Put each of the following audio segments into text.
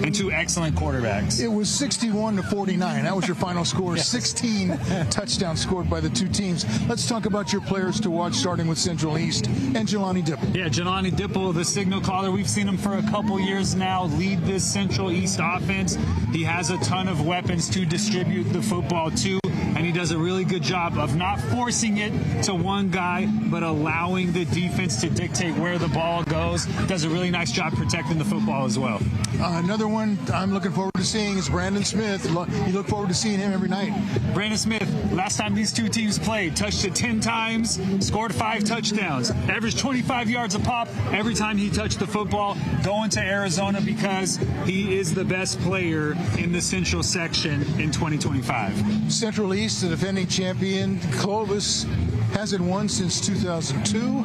and two excellent quarterbacks. It was 61-49. That was your final score. Yes. 16 touchdowns scored by the two teams. Let's talk about your players to watch, starting with Central East and Jelani Dipple. Yeah, Jelani Dipple, the signal caller. We've seen him for a couple years now lead this Central East offense. He has a ton of weapons to distribute the football to, and he does a really good job of not forcing it to one guy, but allowing the defense to dictate where the ball goes. Does a really nice job protecting the football as well. Another one I'm looking forward to seeing is Brandon Smith. You look forward to seeing him every night. Brandon Smith, last time these two teams played, touched it 10 times, scored 5 touchdowns, averaged 25 yards a pop every time he touched the football, going to Arizona because he is the best player in the Central section in 2025. Central East, the defending champion, Clovis, hasn't won since 2002.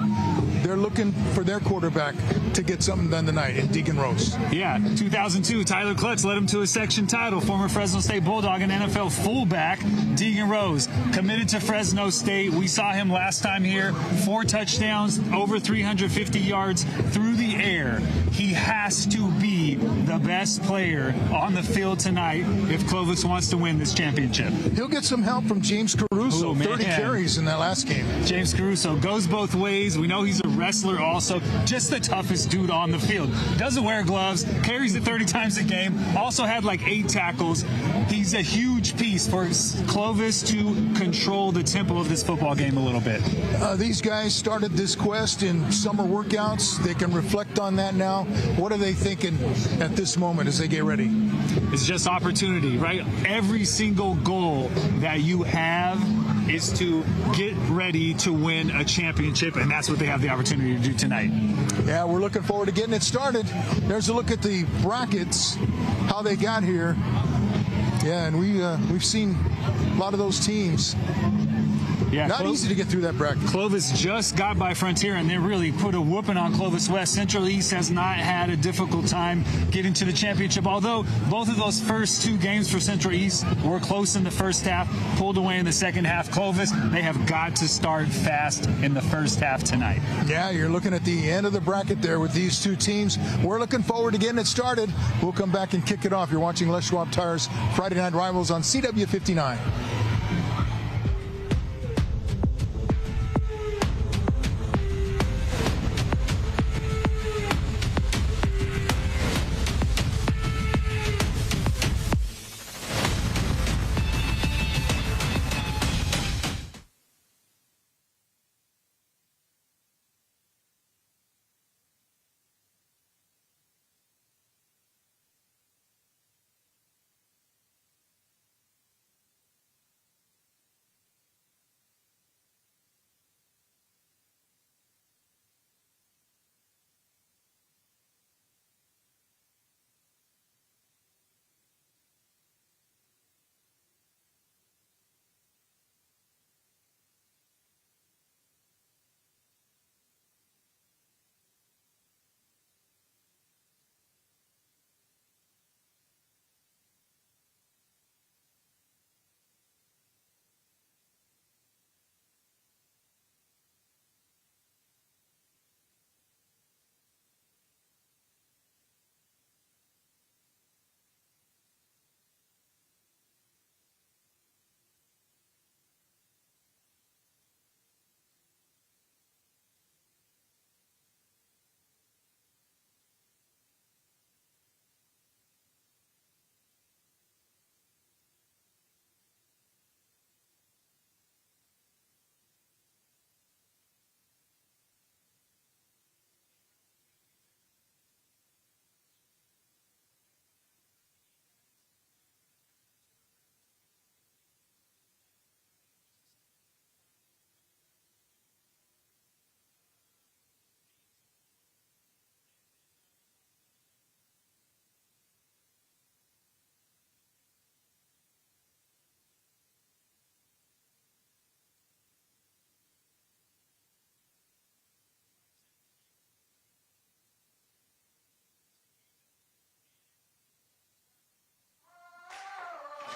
They're looking for their quarterback to get something done tonight in Deacon Rose. Yeah, 2002, Tyler Klutz led him to a section title. Former Fresno State Bulldog and NFL fullback, Deacon Rose, committed to Fresno State. We saw him last time here, 4 touchdowns, over 350 yards through the air. He has to be the best player on the field tonight if Clovis wants to win this championship. He'll get some help from James Caruso, 30 carries in that last game. James Caruso goes both ways. We know he's a wrestler also, just the toughest dude on the field. Doesn't wear gloves, carries it 30 times a game, also had like 8 tackles. He's a huge piece for Clovis to control the tempo of this football game a little bit. These guys started this quest in summer workouts. They can reflect on that now. What are they thinking at this moment as they get ready? It's just opportunity, right? Every single goal that you have is to get ready to win a championship, and that's what they have the opportunity to do tonight. Yeah, we're looking forward to getting it started. There's a look at the brackets, how they got here. Yeah, and we've seen a lot of those teams. Yeah, not easy to get through that bracket. Clovis just got by Frontier, and they really put a whooping on Clovis West. Central East has not had a difficult time getting to the championship, although both of those first 2 games for Central East were close in the first half, pulled away in the second half. Clovis, they have got to start fast in the first half tonight. Yeah, you're looking at the end of the bracket there with these 2 teams. We're looking forward to getting it started. We'll come back and kick it off. You're watching Les Schwab Tires Friday Night Rivals on CW59.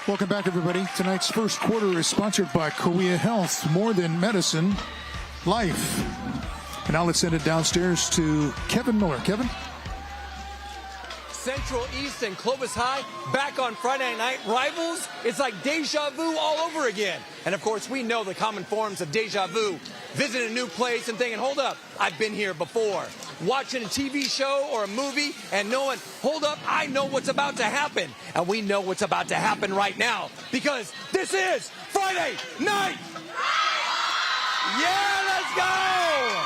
Welcome back, everybody. Tonight's first quarter is sponsored by Korea Health, more than medicine, life. And now let's send it downstairs to Kevin Miller. Kevin? Central East and Clovis High back on Friday night. Rivals, it's like deja vu all over again. And of course, we know the common forms of deja vu. Visiting a new place and thinking, hold up, I've been here before. Watching a TV show or a movie and knowing, hold up, I know what's about to happen. And we know what's about to happen right now because this is Friday night. Yeah, let's go.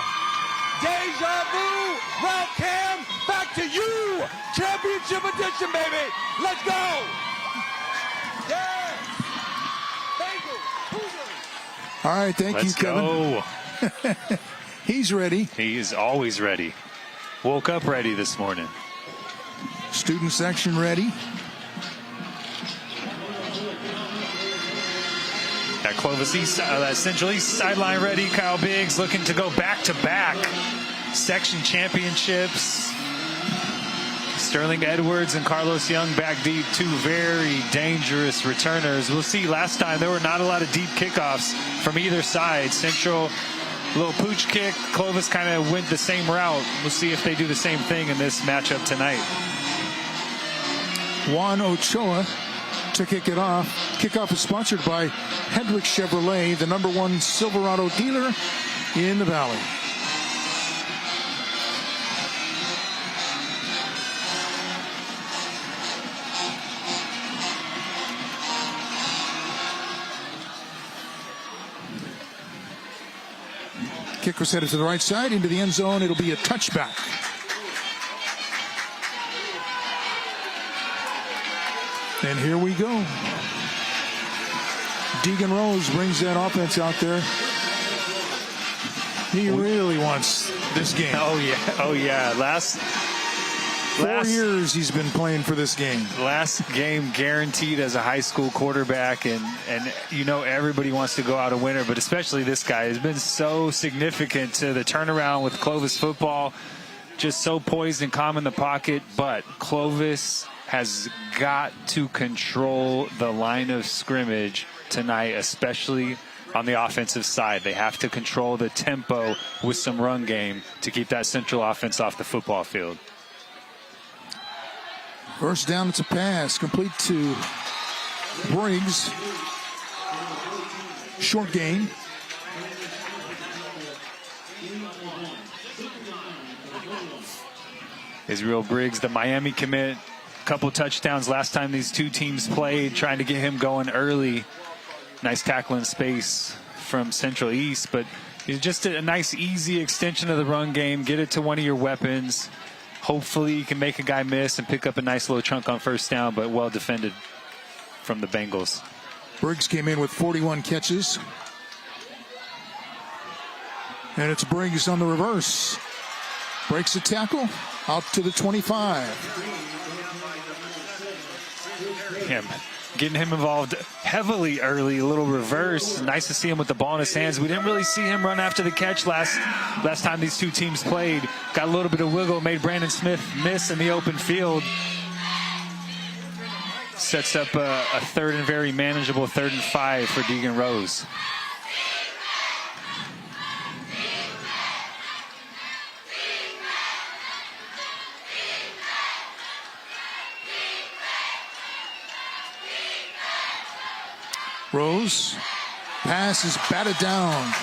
Deja vu, Ralph Cam, back to you. Championship edition, baby. Let's go. Yeah. Thank you. All right, thank you, Kevin. Let's go. He's ready. He is always ready. Woke up ready this morning. Student section ready. That Clovis East, that Central East sideline ready. Kyle Biggs looking to go back-to-back section championships. Sterling Edwards and Carlos Young back deep, two very dangerous returners. We'll see. Last time there were not a lot of deep kickoffs from either side. Central, little pooch kick. Clovis kind of went the same route. We'll see if they do the same thing in this matchup tonight. Juan Ochoa to kick it off. Kickoff is sponsored by Hendrick Chevrolet, the #1 Silverado dealer in the Valley. Kick was headed to the right side into the end zone. It'll be a touchback. And here we go. Deegan Rose brings that offense out there. He really wants this game. Oh, yeah. Oh, yeah. Last 4 years he's been playing for this game. Last game guaranteed as a high school quarterback, and you know everybody wants to go out a winner, but especially this guy has been so significant to the turnaround with Clovis football. Just so poised and calm in the pocket, but Clovis has got to control the line of scrimmage tonight, especially on the offensive side. They have to control the tempo with some run game to keep that Central offense off the football field. First down, it's a pass complete to Briggs. Short gain. Israel Briggs, the Miami commit, couple touchdowns last time these two teams played, trying to get him going early. Nice tackle in space from Central East, but it's just a nice, easy extension of the run game. Get it to one of your weapons. Hopefully you can make a guy miss and pick up a nice little chunk on first down, but well defended from the Bengals. Briggs came in with 41 catches. And it's Briggs on the reverse. Breaks the tackle out to the 25. Getting him involved heavily early, a little reverse. Nice to see him with the ball in his hands. We didn't really see him run after the catch last time these two teams played. Got a little bit of wiggle, made Brandon Smith miss in the open field. Sets up a third and very manageable 3rd and 5 for Deegan Rose. Rose, pass is batted down.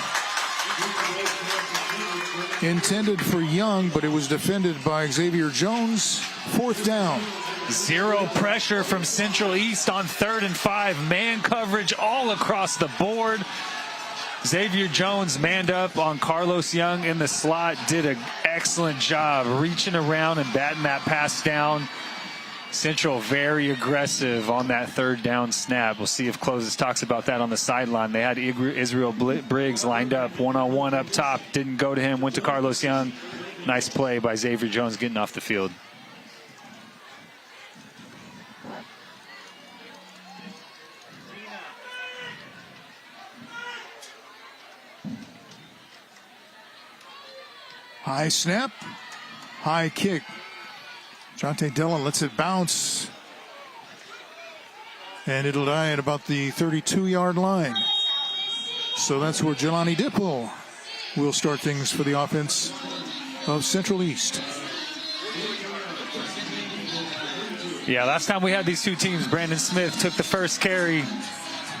Intended for Young, but it was defended by Xavier Jones. 4th down. Zero pressure from Central East on 3rd and 5. Man coverage all across the board. Xavier Jones manned up on Carlos Young in the slot. Did an excellent job reaching around and batting that pass down. Central very aggressive on that 3rd down snap. We'll see if Clovis talks about that on the sideline. They had Israel Briggs lined up one-on-one up top. Didn't go to him, went to Carlos Young. Nice play by Xavier Jones getting off the field. High snap, high kick. Jonte Dillon lets it bounce. And it'll die at about the 32-yard line. So that's where Jelani Dipple will start things for the offense of Central East. Yeah, last time we had these two teams, Brandon Smith took the first carry,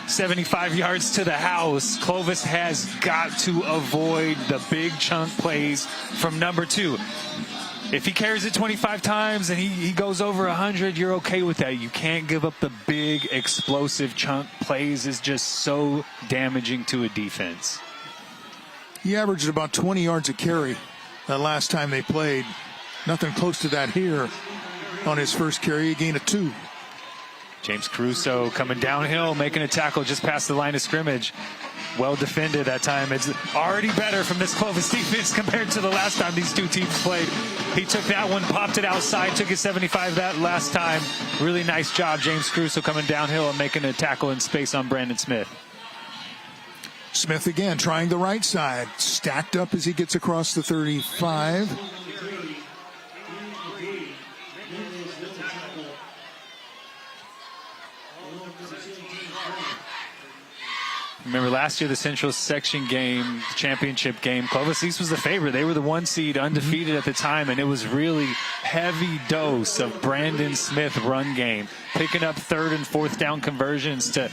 75 yards to the house. Clovis has got to avoid the big chunk plays from number 2. If he carries it 25 times and he goes over 100, you're okay with that. You can't give up the big, explosive chunk plays. Is just so damaging to a defense. He averaged about 20 yards a carry that last time they played. Nothing close to that here on his first carry. A gain of 2. James Caruso coming downhill, making a tackle just past the line of scrimmage. Well defended that time. It's already better from this Clovis defense compared to the last time these two teams played. He took that one, popped it outside, took it 75 that last time. Really nice job, James Caruso coming downhill and making a tackle in space on Brandon Smith. Smith again trying the right side. Stacked up as he gets across the 35. Remember last year, the Central Section game, the championship game, Clovis East was the favorite. They were the 1 seed, undefeated at the time, and it was really heavy dose of Brandon Smith run game, picking up 3rd and 4th down conversions to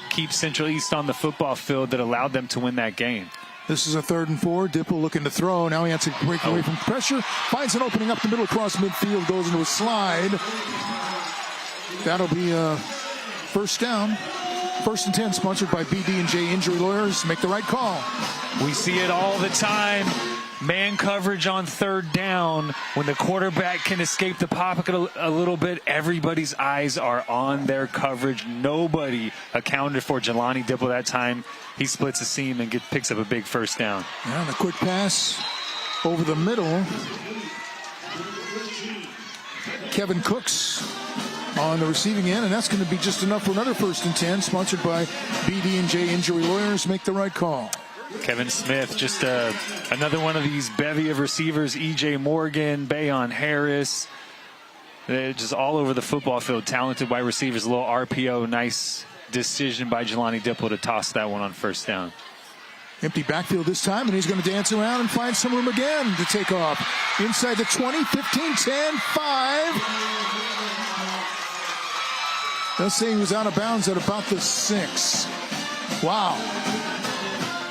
keep Central East on the football field that allowed them to win that game. This is a 3rd and 4. Dipple looking to throw. Now he has to break away from pressure. Finds an opening up the middle across midfield. Goes into a slide. That'll be a first down. 1st and 10, sponsored by BD&J Injury Lawyers. Make the right call. We see it all the time. Man coverage on 3rd down. When the quarterback can escape the pocket a little bit, everybody's eyes are on their coverage. Nobody accounted for Jelani Dipple that time. He splits a seam and picks up a big first down. And a quick pass over the middle. Kevin Cooks on the receiving end, and that's going to be just enough for another 1st and 10, sponsored by BD&J Injury Lawyers. Make the right call. Kevin Smith, just another one of these bevy of receivers. E.J. Morgan, Bayon Harris, they're just all over the football field. Talented wide receivers, a little RPO. Nice decision by Jelani Dipple to toss that one on 1st down. Empty backfield this time, and he's going to dance around and find some room again to take off. Inside the 20, 15, 10, 5. They'll say he was out of bounds at about the 6. Wow.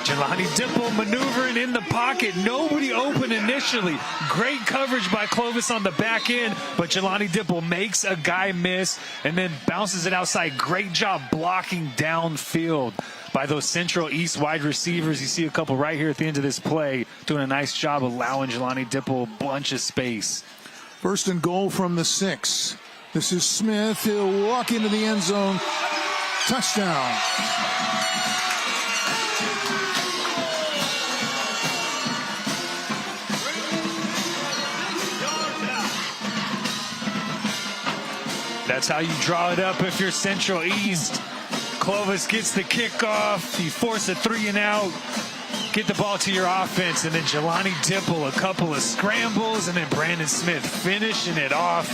Jelani Dipple maneuvering in the pocket. Nobody open initially. Great coverage by Clovis on the back end, but Jelani Dipple makes a guy miss and then bounces it outside. Great job blocking downfield by those Central East wide receivers. You see a couple right here at the end of this play doing a nice job allowing Jelani Dipple a bunch of space. 1st and goal from the 6. This is Smith. He'll walk into the end zone. Touchdown. That's how you draw it up if you're Central East. Clovis gets the kickoff. You force a 3 and out. Get the ball to your offense, and then Jelani Dipple, a couple of scrambles, and then Brandon Smith finishing it off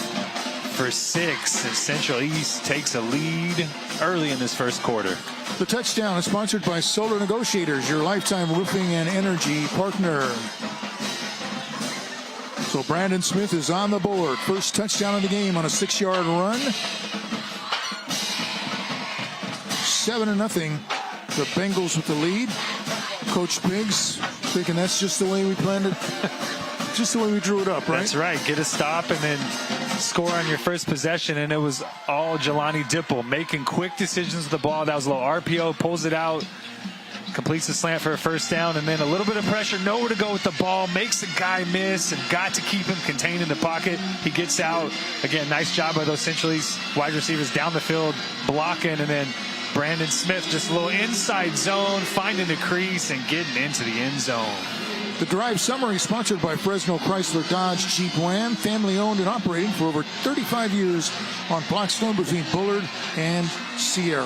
for 6. And Central East takes a lead early in this first quarter. The touchdown is sponsored by Solar Negotiators, your lifetime roofing and energy partner. So Brandon Smith is on the board. First touchdown of the game on a 6-yard run. 7-0. The Bengals with the lead. Coach Biggs thinking that's just the way we planned it. Just the way we drew it up, right? That's right. Get a stop and then score on your first possession. And it was all Jelani Dipple making quick decisions with the ball. That was a little RPO, pulls it out, completes the slant for a first down, and then a little bit of pressure, nowhere to go with the ball, makes a guy miss, and got to keep him contained in the pocket. He gets out. Again, nice job by those Central East wide receivers down the field, blocking, and then Brandon Smith just a little inside zone, finding the crease and getting into the end zone. The drive summary sponsored by Fresno Chrysler Dodge Jeep Ram, family owned and operating for over 35 years on Blackstone between Bullard and Sierra.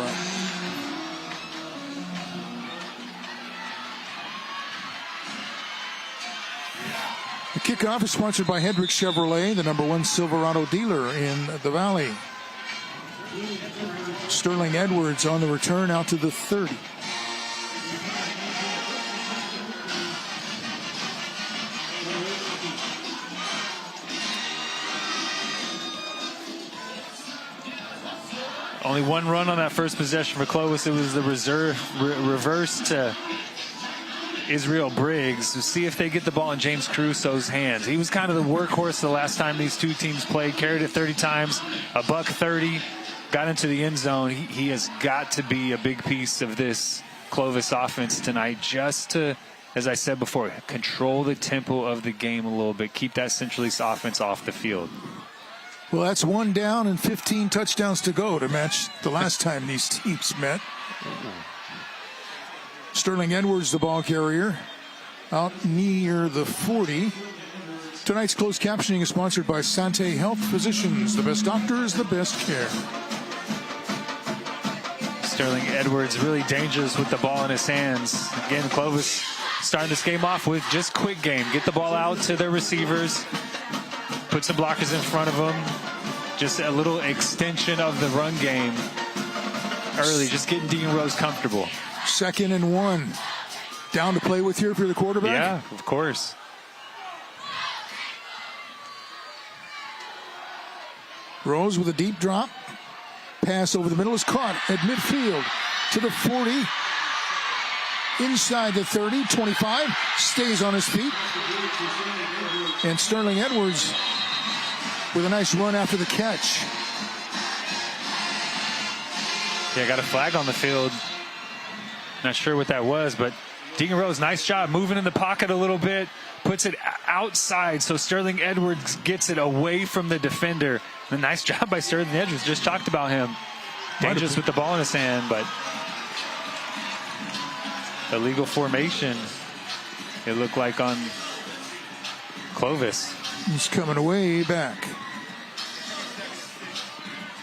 The kickoff is sponsored by Hendrick Chevrolet, the #1 Silverado dealer in the Valley. Sterling Edwards on the return out to the 30. Only one run on that first possession for Clovis. It was the reverse to Israel Briggs. We'll see if they get the ball in James Caruso's hands. He was kind of the workhorse the last time these two teams played. Carried it 30 times, $130, got into the end zone. He has got to be a big piece of this Clovis offense tonight, just to, as I said before, control the tempo of the game a little bit. Keep that Central East offense off the field. Well, that's 1 down and 15 touchdowns to go to match the last time these teams met. Sterling Edwards, the ball carrier, out near the 40. Tonight's closed captioning is sponsored by Sante Health Physicians. The best doctors, the best care. Sterling Edwards really dangerous with the ball in his hands. Again, Clovis starting this game off with just quick game. Get the ball out to their receivers. Put some blockers in front of them. Just a little extension of the run game early. Just getting Dean Rose comfortable. 2nd and 1. Down to play with here for the quarterback? Yeah, of course. Rose with a deep drop. Pass over the middle is caught at midfield to the 40. Inside the 30, 25. Stays on his feet. And Sterling Edwards with a nice run after the catch. Yeah, got a flag on the field. Not sure what that was, but Deegan Rose, nice job moving in the pocket a little bit, puts it outside so Sterling Edwards gets it away from the defender. A nice job by Sterling Edwards. Just talked about him. Dangerous with the ball in his hand, but illegal formation, it looked like on Clovis. He's coming away back.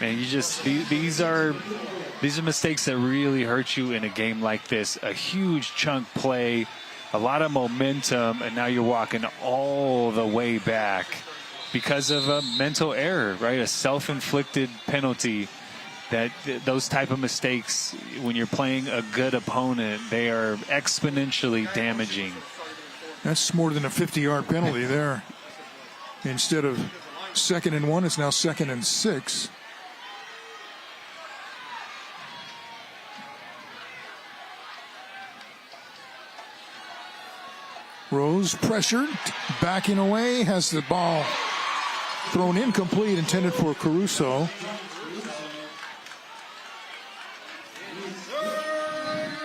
Man, you just, these are mistakes that really hurt you in a game like this. A huge chunk play, a lot of momentum, and now you're walking all the way back because of a mental error, right? A self-inflicted penalty. Those type of mistakes, when you're playing a good opponent, they are exponentially damaging. That's more than a 50-yard penalty there. Instead of 2nd and 1, it's now 2nd and 6. Rose pressured, backing away, has the ball thrown incomplete, intended for Caruso.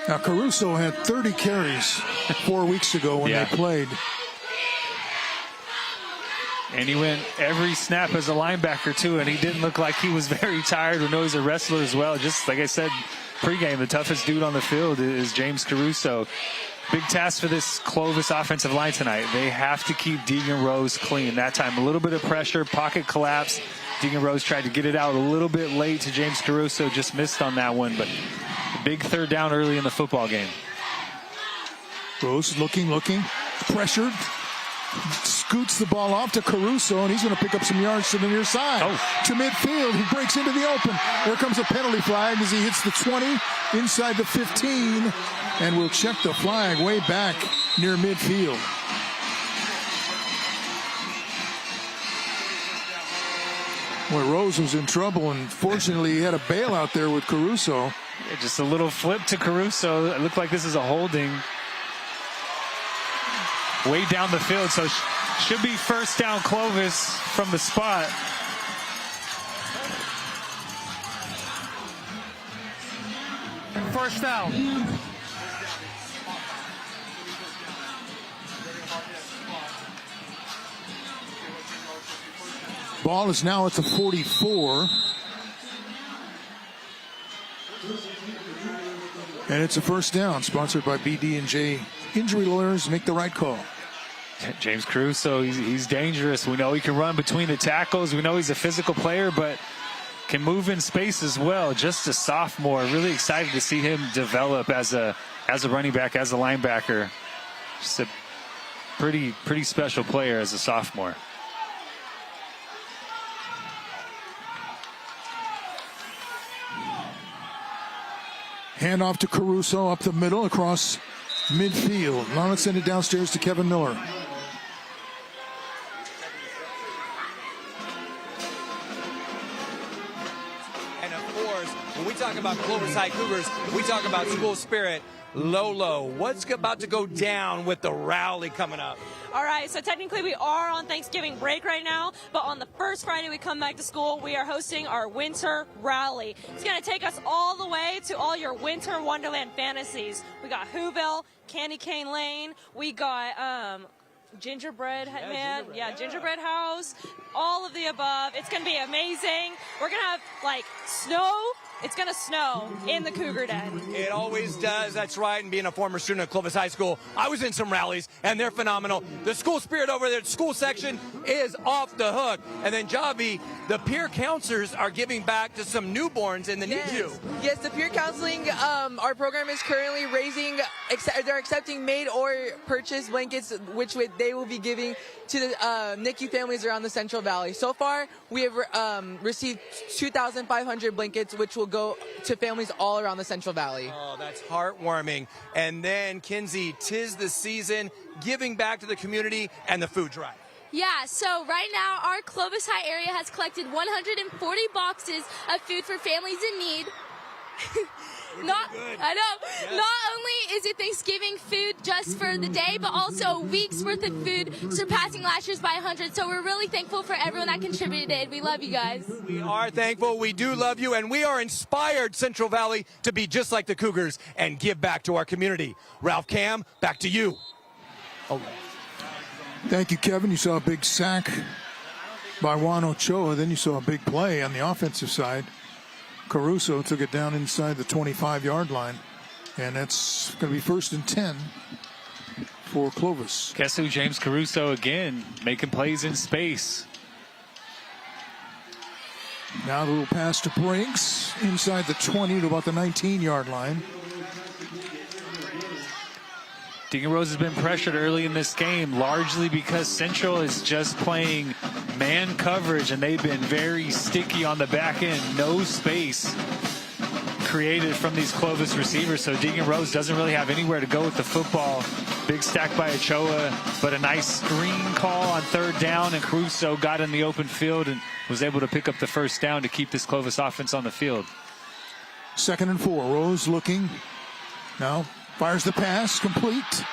Now, Caruso had 30 carries 4 weeks ago when they played. And he went every snap as a linebacker, too, and he didn't look like he was very tired. We know he's a wrestler as well. Just like I said pregame, the toughest dude on the field is James Caruso. Big task for this Clovis offensive line tonight. They have to keep Deegan Rose clean. That time, a little bit of pressure, pocket collapse. Deegan Rose tried to get it out a little bit late to James Caruso, just missed on that one, but a big 3rd down early in the football game. Rose looking, pressured, scoots the ball off to Caruso, and he's going to pick up some yards to the near side. To midfield, he breaks into the open. There comes a penalty flag as he hits the 20, inside the 15, and we'll check the flag way back near midfield. Well, Rose was in trouble, and fortunately he had a bailout there with Caruso. Yeah, just a little flip to Caruso. It looked like this is a holding. Way down the field, so should be 1st down Clovis from the spot. First down. Ball is now at the 44. And it's a 1st down, sponsored by BD&J Injury Lawyers. Make the right call. James Caruso, he's dangerous. We know he can run between the tackles. We know he's a physical player, but can move in space as well. Just a sophomore. Really excited to see him develop as a running back, as a linebacker. Just a pretty special player as a sophomore. Handoff to Caruso up the middle across midfield. Now let's send it downstairs to Kevin Miller. And of course, course, when we talk about Clovis High Cougars, we talk about school spirit. Lolo, what's about to go down with the rally coming up? All right, so technically we are on Thanksgiving break right now, but on the first Friday we come back to school, we are hosting our winter rally. It's going to take us all the way to all your winter wonderland fantasies. We got Whoville, Candy Cane Lane, we got Gingerbread Man, Gingerbread House, all of the above. It's going to be amazing. We're going to have like snow. It's going to snow in the Cougar Den. It always does. That's right. And being a former student at Clovis High School, I was in some rallies, and they're phenomenal. The school spirit over there, the school section, is off the hook. And then, Javi, the peer counselors are giving back to some newborns in the NICU. Yes, the peer counseling, our program is currently they're accepting made or purchased blankets, which they will be giving to the NICU families around the Central Valley. So far, we have received 2,500 blankets, which will go to families all around the Central Valley. Oh, that's heartwarming. And then, Kinsey, 'tis the season, giving back to the community and the food drive. Yeah, so right now our Clovis High area has collected 140 boxes of food for families in need. Not only is it Thanksgiving food just for the day, but also a week's worth of food, surpassing last year's by 100. So we're really thankful for everyone that contributed. We love you guys. We are thankful. We do love you, and we are inspired, Central Valley, to be just like the Cougars and give back to our community. Ralph Cam, back to you. Oh. Thank you, Kevin. You saw a big sack by Juan Ochoa. Then you saw a big play on the offensive side. Caruso took it down inside the 25-yard line. And that's going to be 1st and 10 for Clovis. Guess who? James Caruso again, making plays in space. Now a little pass to Brinks inside the 20 to about the 19-yard line. Deacon Rose has been pressured early in this game, largely because Central is just playing man coverage, and they've been very sticky on the back end. No space created from these Clovis receivers, so Deacon Rose doesn't really have anywhere to go with the football. Big stack by Ochoa, but a nice screen call on 3rd down, and Caruso got in the open field and was able to pick up the 1st down to keep this Clovis offense on the field. 2nd and 4. Rose looking. Now fires the pass, complete.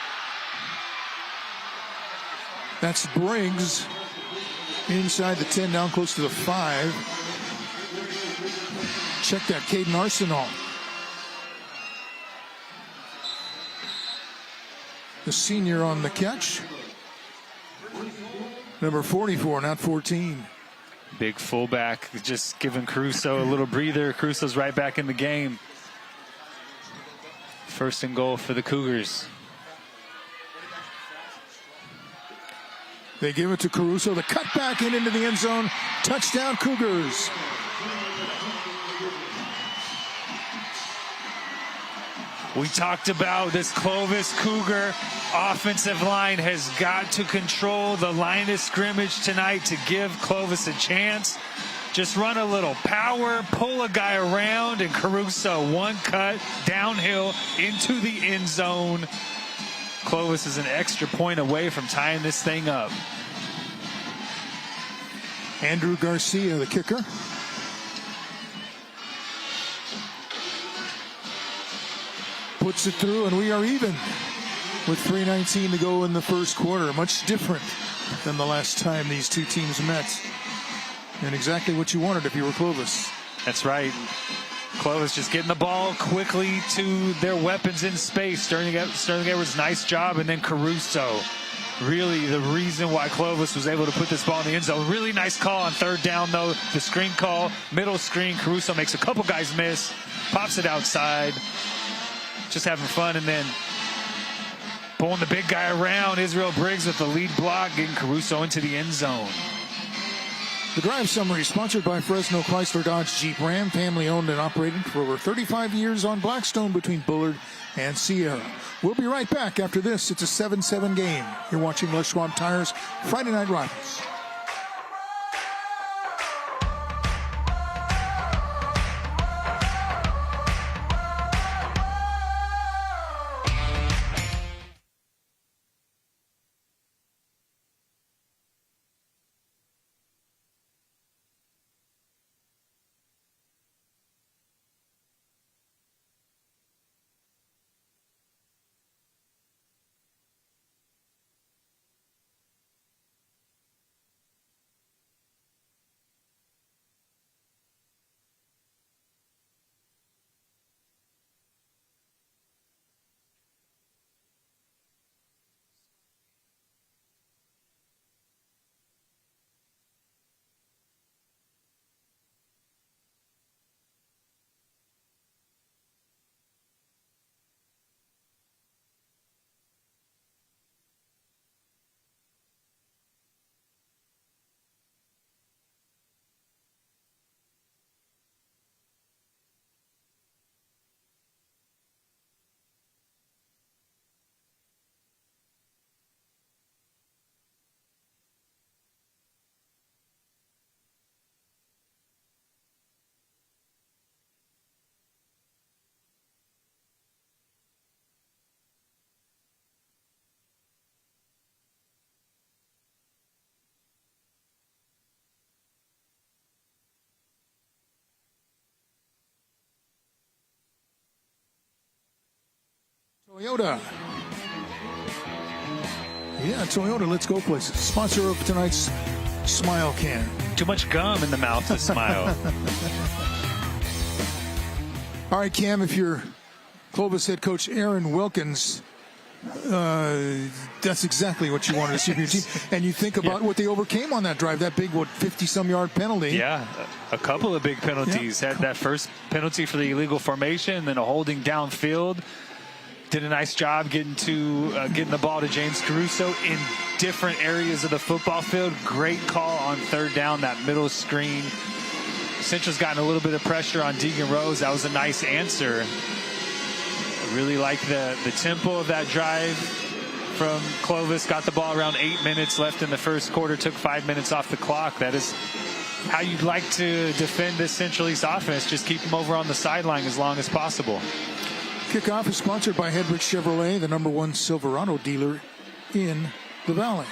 That's Briggs inside the 10, down close to the 5. Check that, Caden Arsenal. The senior on the catch. Number 44, not 14. Big fullback, just giving Caruso a little breather. Caruso's right back in the game. 1st and goal for the Cougars. They give it to Caruso. The cut back into the end zone. Touchdown, Cougars. We talked about this Clovis Cougar offensive line has got to control the line of scrimmage tonight to give Clovis a chance. Just run a little power, pull a guy around, and Caruso, one cut, downhill into the end zone. Clovis is an extra point away from tying this thing up. Andrew Garcia, the kicker. Puts it through, and we are even with 3:19 to go in the 1st quarter. Much different than the last time these two teams met. And exactly what you wanted if you were Clovis. That's right. Clovis just getting the ball quickly to their weapons in space. Sterling Edwards, nice job. And then Caruso, really the reason why Clovis was able to put this ball in the end zone. Really nice call on 3rd down, though. The screen call, middle screen. Caruso makes a couple guys miss, pops it outside. Just having fun. And then pulling the big guy around. Israel Briggs with the lead block, getting Caruso into the end zone. The drive summary is sponsored by Fresno Chrysler Dodge Jeep Ram, family owned and operated for over 35 years on Blackstone between Bullard and Sierra. We'll be right back after this. It's a 7-7 game. You're watching Les Schwab Tires Friday Night Rivals. Toyota. Yeah, Toyota, let's go places. Sponsor of tonight's Smile Can. Too much gum in the mouth to smile. All right, Cam, if you're Clovis head coach Aaron Wilkins, that's exactly what you wanted to see from your team. And you think about what they overcame on that drive, that big, 50-some-yard penalty. Yeah, a couple of big penalties. Had that first penalty for the illegal formation, then a holding downfield. Did a nice job getting the ball to James Caruso in different areas of the football field. Great call on third down, that middle screen. Central's gotten a little bit of pressure on Deegan Rose. That was a nice answer. I really like the tempo of that drive from Clovis. Got the ball around 8 minutes left in the first quarter. Took 5 minutes off the clock. That is how you'd like to defend this Central East offense. Just keep them over on the sideline as long as possible. Kickoff is sponsored by Hedrick Chevrolet, the #1 Silverado dealer in the Valley.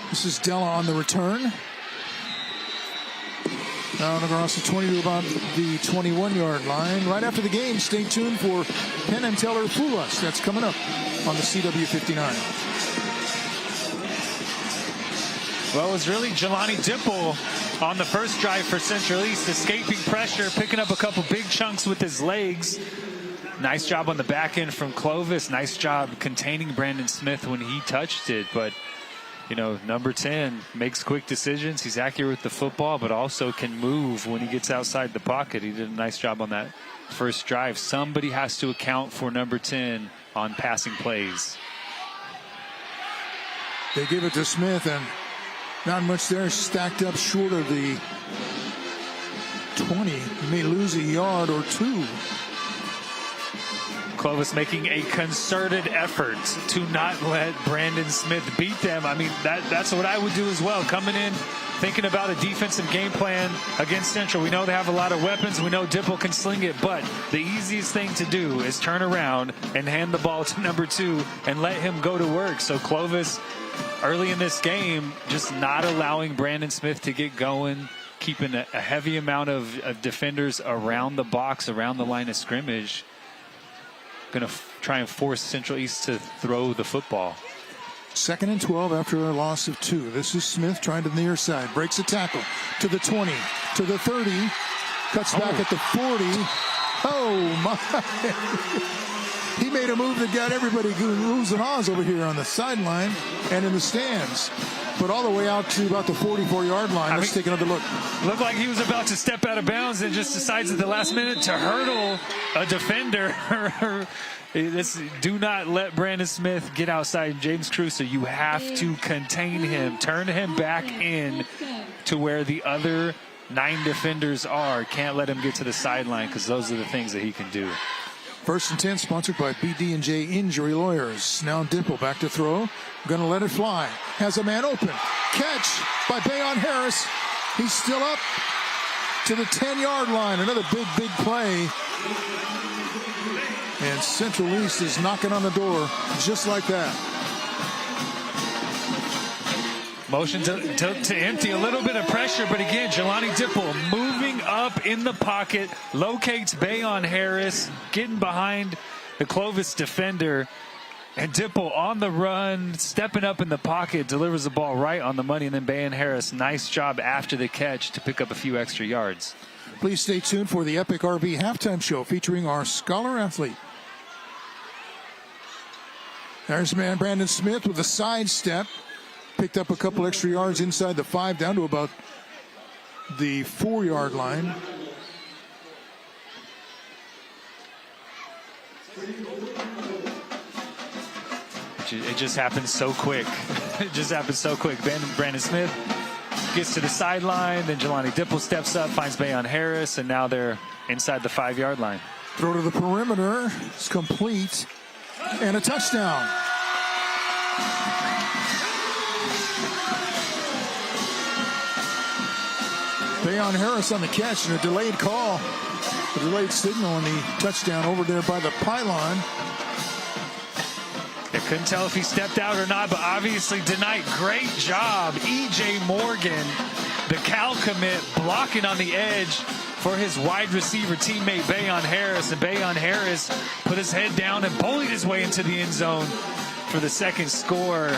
This is Della on the return. Down across the 20 to about the 21-yard line. Right after the game, stay tuned for Penn and Teller Fool Us. That's coming up on the CW59. Well, it was really Jelani Dipple on the first drive for Central East, escaping pressure, picking up a couple big chunks with his legs. Nice job on the back end from Clovis. Nice job containing Brandon Smith when he touched it. But, you know, number 10 makes quick decisions. He's accurate with the football, but also can move when he gets outside the pocket. He did a nice job on that first drive. Somebody has to account for number 10 on passing plays. They give it to Smith, and not much there. Stacked up short of the 20. He may lose a yard or two. Clovis making a concerted effort to not let Brandon Smith beat them. I mean, that's what I would do as well. Coming in, thinking about a defensive game plan against Central. We know they have a lot of weapons. We know Dipple can sling it, but the easiest thing to do is turn around and hand the ball to number 2 and let him go to work. So Clovis, early in this game, just not allowing Brandon Smith to get going, keeping a heavy amount of defenders around the box, around the line of scrimmage. Going to try and force Central East to throw the football. 2nd and 12 after a loss of 2. This is Smith trying to the near side. Breaks a tackle to the 20, to the 30. Cuts back at the 40. Oh, my. He made a move that got everybody oohs and ahs over here on the sideline and in the stands. But all the way out to about the 44-yard line. Let's take another look. Looked like he was about to step out of bounds and just decides at the last minute to hurdle a defender. Do not let Brandon Smith get outside James Caruso. You have to contain him. Turn him back in to where the other 9 defenders are. Can't let him get to the sideline because those are the things that he can do. 1st and 10 sponsored by BD&J Injury Lawyers. Now Dipple back to throw. Going to let it fly. Has a man open. Catch by Bayon Harris. He's still up to the 10-yard line. Another big play. And Central East is knocking on the door just like that. Motion to empty, a little bit of pressure, but again, Jelani Dipple moving up in the pocket, locates Bayon Harris, getting behind the Clovis defender, and Dipple on the run, stepping up in the pocket, delivers the ball right on the money, and then Bayon Harris, nice job after the catch to pick up a few extra yards. Please stay tuned for the Epic RV halftime show featuring our scholar athlete. There's man Brandon Smith with a sidestep. Picked up a couple extra yards inside the 5, down to about the 4-yard line. It just happens so quick. It just happens so quick. Brandon Smith gets to the sideline, then Jelani Dipple steps up, finds Bayon Harris, and now they're inside the 5-yard line. Throw to the perimeter. It's complete. And a touchdown. Bayon Harris on the catch and a delayed call. A delayed signal on the touchdown over there by the pylon. I couldn't tell if he stepped out or not, but obviously tonight, great job. E.J. Morgan, the Cal commit, blocking on the edge for his wide receiver teammate Bayon Harris, and Bayon Harris put his head down and bullied his way into the end zone for the second score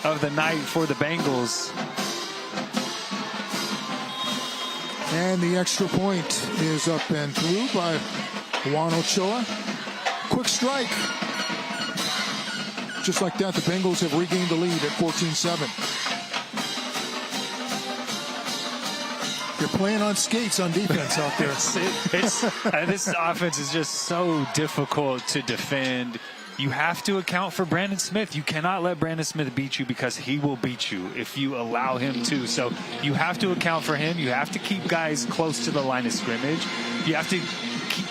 of the night for the Bengals. And the extra point is up and through by Juan Ochoa. Quick strike. Just like that, the Bengals have regained the lead at 14-7. You're playing on skates on defense out there. This offense is just so difficult to defend. You have to account for Brandon Smith. You cannot let Brandon Smith beat you, because he will beat you if you allow him to. So you have to account for him. You have to keep guys close to the line of scrimmage. You have to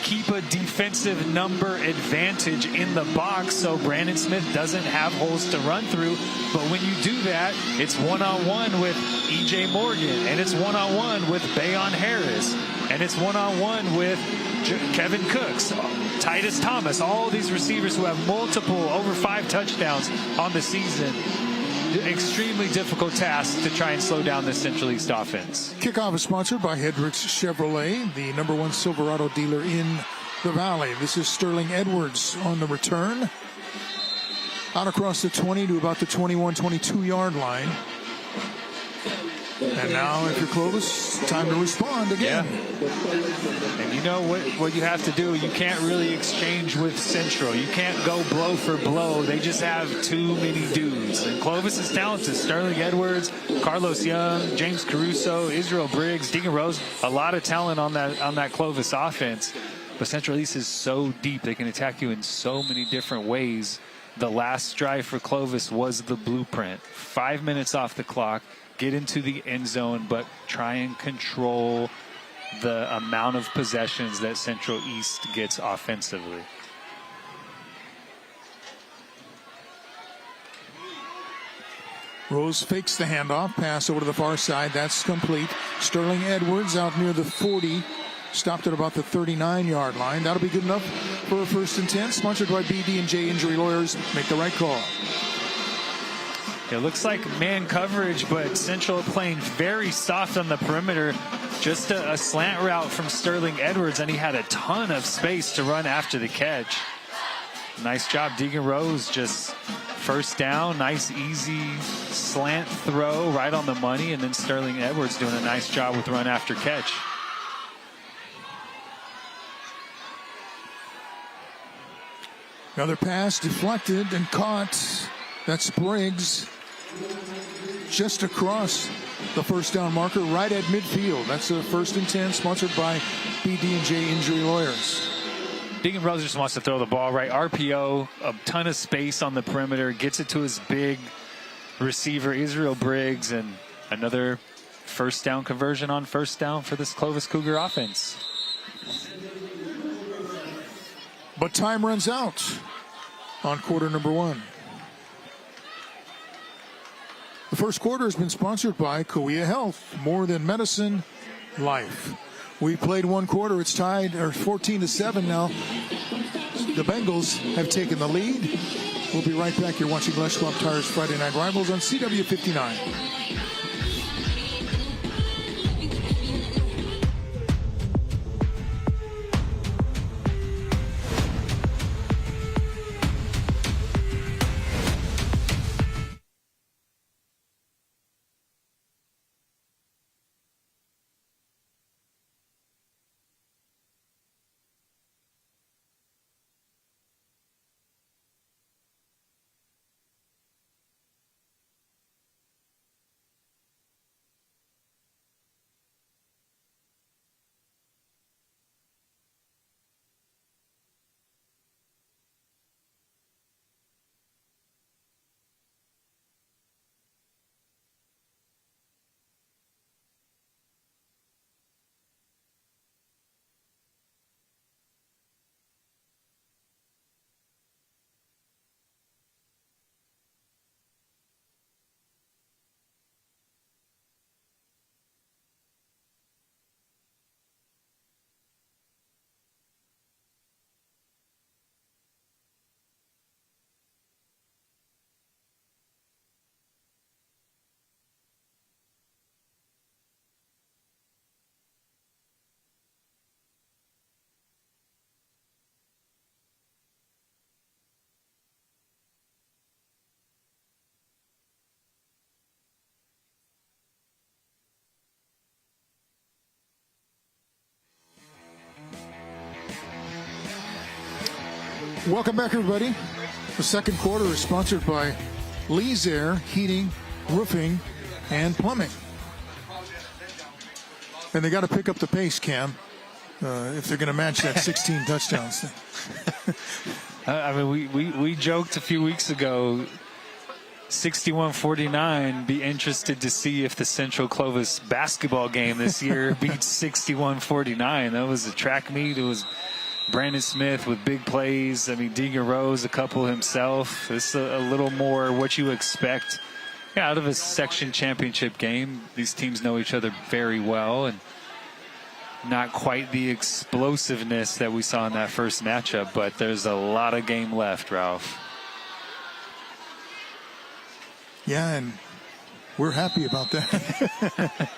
keep a defensive number advantage in the box so Brandon Smith doesn't have holes to run through. But when you do that, it's one-on-one with E.J. Morgan, and it's one-on-one with Bayon Harris, and it's one-on-one with Kevin Cooks, Titus Thomas, all these receivers who have multiple over 5 touchdowns on the season. Extremely difficult task to try and slow down this Central East offense. Kickoff is sponsored by Hendricks Chevrolet, the #1 Silverado dealer in the Valley. This is Sterling Edwards on the return. Out across the 20 to about the 21-22 line. And now, if you're Clovis, time to respond again. Yeah. And you know what you have to do? You can't really exchange with Central. You can't go blow for blow. They just have too many dudes. And Clovis is talented. Sterling Edwards, Carlos Young, James Caruso, Israel Briggs, Deacon Rose. A lot of talent on that Clovis offense. But Central East is so deep. They can attack you in so many different ways. The last drive for Clovis was the blueprint. 5 minutes off the clock. Get into the end zone, but try and control the amount of possessions that Central East gets offensively. Rose fakes the handoff, pass over to the far side. That's complete. Sterling Edwards out near the 40. Stopped at about the 39-yard line. That'll be good enough for a 1st and 10. Sponsored by BD&J Injury Lawyers. Make the right call. It looks like man coverage, but Central playing very soft on the perimeter. Just a slant route from Sterling Edwards, and he had a ton of space to run after the catch. Nice job, Deacon Rose. Just first down, nice, easy slant throw right on the money, and then Sterling Edwards doing a nice job with run after catch. Another pass deflected and caught. That's Briggs. Just across the first down marker, right at midfield. That's a 1st and 10, sponsored by BD&J Injury Lawyers. Deacon Rose just wants to throw the ball right. RPO, a ton of space on the perimeter, gets it to his big receiver, Israel Briggs, and another first down conversion on first down for this Clovis Cougar offense. But time runs out on quarter number 1. The first quarter has been sponsored by Kauai Health. More than medicine, life. We played 1 quarter. It's tied, or 14-7 now. The Bengals have taken the lead. We'll be right back. You're watching Les Schwab Tires Friday Night Rivals on CW 59. Welcome back, everybody. The second quarter is sponsored by Lee's Air Heating, Roofing, and Plumbing. And they got to pick up the pace, Cam, if they're going to match that 16 touchdowns thing. I mean, we joked a few weeks ago, 61-49, be interested to see if the Central Clovis basketball game this year beats 61-49. That was a track meet. It was Brandon Smith with big plays. I mean, Deegan Rose, a couple himself. It's a little more what you expect out of a section championship game. These teams know each other very well, and not quite the explosiveness that we saw in that first matchup, but there's a lot of game left, Ralph. Yeah, and we're happy about that.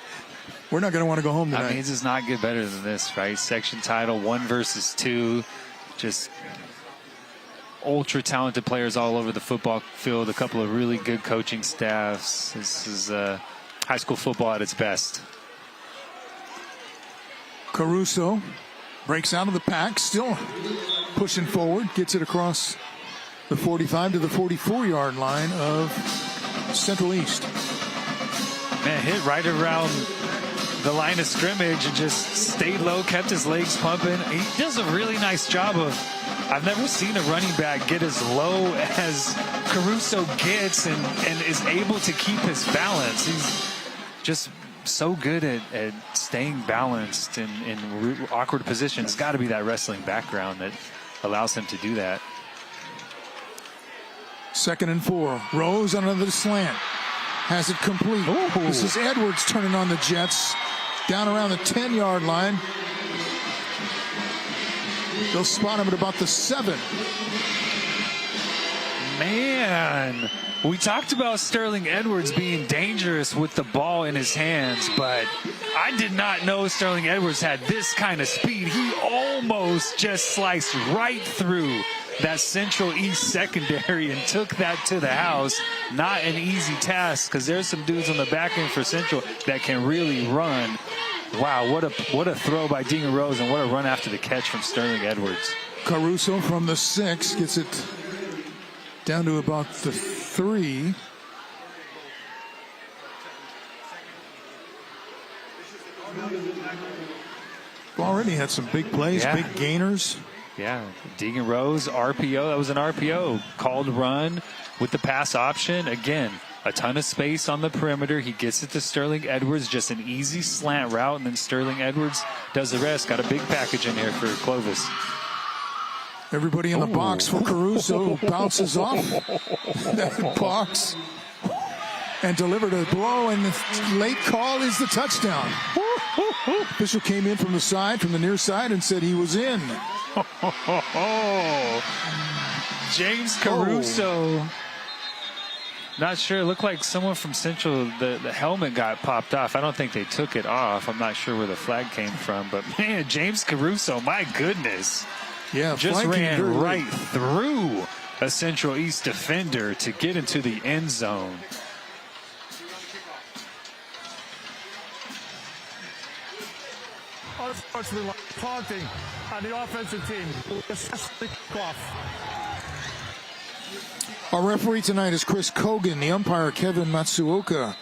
We're not going to want to go home tonight. I mean, it does not get better than this, right? Section title, 1 versus 2. Just ultra-talented players all over the football field. A couple of really good coaching staffs. This is high school football at its best. Caruso breaks out of the pack, still pushing forward, gets it across the 45 to the 44-yard line of Central East. Man, hit right around the line of scrimmage and just stayed low, kept his legs pumping. He does a really nice job of, I've never seen a running back get as low as Caruso gets and is able to keep his balance. He's just so good at staying balanced in awkward positions. It's got to be that wrestling background that allows him to do that. 2nd and 4. Rose on another slant. Has it complete. Ooh. This is Edwards turning on the Jets. Down around the 10-yard line. They'll spot him at about the 7. Man, we talked about Sterling Edwards being dangerous with the ball in his hands, but I did not know Sterling Edwards had this kind of speed. He almost just sliced right through that Central East secondary and took that to the house. Not an easy task, because there's some dudes on the back end for Central that can really run. Wow, what a throw by Deegan Rose, and what a run after the catch from Sterling Edwards. Caruso from the 6 gets it down to about the 3. Already had some big plays, Yeah. big gainers. Yeah, Deegan Rose, RPO. That was an RPO. Called run with the pass option. Again, a ton of space on the perimeter. He gets it to Sterling Edwards. Just an easy slant route, and then Sterling Edwards does the rest. Got a big package in here for Clovis. Everybody in the box for Caruso bounces off that box and delivered a blow, and the late call is the touchdown. Official came in from the side, from the near side, and said he was in. James Caruso. Not sure. It looked like someone from Central, the helmet got popped off. I don't think they took it off. I'm not sure where the flag came from. But, man, James Caruso, my goodness. Yeah, just ran right through a Central East defender to get into the end zone. Unfortunately, taunting on the offensive team. Kickoff. Our referee tonight is Chris Kogan. The umpire, Kevin Matsuoka.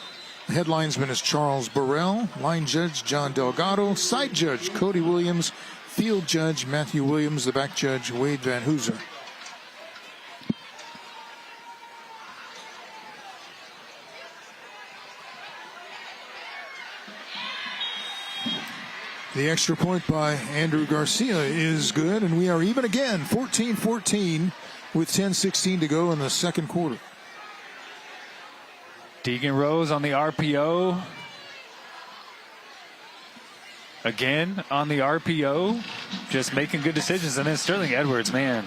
The headlinesman is Charles Burrell. Line judge, John Delgado. Side judge, Cody Williams. Field judge, Matthew Williams. The back judge, Wade Van Hooser. The extra point by Andrew Garcia is good, and we are even again, 14-14 with 10:16 to go in the second quarter. Deegan Rose on the RPO. Again on the RPO, just making good decisions. And then Sterling Edwards, man,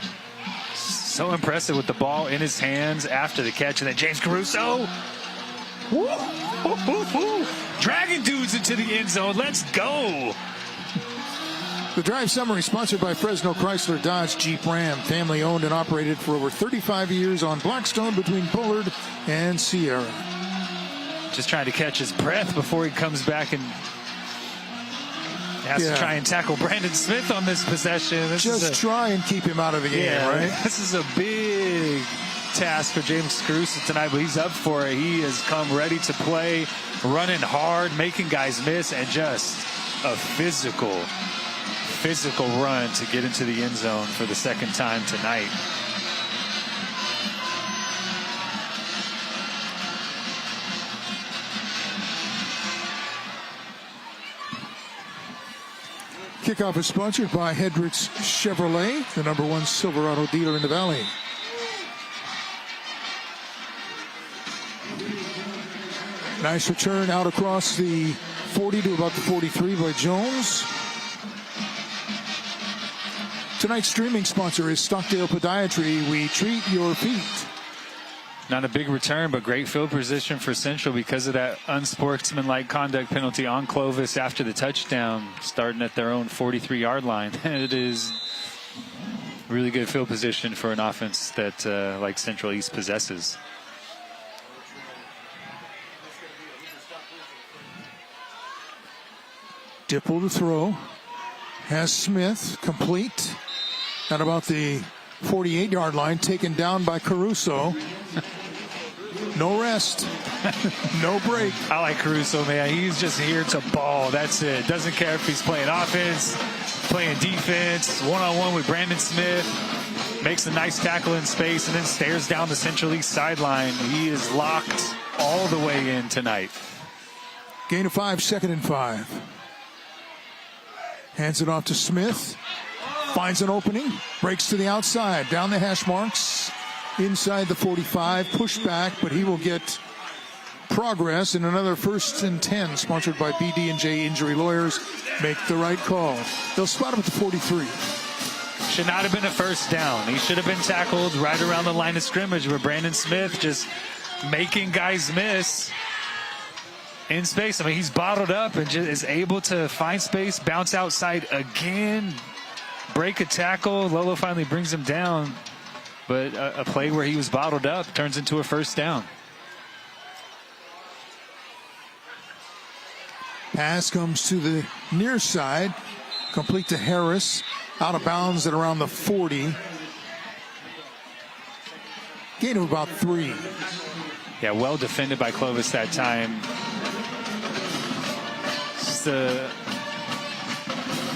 so impressive with the ball in his hands after the catch. And then James Caruso, dragging dudes into the end zone. Let's go. The drive summary sponsored by Fresno Chrysler Dodge Jeep Ram. Family owned and operated for over 35 years on Blackstone between Bullard and Sierra. Just trying to catch his breath before he comes back and has to try and tackle Brandon Smith on this possession. Try and keep him out of the game, right? This is a big task for James Caruso tonight, but he's up for it. He has come ready to play, running hard, making guys miss, and just a physical run to get into the end zone for the second time tonight. Kickoff is sponsored by Hendricks Chevrolet, the #1 Silverado dealer in the Valley. Nice return out across the 40 to about the 43 by Jones. Tonight's streaming sponsor is Stockdale Podiatry. We treat your feet. Not a big return, but great field position for Central because of that unsportsmanlike conduct penalty on Clovis after the touchdown, starting at their own 43-yard line. It is really good field position for an offense that like Central East possesses. Dipple to throw. Has Smith complete at about the 48-yard line, taken down by Caruso. No rest. No break. I like Caruso, man. He's just here to ball. That's it. Doesn't care if he's playing offense, playing defense, one-on-one with Brandon Smith. Makes a nice tackle in space and then stares down the Central East sideline. He is locked all the way in tonight. Gain of 5, 2nd and 5. Hands it off to Smith. Finds an opening. Breaks to the outside. Down the hash marks. Inside the 45. Push back, but he will get progress in another 1st and 10. Sponsored by BD&J Injury Lawyers. Make the right call. They'll spot him at the 43. Should not have been a first down. He should have been tackled right around the line of scrimmage where Brandon Smith just making guys miss in space. I mean, he's bottled up and just is able to find space, bounce outside again, break a tackle. Lolo finally brings him down, but a play where he was bottled up turns into a first down. Pass comes to the near side, complete to Harris, out of bounds at around the 40. Gain of about 3. Yeah, well defended by Clovis that time. Just a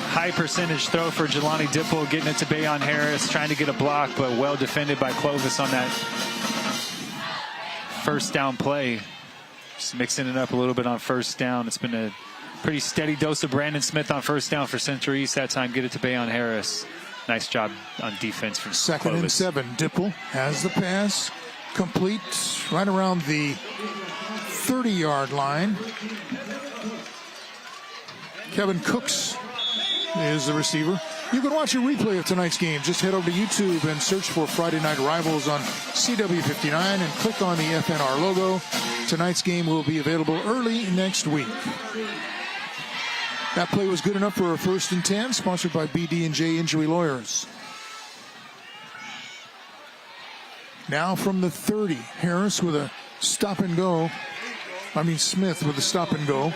high percentage throw for Jelani Dipple, getting it to Bayon Harris, trying to get a block, but well defended by Clovis on that first down play. Just mixing it up a little bit on first down. It's been a pretty steady dose of Brandon Smith on first down for Central East. That time, get it to Bayon Harris. Nice job on defense from Clovis. 2nd and 7. Dipple has the pass. Complete right around the 30-yard line. Kevin Cooks is the receiver. You can watch a replay of tonight's game. Just head over to YouTube and search for Friday Night Rivals on CW59 and click on the FNR logo. Tonight's game will be available early next week. That play was good enough for a 1st and 10, sponsored by BD&J Injury Lawyers. Now from the 30, Harris with a stop and go. Smith with a stop and go.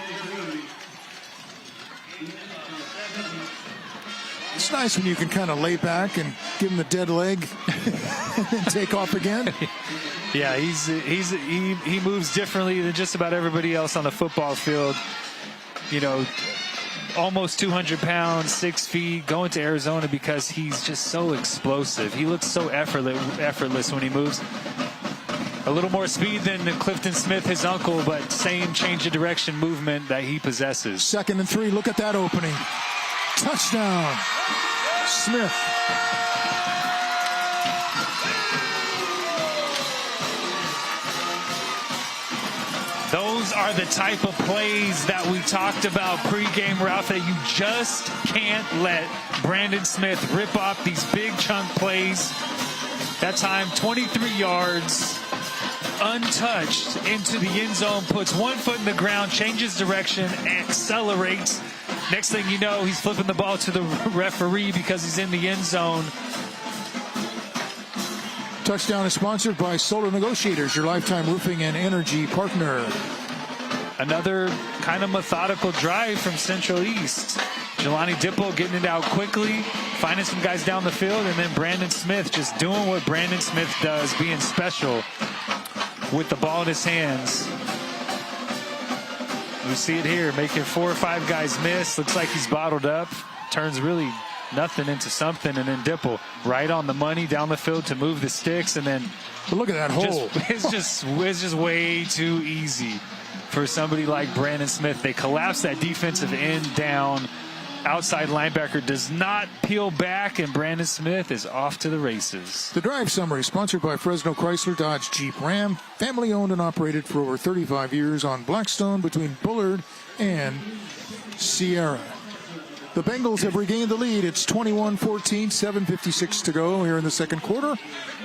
It's nice when you can kind of lay back and give him the dead leg and take off again. Yeah, he moves differently than just about everybody else on the football field. You know, almost 200 pounds, 6 feet, going to Arizona because he's just so explosive. He looks so effortless when he moves. A little more speed than Clifton Smith, his uncle, but same change of direction movement that he possesses. 2nd and 3. Look at that opening. Touchdown, Smith. Those are the type of plays that we talked about pregame, Ralph, that you just can't let Brandon Smith rip off these big chunk plays. That time, 23 yards, untouched into the end zone, puts 1 foot in the ground, changes direction, accelerates. Next thing you know, he's flipping the ball to the referee because he's in the end zone. Touchdown is sponsored by Solar Negotiators, your lifetime roofing and energy partner. Another kind of methodical drive from Central East. Jelani Dippo getting it out quickly, finding some guys down the field, and then Brandon Smith just doing what Brandon Smith does, being special with the ball in his hands. We see it here, making 4 or 5 guys miss. Looks like he's bottled up. Turns really nothing into something, and then Dipple right on the money down the field to move the sticks, and then but look at that hole. It's just way too easy for somebody like Brandon Smith. They collapse that defensive end down. Outside linebacker does not peel back, and Brandon Smith is off to the races. The drive summary sponsored by Fresno Chrysler Dodge Jeep Ram, family owned and operated for over 35 years on Blackstone between Bullard and Sierra. The Bengals have regained the lead. It's 21-14, 7:56 to go here in the second quarter.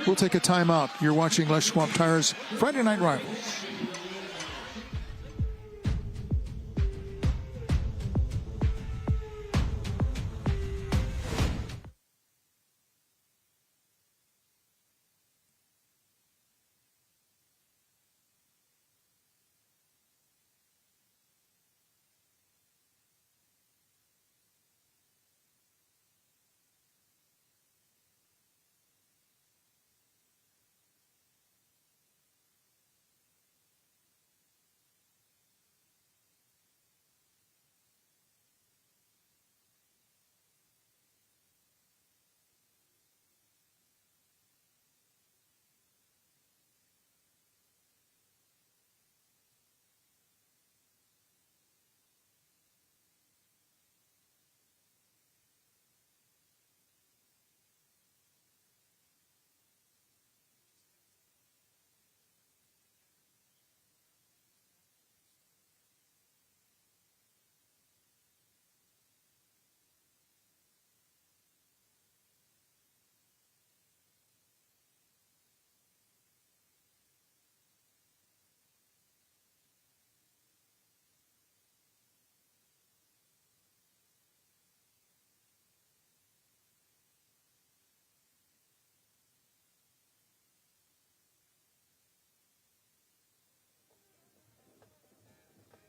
We'll take a timeout. You're watching Les Schwab Tires Friday Night Rivals.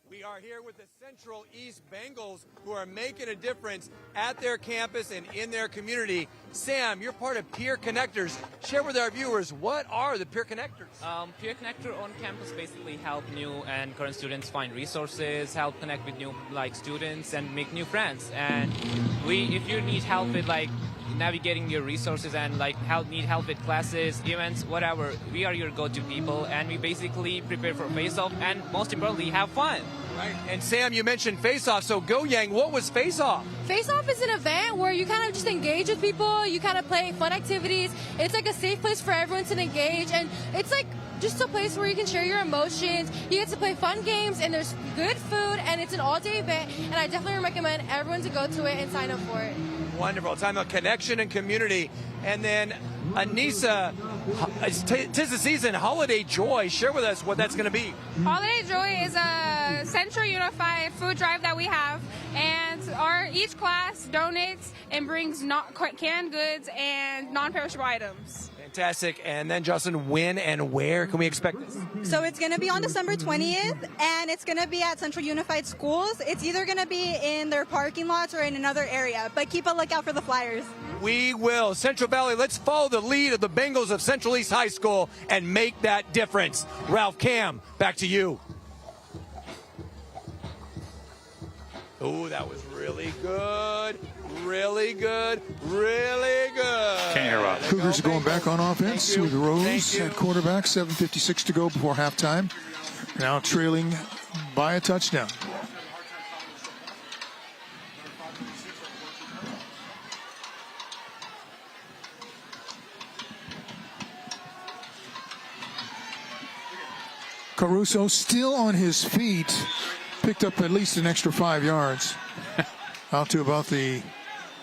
We are here with the Central East Bengals, who are making a difference at their campus and in their community. Sam, you're part of Peer Connectors. Share with our viewers, what are the Peer Connectors? Peer Connector on campus basically help new and current students find resources, help connect with new students, and make new friends. And if you need help with navigating your resources and need help with classes, events, whatever, we are your go-to people, and we basically prepare for face-off and most importantly have fun. Right. And Sam, you mentioned face-off, so go Yang, what was face-off? Face-off is an event where you kind of just engage with people, you kind of play fun activities. It's like a safe place for everyone to engage, and it's like just a place where you can share your emotions. You get to play fun games, and there's good food, and it's an all-day event, and I definitely recommend everyone to go to it and sign up for it. Wonderful. Time of connection and community. And then Anissa, tis the season, Holiday Joy. Share with us what that's going to be. Holiday Joy is a Central Unified food drive that we have, and each class donates and brings canned goods and non-perishable items. Fantastic. And then, Justin, when and where can we expect this? So it's going to be on December 20th, and it's going to be at Central Unified Schools. It's either going to be in their parking lots or in another area, but keep a lookout for the flyers. We will. Central Valley, let's follow the lead of the Bengals of Central East High School and make that difference. Ralph, Cam, back to you. Oh, that was really good. Really good. Really good. Can't hear Rob. Cougars are going back on offense with Rose at quarterback. 7:56 to go before halftime. Now trailing by a touchdown. Caruso still on his feet. Picked up at least an extra 5 yards. Out to about the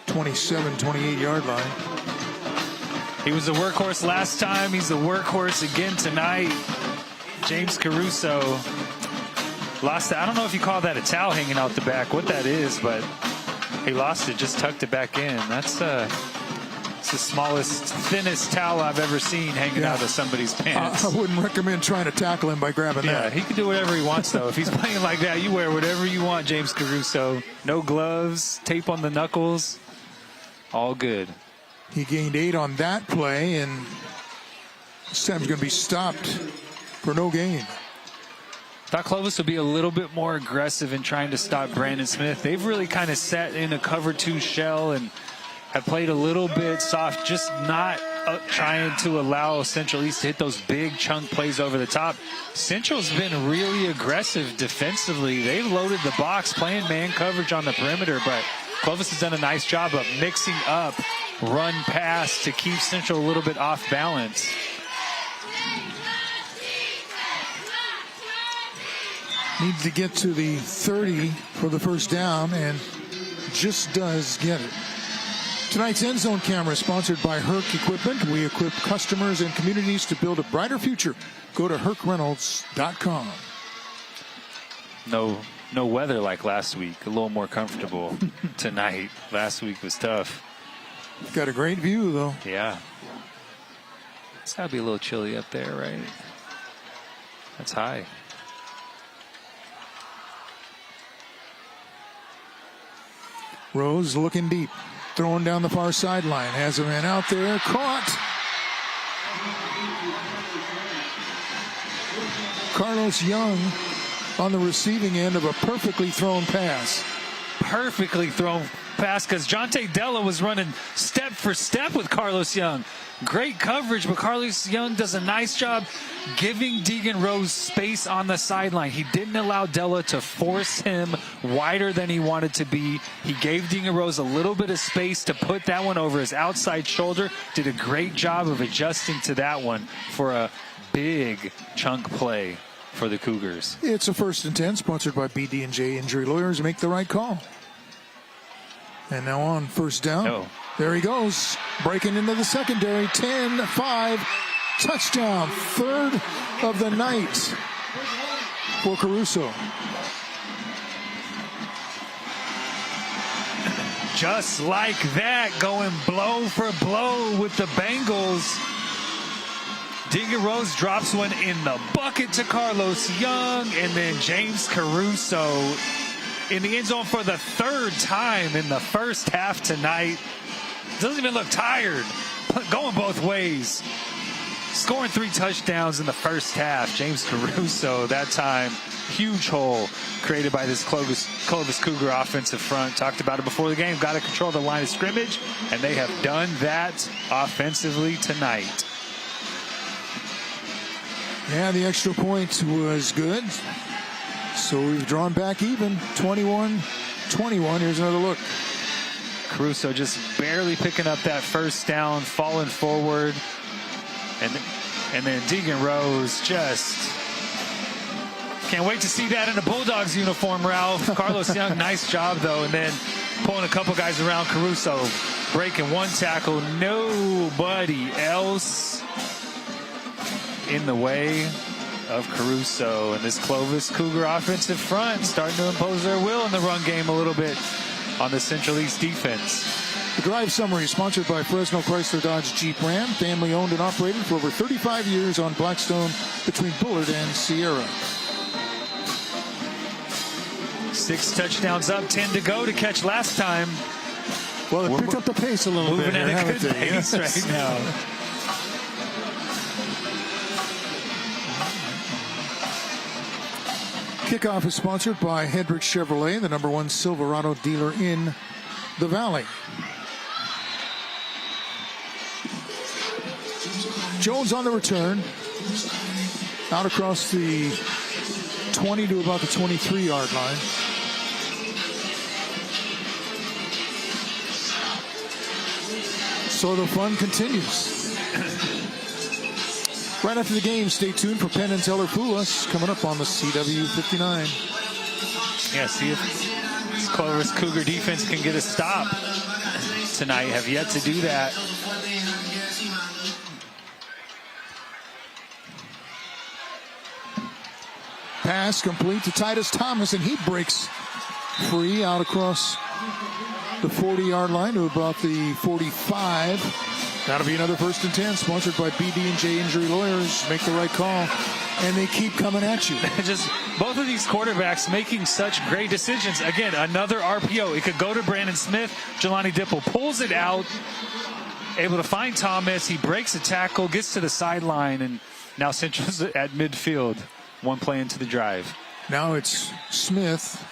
27, 28-yard line. He was the workhorse last time. He's the workhorse again tonight. James Caruso lost it. I don't know if you call that a towel hanging out the back, what that is, but he lost it, just tucked it back in. That's It's the smallest, thinnest towel I've ever seen hanging out of somebody's pants. I wouldn't recommend trying to tackle him by grabbing that. Yeah, he can do whatever he wants, though. If he's playing like that, you wear whatever you want, James Caruso. No gloves, tape on the knuckles, all good. He gained 8 on that play, and this time's going to be stopped for no gain. Thought Clovis would be a little bit more aggressive in trying to stop Brandon Smith. They've really kind of sat in a cover 2 shell and have played a little bit soft, just not trying to allow Central East to hit those big chunk plays over the top. Central's been really aggressive defensively. They've loaded the box, playing man coverage on the perimeter, but Clovis has done a nice job of mixing up run pass to keep Central a little bit off balance. Needs to get to the 30 for the first down, and just does get it. Tonight's End Zone camera is sponsored by Herc Equipment. We equip customers and communities to build a brighter future. Go to hercreynolds.com. No weather like last week. A little more comfortable tonight. Last week was tough. Got a great view, though. Yeah. It's got to be a little chilly up there, right? That's high. Rose looking deep. Throwing down the far sideline. Has a man out there. Caught. Carlos Young on the receiving end of a perfectly thrown pass. Perfectly thrown pass because Jonte Della was running step for step with Carlos Young. Great coverage, but Carlos Young does a nice job giving Deegan Rose space on the sideline. He didn't allow Della to force him wider than he wanted to be. He gave Deegan Rose a little bit of space to put that one over his outside shoulder. Did a great job of adjusting to that one for a big chunk play for the Cougars. It's a 1st and 10, sponsored by BD&J Injury Lawyers. Make the right call. And now on 1st down. No. There he goes. Breaking into the secondary. 10-5. Touchdown. 3rd of the night for Caruso. Just like that, going blow for blow with the Bengals. Deegan Rose drops one in the bucket to Carlos Young, and then James Caruso in the end zone for the 3rd time in the first half tonight. Doesn't even look tired. Going both ways. Scoring 3 touchdowns in the first half. James Caruso, that time, huge hole created by this Clovis Cougar offensive front. Talked about it before the game. Got to control the line of scrimmage, and they have done that offensively tonight. Yeah, the extra point was good. So we've drawn back even. 21-21. Here's another look. Caruso just barely picking up that first down, falling forward. And then Deegan Rose just can't wait to see that in a Bulldogs uniform, Ralph. Carlos Young, nice job, though. And then pulling a couple guys around Caruso, breaking 1 tackle. Nobody else in the way of Caruso. And this Clovis Cougar offensive front starting to impose their will in the run game a little bit on the Central East defense. The Drive Summary is sponsored by Fresno Chrysler Dodge Jeep Ram, family owned and operated for over 35 years on Blackstone between Bullard and Sierra. 6 touchdowns up, 10 to go to catch last time. Well, it picked up the pace a little bit. Moving at a good Yes. pace right now. Kickoff is sponsored by Hendrick Chevrolet, the #1 Silverado dealer in the Valley. Jones on the return. Out across the 20 to about the 23-yard line. So the fun continues. Right after the game, stay tuned for Penn and Teller Fool Us coming up on the CW 59. Yeah, see if this Clovis Cougar defense can get a stop tonight. Have yet to do that. Pass complete to Titus Thomas, and he breaks free out across the 40-yard line to about the 45. That'll be another 1st and 10, sponsored by BD&J Injury Lawyers. Make the right call, and they keep coming at you. Just both of these quarterbacks making such great decisions. Again, another RPO. It could go to Brandon Smith. Jelani Dipple pulls it out, able to find Thomas. He breaks a tackle, gets to the sideline, and now Central's at midfield. One play into the drive. Now it's Smith,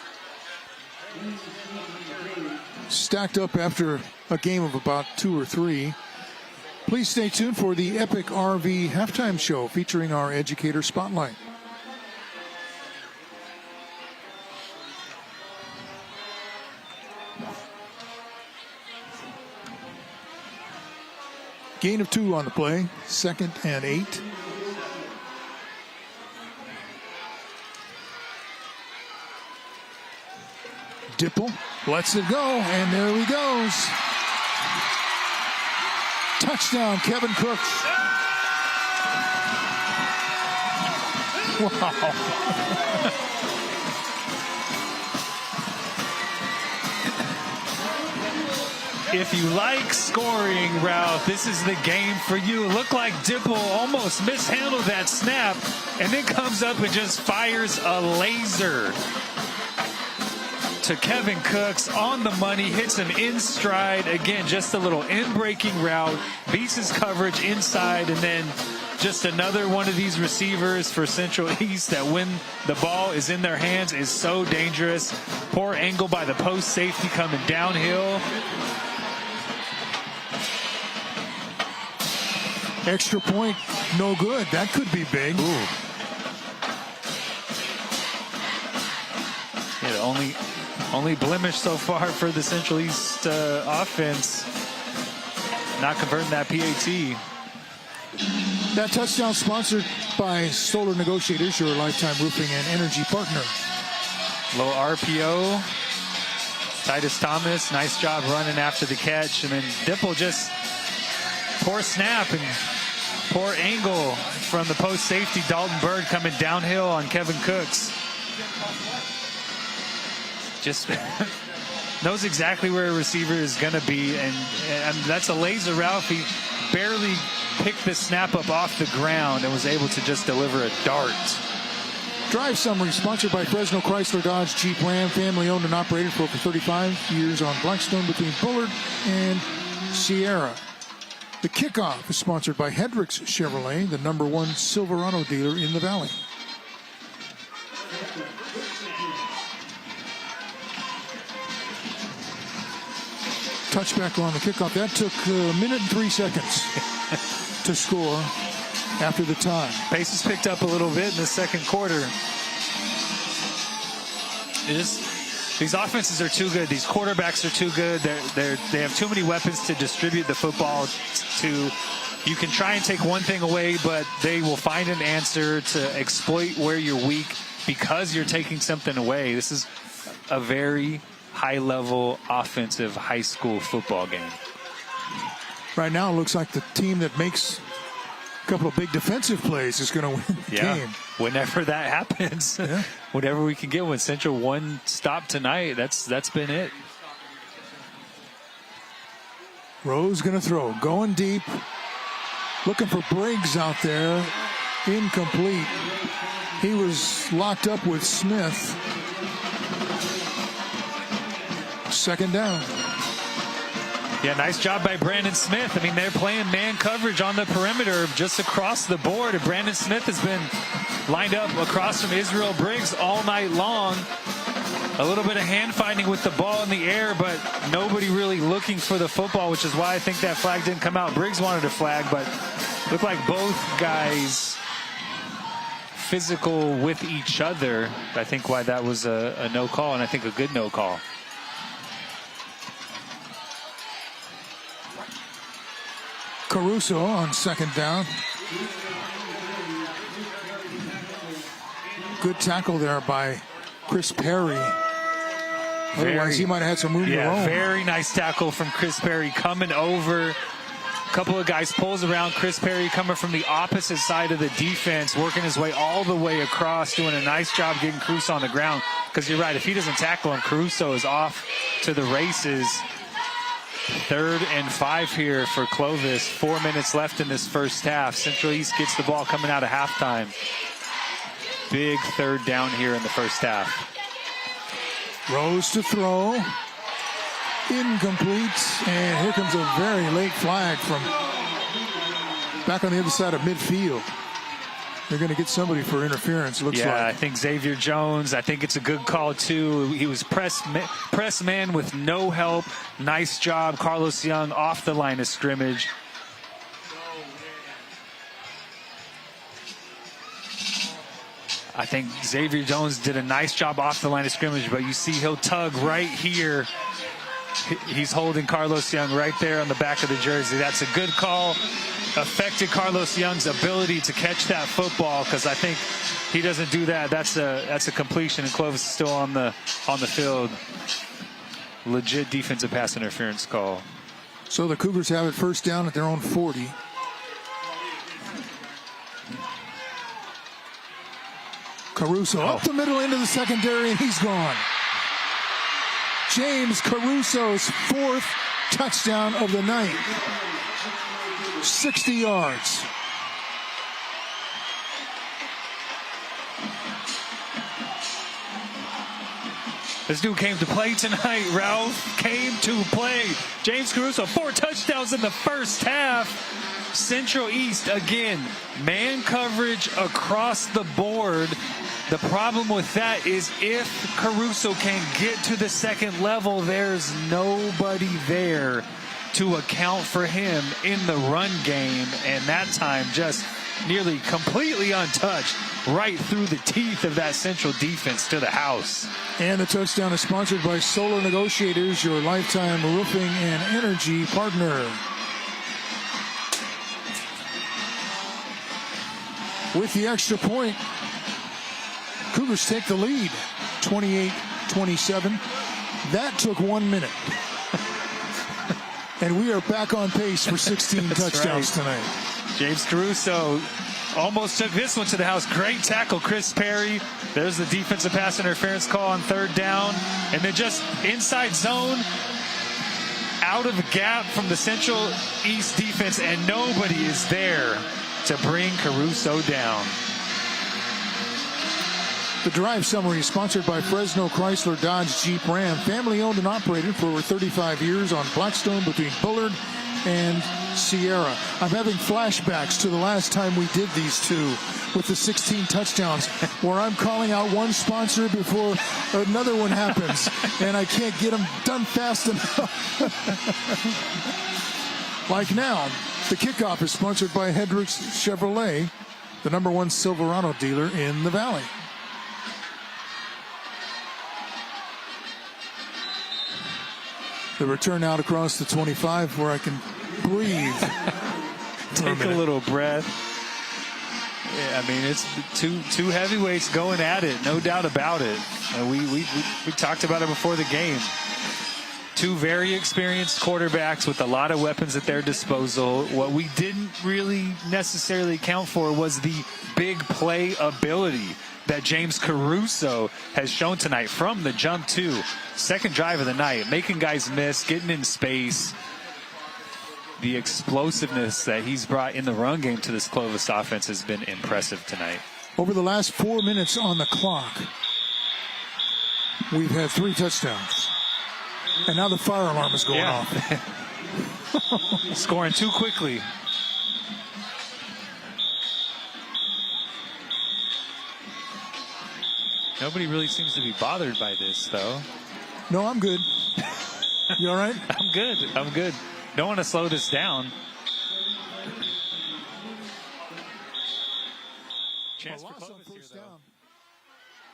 stacked up after a game of about 2 or 3. Please stay tuned for the Epic RV halftime show featuring our Educator Spotlight. Gain of 2 on the play, 2nd and 8. Dipple lets it go, and there he goes. Touchdown, Kevin Cooks. Wow. If you like scoring, Ralph, this is the game for you. It looked like Dipple almost mishandled that snap and then comes up and just fires a laser to Kevin Cooks on the money, hits him in stride. Again, just a little in-breaking route, beats his coverage inside, and then just another one of these receivers for Central East that when the ball is in their hands is so dangerous. Poor angle by the post safety coming downhill. Extra point, no good. That could be big. Ooh. Yeah, only blemish so far for the Central East offense. Not converting that PAT. That touchdown sponsored by Solar Negotiators, your lifetime roofing and energy partner. Low RPO. Titus Thomas, nice job running after the catch. And then Dipple just poor snap and poor angle from the post safety. Dalton Bird coming downhill on Kevin Cooks. Just knows exactly where a receiver is going to be, and that's a laser route. He barely picked the snap up off the ground and was able to just deliver a dart. Drive summary sponsored by Fresno Chrysler Dodge Jeep Ram, family owned and operated for over 35 years on Blackstone between Bullard and Sierra. The kickoff is sponsored by Hendricks Chevrolet, the #1 Silverado dealer in the Valley. Touchback on the kickoff. That took a minute and 3 seconds to score after the time. Pace has picked up a little bit in the second quarter. These offenses are too good. These quarterbacks are too good. They have too many weapons to distribute the football to. You can try and take one thing away, but they will find an answer to exploit where you're weak because you're taking something away. This is a very high-level offensive high school football game. Right now, it looks like the team that makes a couple of big defensive plays is going to win the game. Whenever that happens, whenever we can get one. Central one stop tonight, that's been it. Rose going to throw, going deep, looking for Briggs out there, incomplete. He was locked up with Smith. Second down. Yeah, nice job by Brandon Smith. I mean, they're playing man coverage on the perimeter just across the board. And Brandon Smith has been lined up across from Israel Briggs all night long. A little bit of hand fighting with the ball in the air, but nobody really looking for the football, which is why I think that flag didn't come out. Briggs wanted a flag, but looked like both guys physical with each other. I think why that was a no call, and I think a good no call. Caruso on second down. Good tackle there by Chris Perry. Otherwise, he might have had some room to roam. Very nice tackle from Chris Perry coming over. A couple of guys pulls around. Chris Perry coming from the opposite side of the defense, working his way all the way across, doing a nice job getting Caruso on the ground. Because you're right, if he doesn't tackle him, Caruso is off to the races. 3rd and 5 here for Clovis. 4 minutes left in this first half. Central East gets the ball coming out of halftime. Big 3rd down here in the first half. Rose to throw. Incomplete. And here comes a very late flag from back on the other side of midfield. They're going to get somebody for interference, looks like. Yeah, I think Xavier Jones, I think it's a good call, too. He was press man with no help. Nice job. Carlos Young off the line of scrimmage. I think Xavier Jones did a nice job off the line of scrimmage, but you see he'll tug right here. He's holding Carlos Young right there on the back of the jersey. That's a good call. Affected Carlos Young's ability to catch that football, because I think he doesn't do that. That's a completion, and Clovis is still on the field. Legit defensive pass interference call. So the Cougars have it first down at their own 40. Caruso up the middle into the secondary, and he's gone. James Caruso's 4th touchdown of the night. 60 yards. This dude came to play tonight, Ralph. Came to play. James Caruso, 4 touchdowns in the first half. Central East, again, man coverage across the board. The problem with that is if Caruso can get to the second level, there's nobody there to account for him in the run game. And that time just nearly completely untouched, right through the teeth of that Central defense to the house. And the touchdown is sponsored by Solar Negotiators, your lifetime roofing and energy partner. With the extra point, Cougars take the lead, 28-27. That took 1 minute. And we are back on pace for 16 touchdowns tonight. James Caruso almost took this one to the house. Great tackle, Chris Perry. There's the defensive pass interference call on 3rd down. And then just inside zone, out of the gap from the Central East defense, and nobody is there to bring Caruso down. The drive summary is sponsored by Fresno Chrysler Dodge Jeep Ram, family owned and operated for over 35 years on Blackstone between Bullard and Sierra. I'm having flashbacks to the last time we did these two with the 16 touchdowns, where I'm calling out one sponsor before another one happens, and I can't get them done fast enough. Like now, the kickoff is sponsored by Hendricks Chevrolet, the #1 Silverado dealer in the Valley. The return out across the 25 where I can breathe. Take a little breath. Yeah, I mean, it's two heavyweights going at it, no doubt about it. We talked about it before the game. 2 very experienced quarterbacks with a lot of weapons at their disposal. What we didn't really necessarily account for was the big play ability that James Caruso has shown tonight from the jump too. 2nd drive of the night, making guys miss, getting in space. The explosiveness that he's brought in the run game to this Clovis offense has been impressive tonight. Over the last 4 minutes on the clock, we've had 3 touchdowns. And now the fire alarm is going off. Scoring too quickly. Nobody really seems to be bothered by this, though. No, I'm good. You all right? I'm good. I'm good. Don't want to slow this down. Chance for Clovis here, though.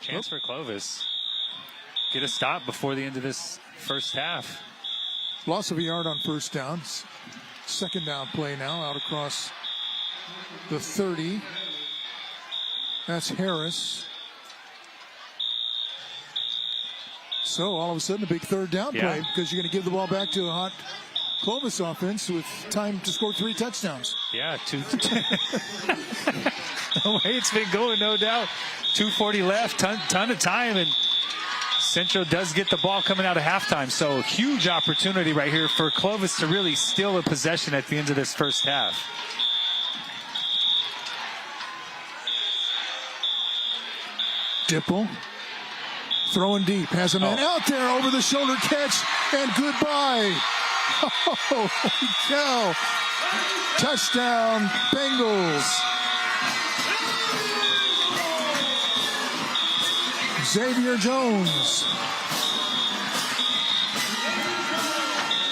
Chance for Clovis. Get a stop before the end of this first half. Loss of a yard on first down. 2nd down play now out across the 30. That's Harris. So all of a sudden a big 3rd down play, because you're going to give the ball back to a hot Clovis offense with time to score 3 touchdowns. Yeah, the way it's been going, no doubt. 2:40 left, ton of time, and Central does get the ball coming out of halftime, so huge opportunity right here for Clovis to really steal a possession at the end of this first half. Dipple throwing deep, has a man out there, over the shoulder catch, and goodbye. Oh, holy cow. Touchdown, Bengals. Xavier Jones.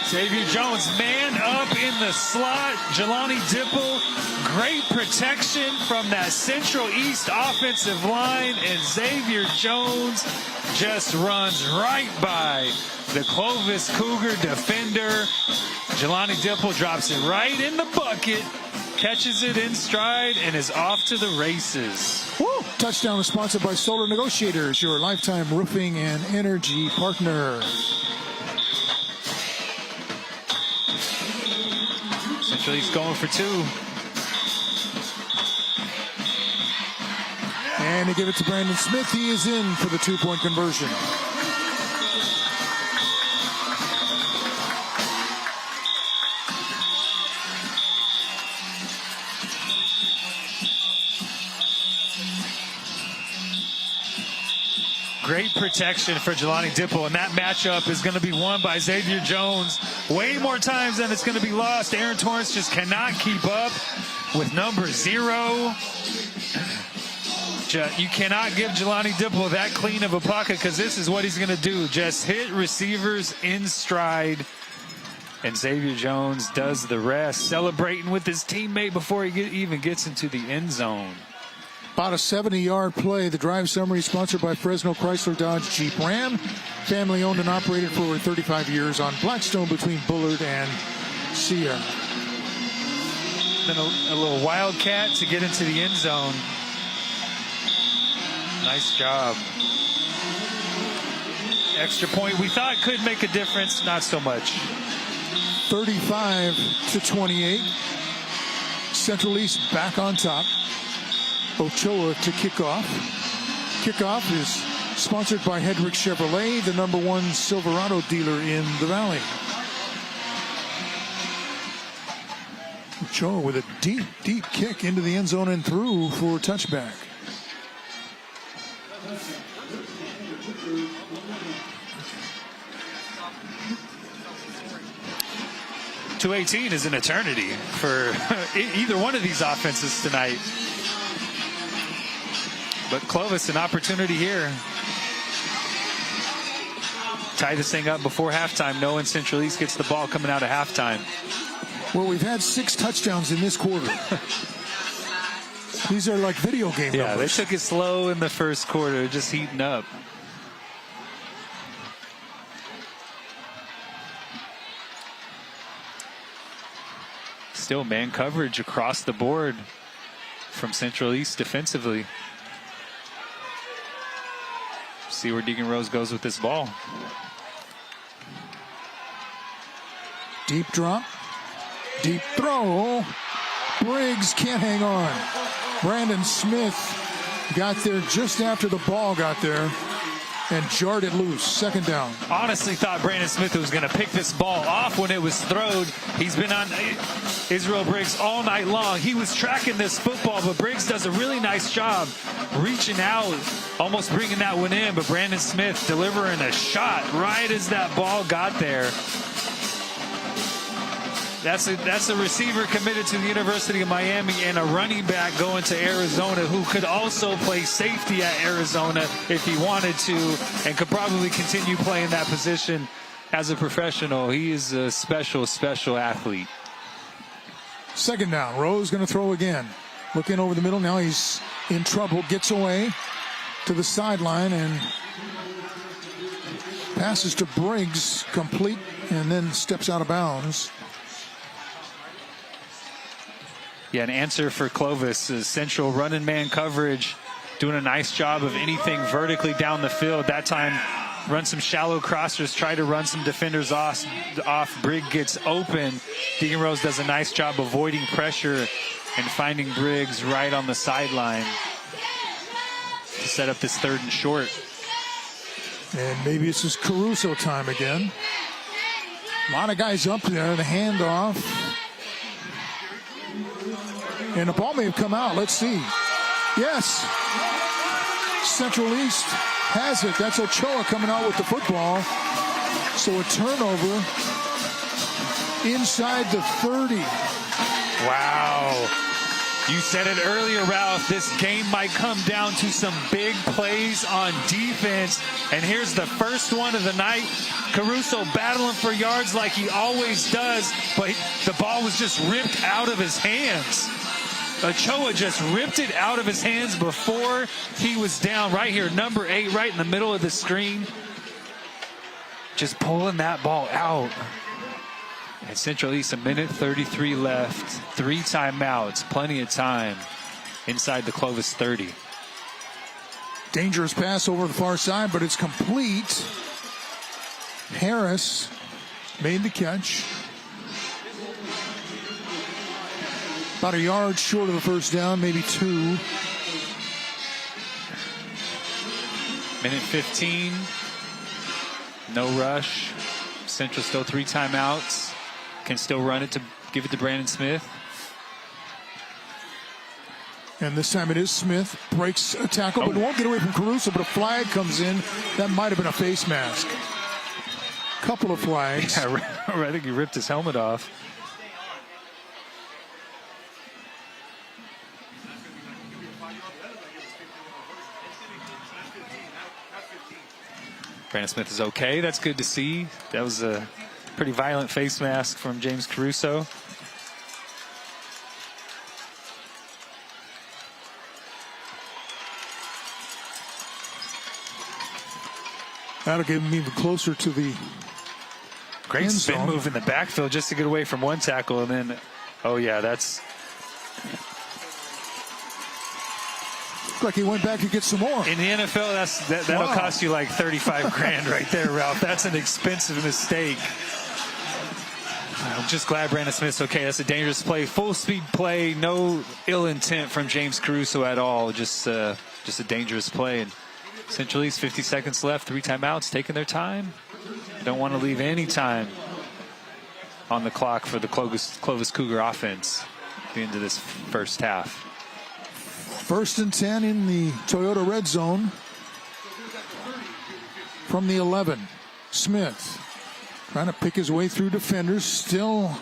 Xavier Jones, man up in the slot. Jelani Dipple, great protection from that Central East offensive line, and Xavier Jones just runs right by the Clovis Cougar defender. Jelani Dipple drops it right in the bucket, catches it in stride, and is off to the races. Woo! Touchdown is sponsored by Solar Negotiators, your lifetime roofing and energy partner. Central East going for 2. And they give it to Brandon Smith. He is in for the 2-point conversion. Great protection for Jelani Dipple, and that matchup is going to be won by Xavier Jones way more times than it's going to be lost. Aaron Torrance just cannot keep up with number 0. You cannot give Jelani Dipple that clean of a pocket, because this is what he's going to do. Just hit receivers in stride. And Xavier Jones does the rest, celebrating with his teammate before he even gets into the end zone. About a 70-yard play. The drive summary is sponsored by Fresno Chrysler Dodge Jeep Ram. Family owned and operated for over 35 years on Blackstone between Bullard and Sia. Then a little wildcat to get into the end zone. Nice job. Extra point we thought could make a difference, not so much. 35-28. Central East back on top. Ochoa to kickoff. Kickoff is sponsored by Hedrick Chevrolet, the #1 Silverado dealer in the Valley. Ochoa with a deep, deep kick into the end zone and through for a touchback. .218 is an eternity for either one of these offenses tonight. But Clovis, an opportunity here. Tie this thing up before halftime, knowing Central East gets the ball coming out of halftime. Well, we've had 6 touchdowns in this quarter. These are like video game numbers. Yeah, they took it slow in the first quarter, just heating up. Still man coverage across the board from Central East defensively. See where Deegan Rose goes with this ball. Deep drop. Deep throw. Briggs can't hang on. Brandon Smith got there just after the ball got there and jarred it loose. Second down. Honestly thought Brandon Smith was going to pick this ball off when it was thrown. He's been on Israel Briggs all night long. He was tracking this football, but Briggs does a really nice job reaching out, almost bringing that one in, but Brandon Smith delivering a shot right as that ball got there. That's a receiver committed to the University of Miami and a running back going to Arizona who could also play safety at Arizona if he wanted to, and could probably continue playing that position as a professional. He is a special, special athlete. Second down. Rose going to throw again. Looking over the middle. Now he's in trouble. Gets away to the sideline and passes to Briggs, complete, and then steps out of bounds. Yeah, an answer for Clovis is Central running man coverage, doing a nice job of anything vertically down the field. That time, run some shallow crossers, try to run some defenders off. Briggs gets open. Deegan Rose does a nice job avoiding pressure and finding Briggs right on the sideline to set up this 3rd and short. And maybe this is Caruso time again. A lot of guys up there. The handoff. And the ball may have come out. Let's see. Yes. Central East has it. That's Ochoa coming out with the football. So a turnover inside the 30. Wow. You said it earlier, Ralph. This game might come down to some big plays on defense. And here's the first one of the night. Caruso battling for yards like he always does, but the ball was just ripped out of his hands. Ochoa just ripped it out of his hands before he was down. Right here, number 8, right in the middle of the screen. Just pulling that ball out. At Central East, 1:33 left. 3 timeouts. Plenty of time inside the Clovis 30. Dangerous pass over the far side, but it's complete. Harris made the catch. About a yard short of the first down, maybe 2. 1:15. No rush. Central still 3 timeouts. Can still run it to give it to Brandon Smith. And this time it is Smith. Breaks a tackle, but won't get away from Caruso, but a flag comes in. That might have been a face mask. Couple of flags. Yeah, I think he ripped his helmet off. Brandon Smith is okay. That's good to see. That was a pretty violent face mask from James Caruso. That'll get him even closer to the great spin move in the backfield just to get away from one tackle, and then, oh yeah, that's... Like he went back to get some more. In the NFL, that'll cost you like 35 grand right there, Ralph. That's an expensive mistake. I'm just glad Brandon Smith's okay. That's a dangerous play. Full speed play. No ill intent from James Caruso at all. Just a dangerous play. And Central East, 50 seconds left. 3 timeouts, taking their time. Don't want to leave any time on the clock for the Clovis Cougar offense at the end of this first half. 1st and 10 in the Toyota red zone. From the 11, Smith trying to pick his way through defenders, still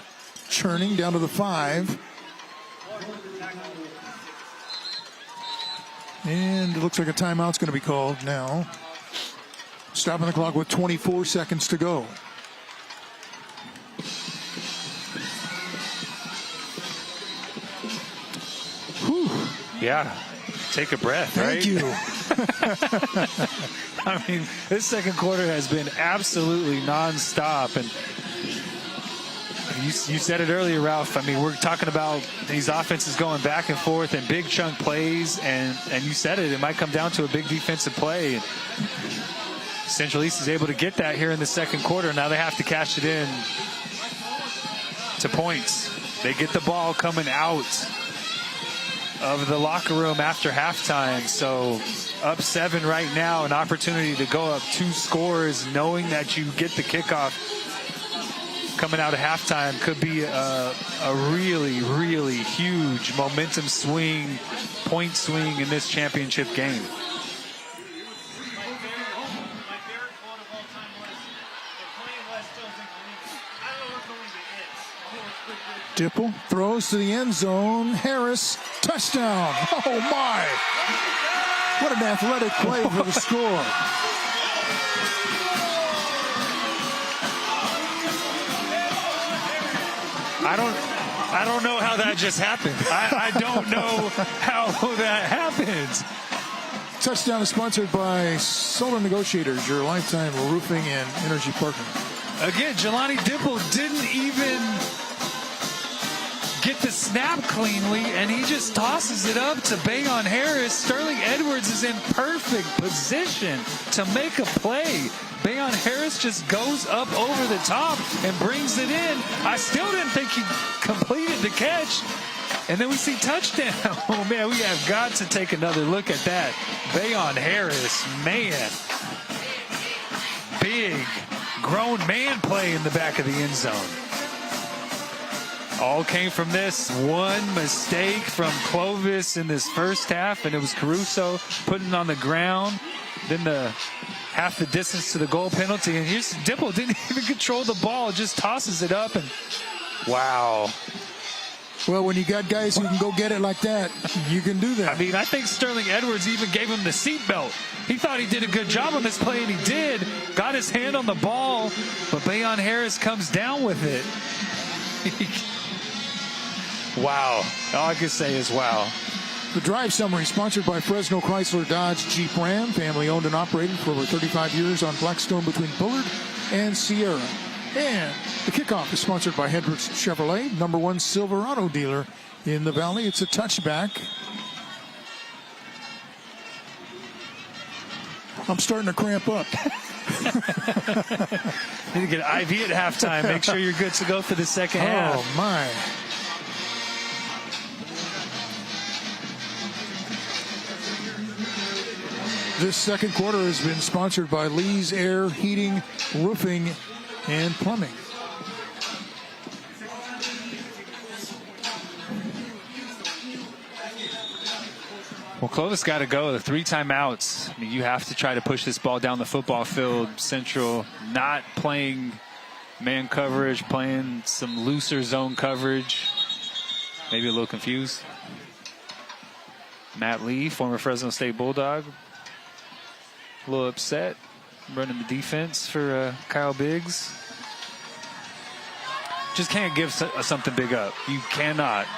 churning down to the 5. And it looks like a timeout's going to be called now. Stopping the clock with 24 seconds to go. Whew. Yeah, take a breath, Thank you. I mean, this second quarter has been absolutely nonstop, and you said it earlier, Ralph. I mean, we're talking about these offenses going back and forth and big chunk plays, and you said it. It might come down to a big defensive play. And Central East is able to get that here in the second quarter. Now they have to cash it in to points. They get the ball coming out of the locker room after halftime. So up 7 right now, an opportunity to go up 2 scores, knowing that you get the kickoff coming out of halftime could be a really, really huge momentum swing, point swing in this championship game. Dipple throws to the end zone. Harris, touchdown. Oh, my. What an athletic play for the score. I don't know how that just happened. I don't know how that happened. Touchdown is sponsored by Solar Negotiators, your lifetime roofing and energy partner. Again, Jelani Dipple didn't even get the snap cleanly, and he just tosses it up to Bayon Harris. Sterling Edwards is in perfect position to make a play. Bayon Harris just goes up over the top and brings it in. I still didn't think he completed the catch. And then we see touchdown. Oh, man, we have got to take another look at that. Bayon Harris, man. big grown man play in the back of the end zone. All came from this one mistake from Clovis in this first half, and it was Caruso putting it on the ground. Then half the distance to the goal penalty, and here's Dipple didn't even control the ball, just tosses it up, and wow. Well, when you got guys who can go get it like that, you can do that. I mean, I think Sterling Edwards even gave him the seatbelt. He thought he did a good job on this play, and he did. Got his hand on the ball, but Bayon Harris comes down with it. Wow. All I can say is wow. The drive summary sponsored by Fresno Chrysler Dodge Jeep Ram, family owned and operated for over 35 years on Blackstone between Bullard and Sierra. And the kickoff is sponsored by Hendricks Chevrolet, #1 Silverado dealer in the Valley. It's a touchback. I'm starting to cramp up. Need to get an IV at halftime. Make sure you're good to go for the second half. Oh, my. This second quarter has been sponsored by Lee's Air Heating, Roofing, and Plumbing. Well, Clovis got to go. 3 timeouts. I mean, you have to try to push this ball down the football field. Central not playing man coverage, playing some looser zone coverage. Maybe a little confused. Matt Lee, former Fresno State Bulldog, a little upset running the defense for Kyle Biggs. Just can't give something big up. You cannot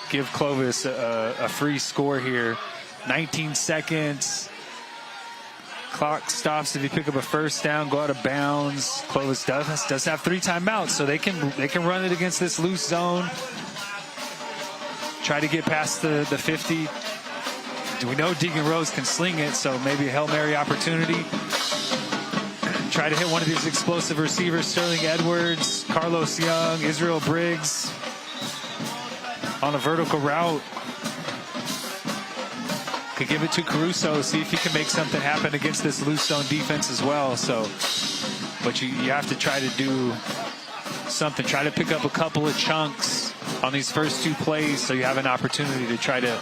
give Clovis a free score here. 19 seconds. Clock stops if you pick up a first down, go out of bounds. Clovis does have 3 timeouts, so they can run it against this loose zone. Try to get past the 50. We know Deegan Rose can sling it, so maybe a Hail Mary opportunity. Try to hit one of these explosive receivers, Sterling Edwards, Carlos Young, Israel Briggs on a vertical route. Could give it to Caruso, see if he can make something happen against this loose zone defense as well. So, but you have to try to do something. Try to pick up a couple of chunks on these first 2 plays so you have an opportunity to try to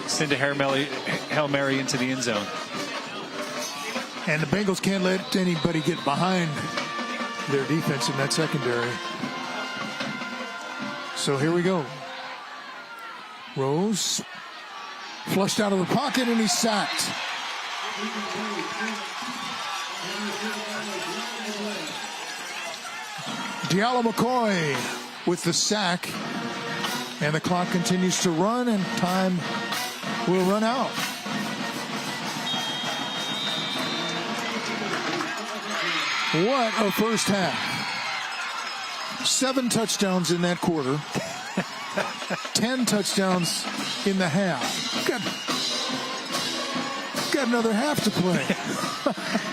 send a Hail Mary into the end zone. And the Bengals can't let anybody get behind their defense in that secondary. So here we go. Rose flushed out of the pocket, and he's sacked. Diallo McCoy with the sack. And the clock continues to run, and time will run out. What a first half. 7 touchdowns in that quarter. 10 touchdowns in the half. Got another half to play.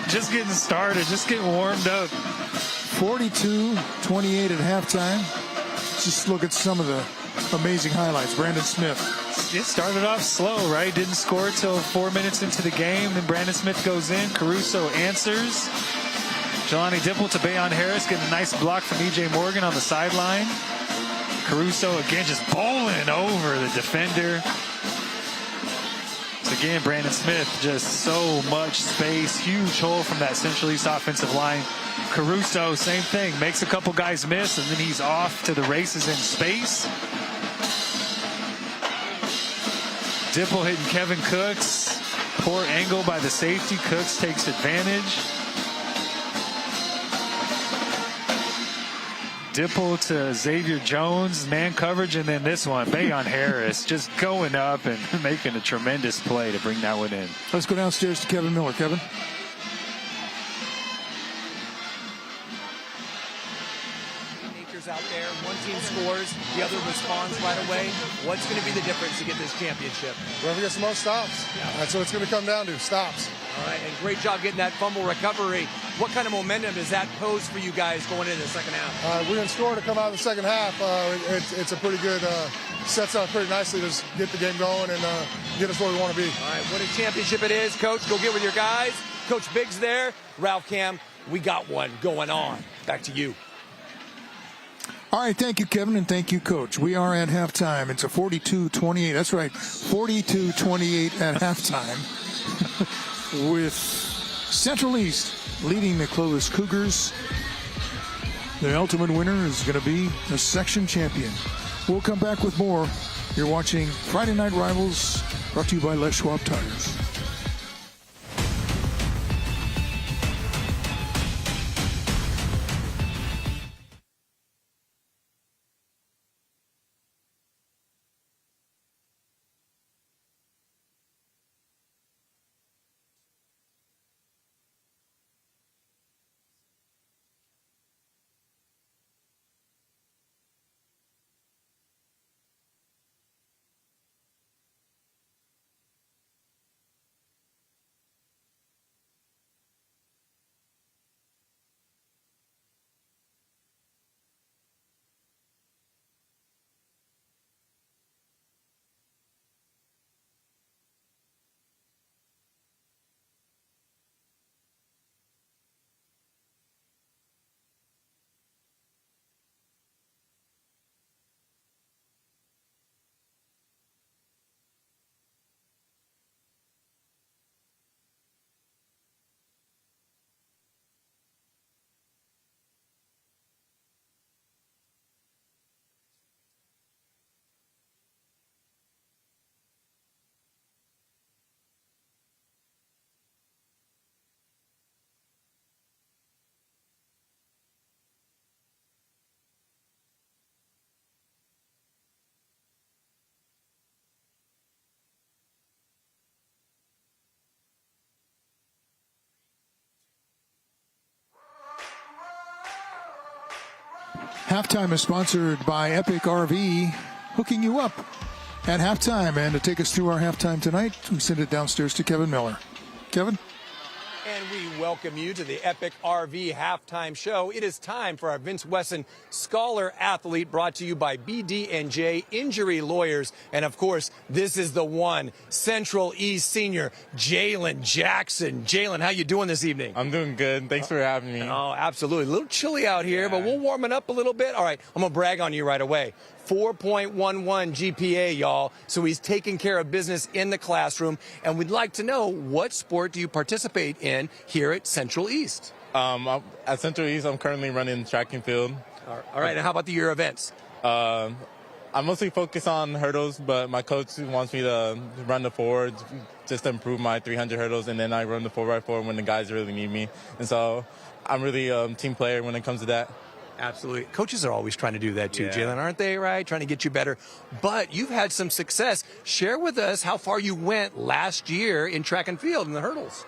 Just getting started, just getting warmed up. 42-28 at halftime. Just look at some of the amazing highlights. Brandon Smith. It started off slow, right? Didn't score till 4 minutes into the game. Then Brandon Smith goes in. Caruso answers. Jelani Dipple to Bayon Harris, getting a nice block from E.J. Morgan on the sideline. Caruso again just bowling over the defender. So again, Brandon Smith, just so much space. Huge hole from that Central East offensive line. Caruso, same thing. Makes a couple guys miss, and then he's off to the races in space. Dipple hitting Kevin Cooks. Poor angle by the safety. Cooks takes advantage. Dipple to Xavier Jones, man coverage, and then this one, Bayon Harris, just going up and making a tremendous play to bring that one in. Let's go downstairs to Kevin Miller. Kevin. Out there, one team scores, the other responds right away. What's going to be the difference to get this championship? Whoever gets the most stops. That's what it's going to come down to, stops. All right, and great job getting that fumble recovery. What kind of momentum does that pose for you guys going into the second half? We didn't score to come out in the second half. It's a pretty good, sets up pretty nicely to get the game going and get us where we want to be. All right, what a championship it is. Coach, go get with your guys. Coach Biggs there. Ralph Cam, we got one going on. Back to you. All right, thank you, Kevin, and thank you, Coach. We are at halftime. It's a 42-28. That's right, 42-28 at halftime with Central East leading the Clovis Cougars. The ultimate winner is going to be the section champion. We'll come back with more. You're watching Friday Night Rivals, brought to you by Les Schwab Tires. Halftime is sponsored by Epic RV, hooking you up at halftime. And to take us through our halftime tonight, we send it downstairs to Kevin Miller. Kevin? And we welcome you to the Epic RV halftime show. It is time for our Vince Wesson Scholar Athlete, brought to you by BD&J Injury Lawyers. And of course, this is the one, Central East senior, Jalen Jackson. Jalen, how you doing this evening? I'm doing good. Thanks for having me. Oh, absolutely. A little chilly out here, but we'll warm it up a little bit. All right, I'm going to brag on you right away. 4.11 GPA, y'all. So he's taking care of business in the classroom. And we'd like to know, what sport do you participate in here at Central East? At Central East, I'm currently running track and field. All right, and how about your events? I mostly focus on hurdles, but my coach wants me to run the forward just to improve my 300 hurdles, and then I run the 4x4 when the guys really need me. And so I'm really a team player when it comes to that. Absolutely. Coaches are always trying to do that too, Jalen, aren't they, right? Trying to get you better. But you've had some success. Share with us how far you went last year in track and field in the hurdles.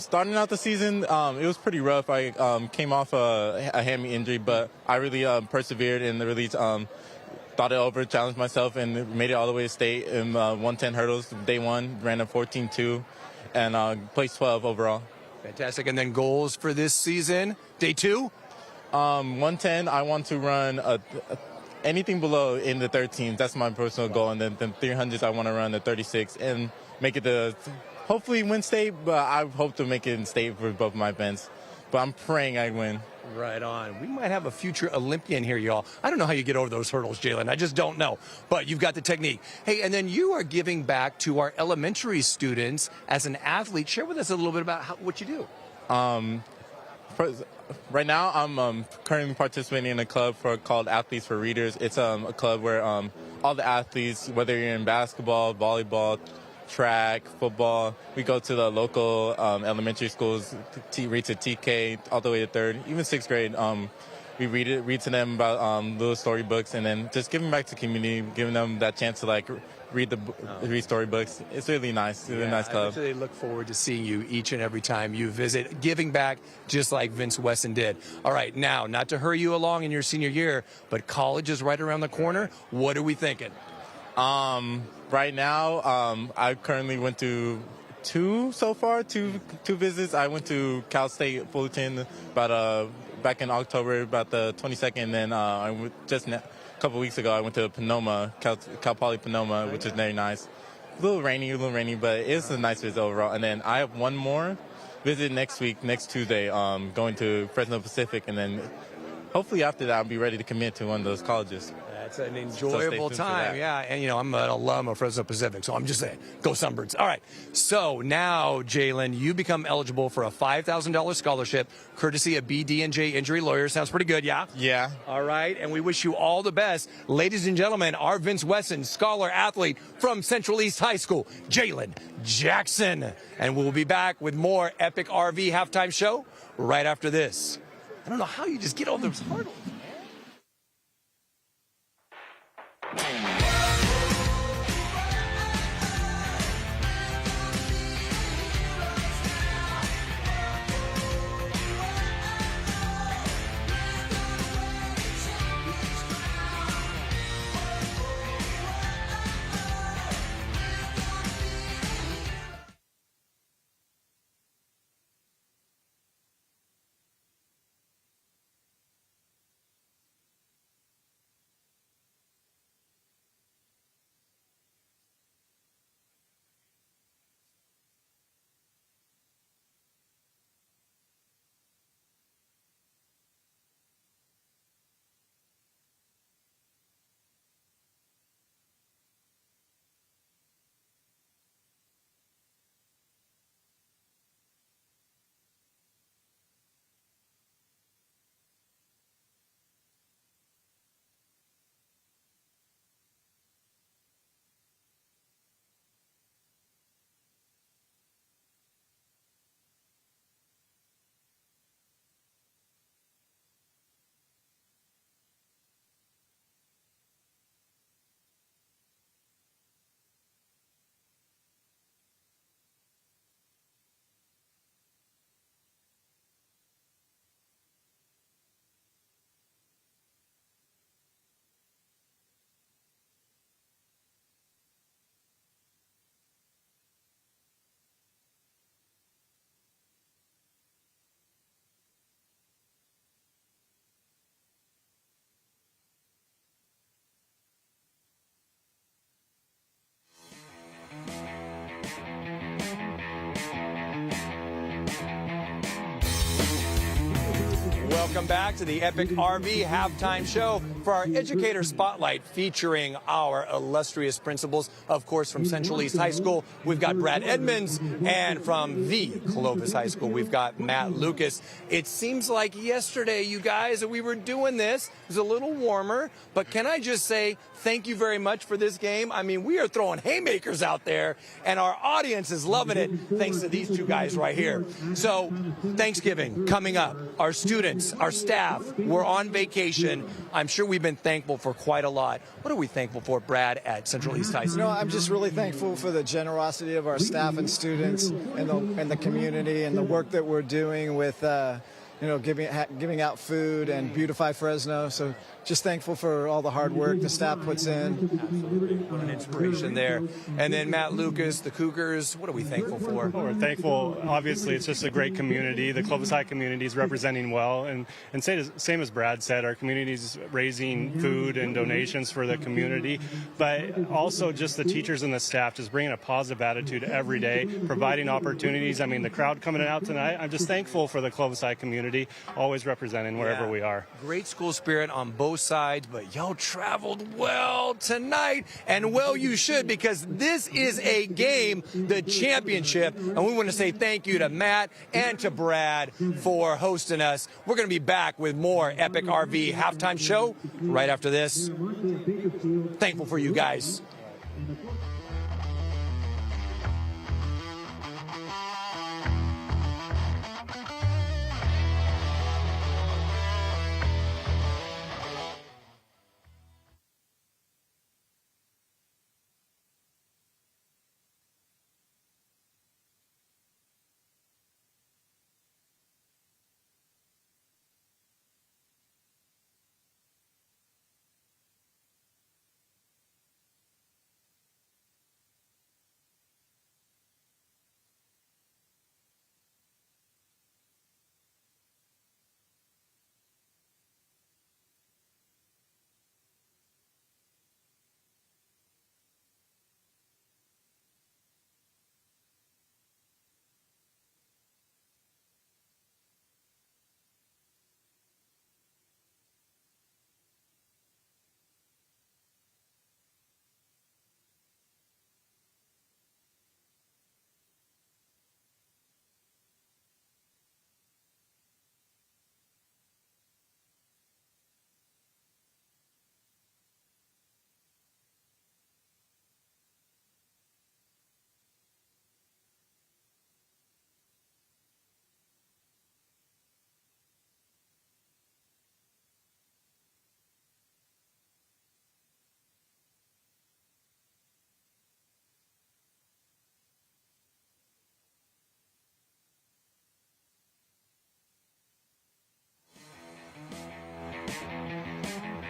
Starting out the season, it was pretty rough. I came off a hammy injury, but I really persevered and really thought it over, challenged myself, and made it all the way to state in 110 hurdles. Day one, ran a 14.2, and placed 12 overall. Fantastic. And then goals for this season? Day two? 110, I want to run anything below in the 13s. That's my personal goal. And then 300s, I want to run the 36 and make it hopefully win state, but I hope to make it in state for both my events. But I'm praying I win. Right on. We might have a future Olympian here, y'all. I don't know how you get over those hurdles, Jalen. I just don't know. But you've got the technique. Hey, and then you are giving back to our elementary students as an athlete. Share with us a little bit about what you do. Right now, I'm currently participating in a club called Athletes for Readers. It's a club where all the athletes, whether you're in basketball, volleyball, track, football, we go to the local elementary schools, read to TK all the way to third, even sixth grade. We read to them about little storybooks, and then just giving back to the community, giving them that chance to read storybooks. It's really nice. It's a really nice club. I really look forward to seeing you each and every time you visit, giving back just like Vince Wesson did. All right, now, not to hurry you along in your senior year, but college is right around the corner. What are we thinking? Right now, I currently went to two visits. I went to Cal State Fullerton back in October, about the 22nd, and then a couple weeks ago, I went to Panoma, Cal Poly Panoma, which is very nice. A little rainy, but it's a nice visit overall. And then I have one more visit next week, next Tuesday, going to Fresno Pacific, and then hopefully after that I'll be ready to commit to one of those colleges. It's an enjoyable time, yeah. And, I'm an alum of Fresno Pacific, so I'm just saying, go Sunbirds. All right, so now, Jalen, you become eligible for a $5,000 scholarship, courtesy of BD&J Injury Lawyers. Sounds pretty good, yeah? Yeah. All right, and we wish you all the best. Ladies and gentlemen, our Vince Wesson, scholar athlete from Central East High School, Jalen Jackson. And we'll be back with more Epic RV Halftime Show right after this. I don't know how you just get all those hurdles. Welcome back to the Epic RV Halftime Show for our Educator Spotlight featuring our illustrious principals, of course, from Central East High School. We've got Brad Edmonds, and from the Clovis High School, we've got Matt Lucas. It seems like yesterday, you guys, that we were doing this. It was a little warmer, but can I just say thank you very much for this game? I mean, we are throwing haymakers out there, and our audience is loving it thanks to these two guys right here. So, Thanksgiving coming up. Our students, our staff, we're on vacation. I'm sure we've been thankful for quite a lot. What are we thankful for, Brad, at Central East High School? I'm just really thankful for the generosity of our staff and students and the community and the work that we're doing with giving out food and Beautify Fresno. So just thankful for all the hard work the staff puts in. What an inspiration there. And then Matt Lucas, the Cougars, what are we thankful for? Well, we're thankful. Obviously, it's just a great community. The Clovis High community is representing well. And same as Brad said, our community is raising food and donations for the community. But also just the teachers and the staff just bringing a positive attitude every day, providing opportunities. I mean, the crowd coming out tonight, I'm just thankful for the Clovis High community, always representing wherever we are. Great school spirit on both sides, but y'all traveled well tonight, and well you should, because this is a game, the championship, and we want to say thank you to Matt and to Brad for hosting us. We're going to be back with more Epic RV Halftime Show right after this. Thankful for you guys.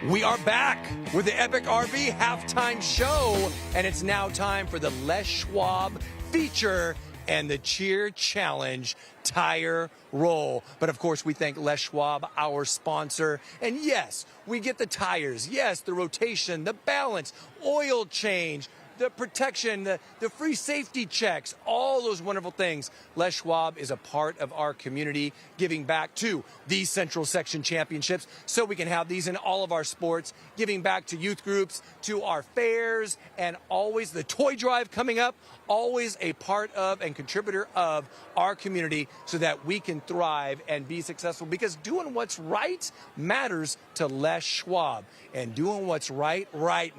We are back with the Epic RV halftime show, and it's now time for the Les Schwab feature and the Cheer Challenge tire roll. But of course, we thank Les Schwab, our sponsor. And yes, we get the tires. Yes, the rotation, the balance, oil change, the protection, the free safety checks, all those wonderful things. Les Schwab is a part of our community, giving back to these Central Section Championships so we can have these in all of our sports, giving back to youth groups, to our fairs, and always the toy drive coming up, always a part of and contributor of our community so that we can thrive and be successful, because doing what's right matters to Les Schwab. And doing what's right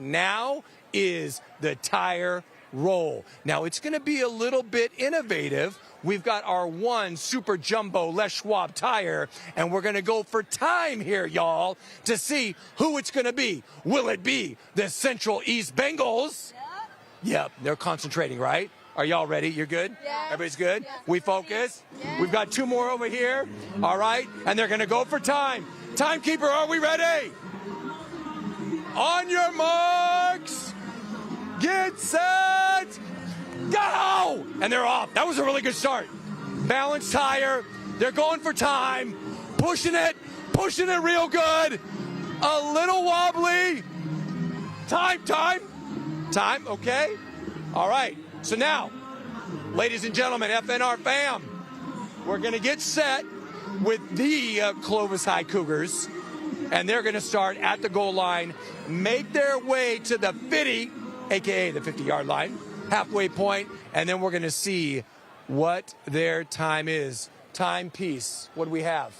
now is the tire roll. Now, it's going to be a little bit innovative. We've got our one super jumbo Les Schwab tire, and we're going to go for time here, y'all, to see who it's going to be. Will it be the Central East Bengals? Yep, they're concentrating, right? Are y'all ready? You're good? Yeah. Everybody's good? Yeah. We focus? Yeah. We've got two more over here. All right, and they're going to go for time. Timekeeper, are we ready? On your marks. Get set, go! And they're off. That was a really good start. Balanced tire. They're going for time. Pushing it real good. A little wobbly. Time, okay? All right. So now, ladies and gentlemen, FNR fam, we're going to get set with the Clovis High Cougars, and they're going to start at the goal line, make their way to the 50, a.k.a. the 50-yard line, halfway point, and then we're going to see what their time is. Timepiece, what do we have?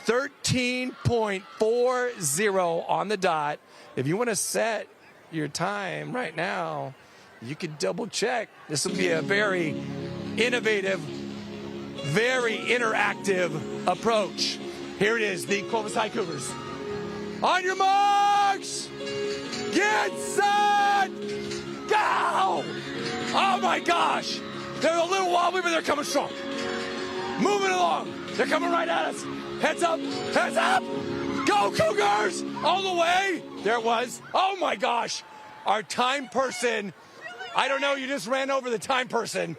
13.40 on the dot. If you want to set your time right now, you could double check. This will be a very innovative, very interactive approach. Here it is, the Clovis High Cougars. On your marks! Get set! Go! Oh my gosh! They're a little wobbly, but they're coming strong. Moving along. They're coming right at us. Heads up! Heads up! Go Cougars! All the way! There it was. Oh my gosh! Our time person. I don't know, you just ran over the time person.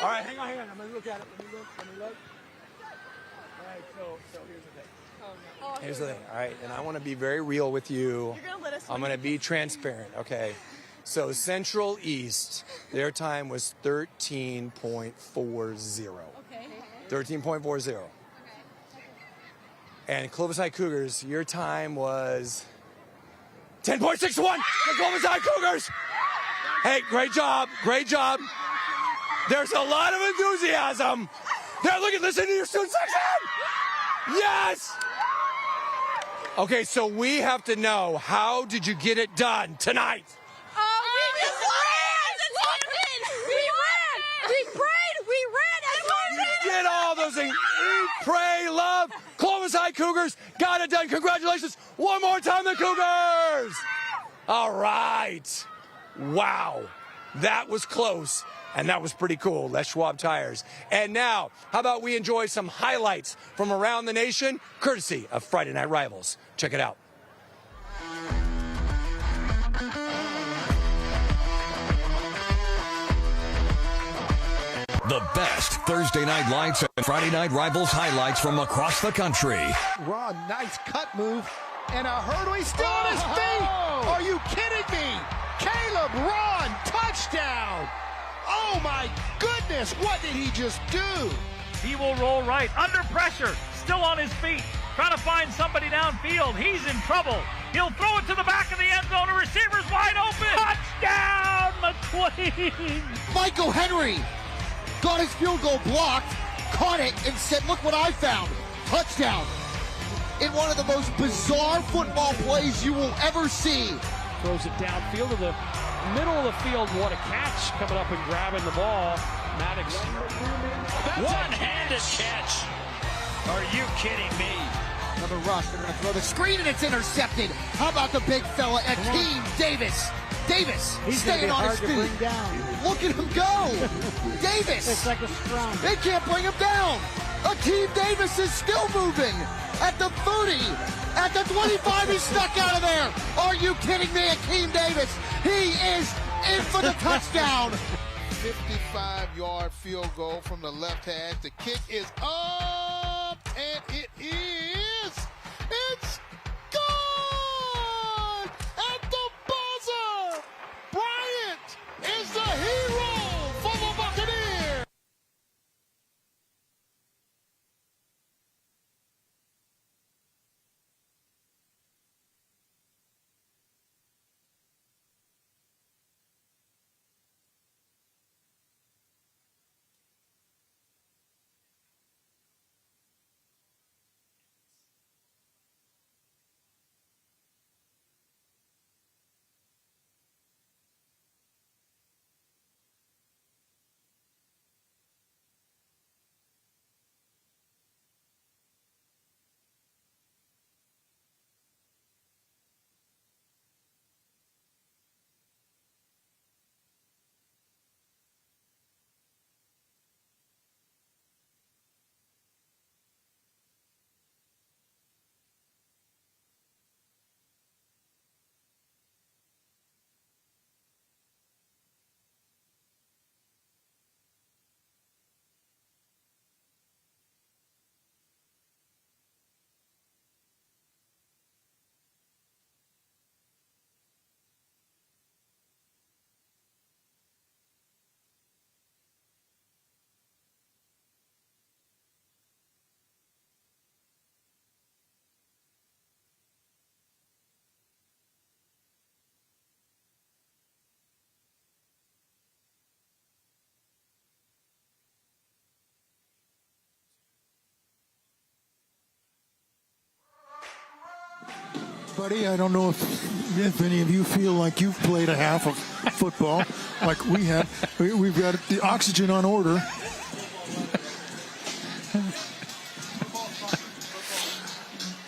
All right, hang on. I'm going to look at it. Let me look. All right, so here's the thing. Here's the thing, all right, and I want to be very real with you. You're gonna let us. I'm going to be transparent, okay? So Central East, their time was 13.40. Okay. 13.40. Okay. And Clovis High Cougars, your time was 10.61. The Clovis High Cougars. Hey, great job. There's a lot of enthusiasm. Listen to your student section. Yes. Okay, so we have to know, how did you get it done tonight? We just ran! We prayed! We ran! You did all those things. Eat, pray, love. Clovis High Cougars got it done. Congratulations. One more time, the Cougars. All right. Wow. That was close. And that was pretty cool. Les Schwab tires. And now, how about we enjoy some highlights from around the nation, courtesy of Friday Night Rivals. Check it out. The best Thursday night lights and Friday Night Rivals highlights from across the country. Raw, nice cut move. And a hurdle. He's still on his feet. Are you kidding me? Caleb Ron, touchdown. Oh, my goodness. What did he just do? He will roll right. Under pressure. Still on his feet. Trying to find somebody downfield. He's in trouble. He'll throw it to the back of the end zone. The receiver's wide open. Touchdown, McQueen. Michael Henry got his field goal blocked, caught it, and said, look what I found. Touchdown. In one of the most bizarre football plays you will ever see. Throws it downfield to the middle of the field. What a catch, coming up and grabbing the ball. Maddox. One-handed catch. Are you kidding me? Another rush. They're going to throw the screen, and it's intercepted. How about the big fella, Akeem Davis? Davis staying on his feet. Look at him go. Davis. It's like a scrum. They can't bring him down. Akeem Davis is still moving at the 30. At the 25, he snuck out of there. Are you kidding me? Akeem Davis, he is in for the touchdown. 55-yard field goal from the left hash. The kick is up, and it's good! At the buzzer, Bryant is the hero for the Buccaneers. Buddy, I don't know if any of you feel like you've played a half of football like we have. We've got the oxygen on order.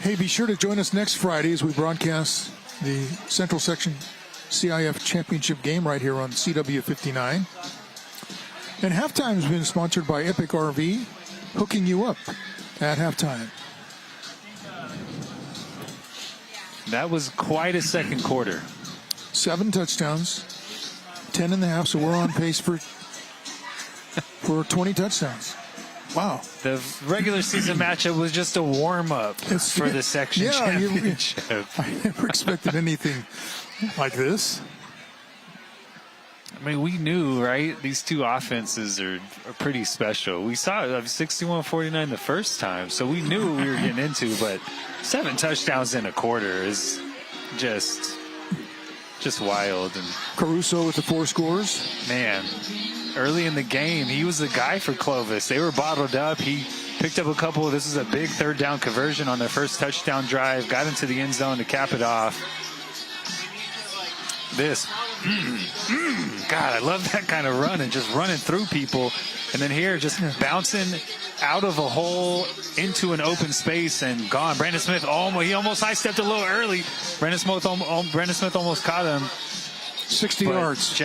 Hey, be sure to join us next Friday as we broadcast the Central Section CIF Championship game right here on CW 59. And halftime has been sponsored by Epic RV, hooking you up at halftime. That was quite a second quarter. 7 touchdowns, 10 in the half, so we're on pace for 20 touchdowns. Wow. The regular season matchup was just a warm-up for the section championship. I never expected anything like this. I mean, we knew, right? These two offenses are pretty special. We saw it 61-49 the first time, so we knew what we were getting into, but 7 touchdowns in a quarter is just wild. And Caruso with the 4 scores. Man, early in the game, he was the guy for Clovis. They were bottled up. He picked up a couple. This is a big third down conversion on their first touchdown drive. Got into the end zone to cap it off. God, I love that kind of run and just running through people. And then here, just bouncing out of a hole into an open space and gone. Brandon Smith, he almost high-stepped a little early. Brandon Smith almost caught him. 60 yards.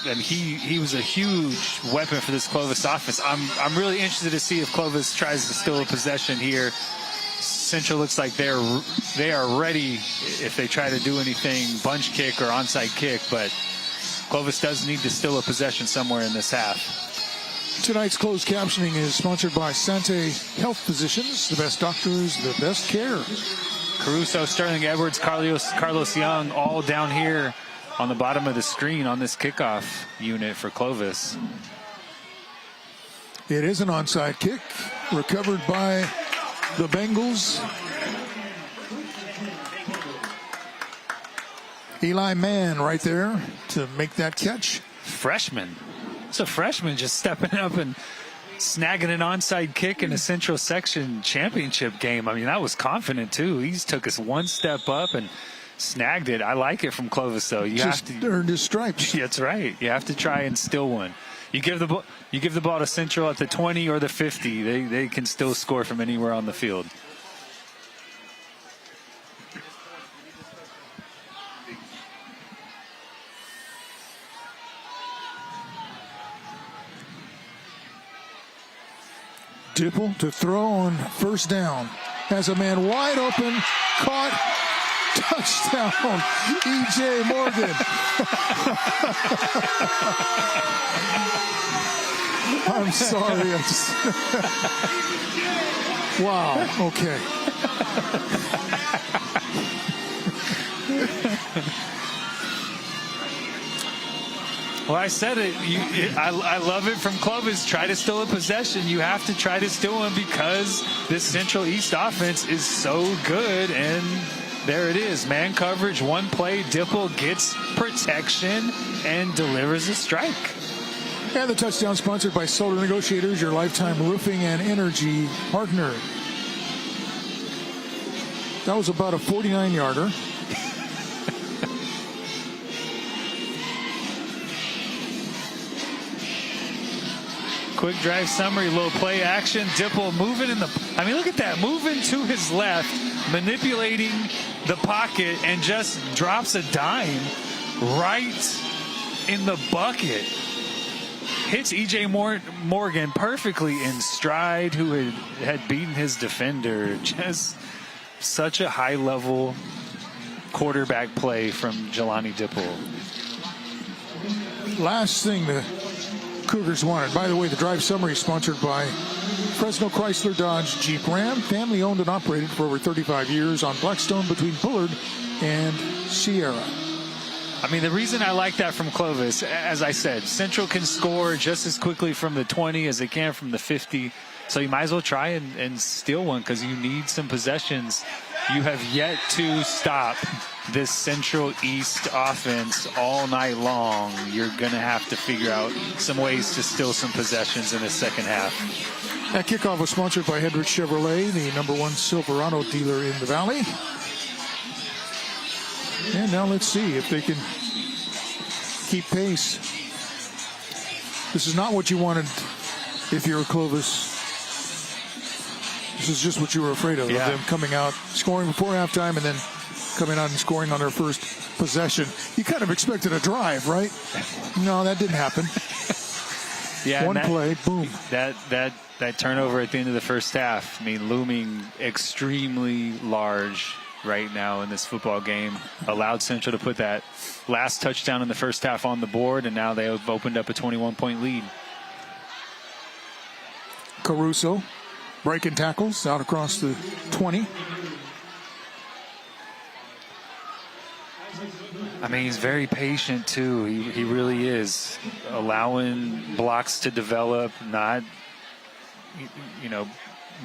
And he was a huge weapon for this Clovis offense. I'm really interested to see if Clovis tries to steal a possession here. Central looks like they are ready if they try to do anything, bunch kick or onside kick, but Clovis does need to steal a possession somewhere in this half. Tonight's closed captioning is sponsored by Sante Health Physicians, the best doctors, the best care. Caruso, Sterling Edwards, Carlos Young, all down here on the bottom of the screen on this kickoff unit for Clovis. It is an onside kick, recovered by the Bengals. Eli Mann right there to make that catch. Freshman. It's a freshman just stepping up and snagging an onside kick in a Central Section championship game. I mean, that was confident, too. He took us one step up and snagged it. I like it from Clovis, though. You just have to earned his stripes. That's right. You have to try and steal one. You give the ball to Central at the 20 or the 50. They can still score from anywhere on the field. Dipple to throw on first down. has a man wide open, caught, touchdown, E.J. Morgan. I'm sorry. Wow, okay. Well, I said it. I love it from Clovis. Try to steal a possession. You have to try to steal them because this Central East offense is so good. And there it is. Man coverage, one play. Dipple gets protection and delivers a strike. And the touchdown sponsored by Solar Negotiators, your lifetime roofing and energy partner. That was about a 49-yarder. Quick drive summary, little play action. Dipple moving look at that. Moving to his left, manipulating the pocket, and just drops a dime right in the bucket. Hits E.J. Morgan perfectly in stride, who had beaten his defender. Just such a high-level quarterback play from Jelani Dipple. Last thing the Cougars wanted. By the way, the drive summary is sponsored by Fresno Chrysler Dodge Jeep Ram, family owned and operated for over 35 years on Blackstone between Bullard and Sierra. I mean, the reason I like that from Clovis, as I said, Central can score just as quickly from the 20 as they can from the 50. So you might as well try and steal one because you need some possessions. You have yet to stop this Central East offense all night long. You're going to have to figure out some ways to steal some possessions in the second half. That kickoff was sponsored by Hendrick Chevrolet, the #1 Silverado dealer in the Valley. And now let's see if they can keep pace. This is not what you wanted if you're a Clovis. This is just what you were afraid of them coming out, scoring before halftime, and then coming out and scoring on their first possession. You kind of expected a drive, right? No, that didn't happen. One play, boom. That turnover at the end of the first half, I mean, looming extremely large right now in this football game, allowed Central to put that last touchdown in the first half on the board, and now they have opened up a 21-point lead. Caruso breaking tackles out across the 20. I mean, he's very patient, too. He really is. Allowing blocks to develop, not,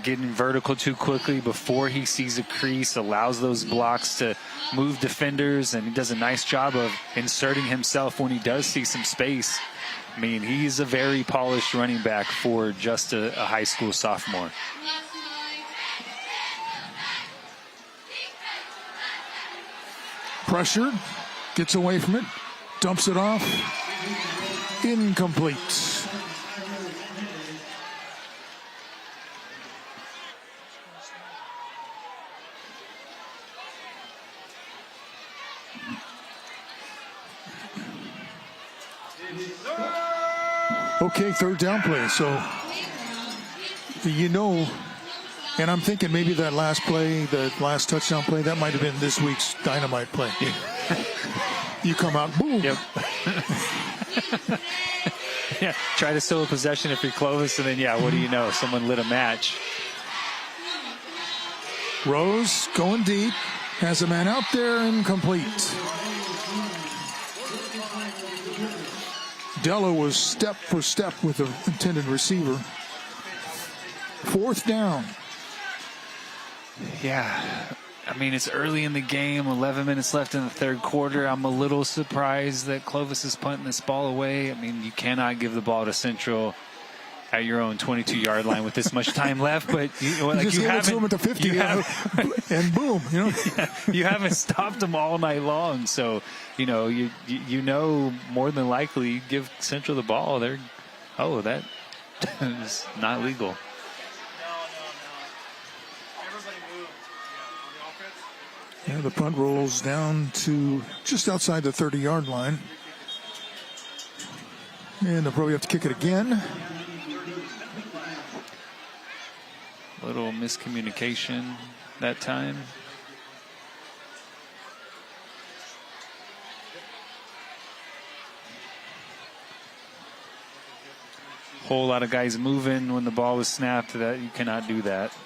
getting vertical too quickly before he sees a crease, allows those blocks to move defenders, and he does a nice job of inserting himself when he does see some space. I mean, he's a very polished running back for just a high school sophomore. Pressured, gets away from it, dumps it off, incomplete. Okay, third down play. So, and I'm thinking maybe that last play, the last touchdown play, that might have been this week's dynamite play. You come out, boom. Yep. Yeah, try to steal a possession if you're Clovis, and then, what do you know? Someone lit a match. Rose going deep, has a man out there, incomplete. Della was step for step with the intended receiver. Fourth down. Yeah, I mean, it's early in the game, 11 minutes left in the third quarter. I'm a little surprised that Clovis is punting this ball away. I mean, you cannot give the ball to Central at your own 22-yard line with this much time left, but you haven't, at the 50 and boom, you haven't stopped them all night long. So, you more than likely give Central the ball. That is not legal. Yeah, the punt rolls down to just outside the 30-yard line. And they'll probably have to kick it again. Little miscommunication that time. Whole lot of guys moving when the ball was snapped. That you cannot do that.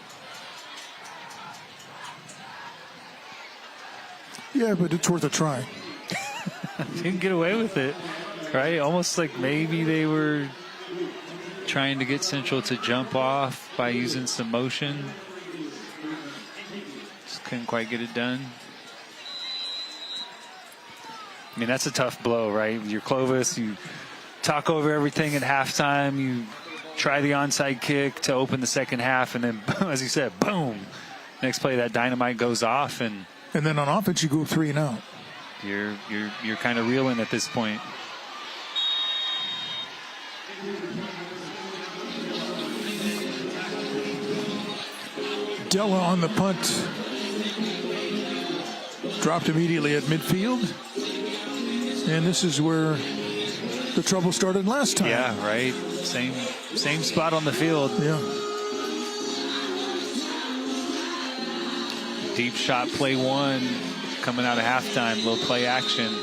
Yeah, but it's worth a try. Didn't get away with it, right? Almost like maybe they were trying to get Central to jump off by using some motion. Just couldn't quite get it done. I mean, that's a tough blow, right? You're Clovis, you talk over everything at halftime, you try the onside kick to open the second half, and then, as you said, boom. Next play, that dynamite goes off, and then on offense, you go 3 and out. You're kind of reeling at this point. Della on the punt. Dropped immediately at midfield. And this is where the trouble started last time. Yeah, right. Same spot on the field. Yeah. Deep shot, play 1, coming out of halftime, little play action.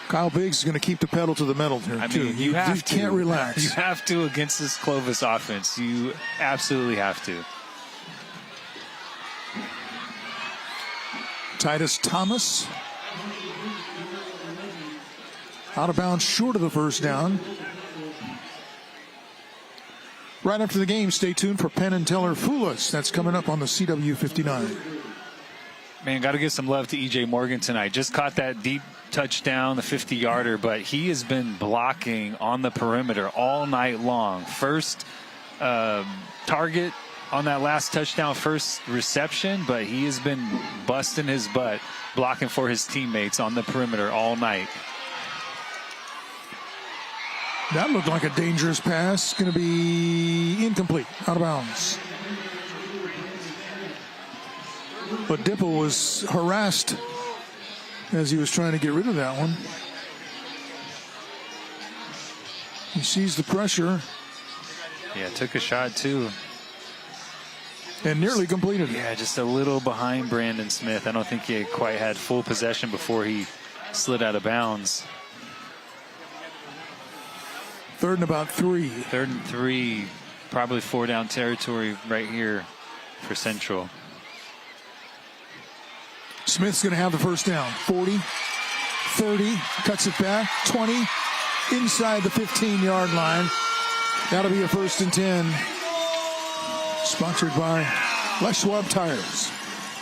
Kyle Biggs is going to keep the pedal to the metal here, too. You have to. Can't relax. You have to against this Clovis offense. You absolutely have to. Titus Thomas. Out of bounds, short of the first down. Right after the game, stay tuned for Penn and Teller Fool Us. That's coming up on the CW 59. Man, got to give some love to E.J. Morgan tonight. Just caught that deep touchdown, the 50-yarder, but he has been blocking on the perimeter all night long. First target on that last touchdown, first reception, but he has been busting his butt, blocking for his teammates on the perimeter all night. That looked like a dangerous pass. Going to be incomplete, out of bounds. But Dipple was harassed as he was trying to get rid of that one. He sees the pressure. Yeah, took a shot too. And nearly completed it. Yeah, just a little behind Brandon Smith. I don't think he quite had full possession before he slid out of bounds. 3rd and about 3. 3rd and 3, probably 4 down territory right here for Central. Smith's going to have the first down. 40, 30, cuts it back, 20, inside the 15-yard line. That'll be a 1st and 10. Sponsored by Les Schwab Tires.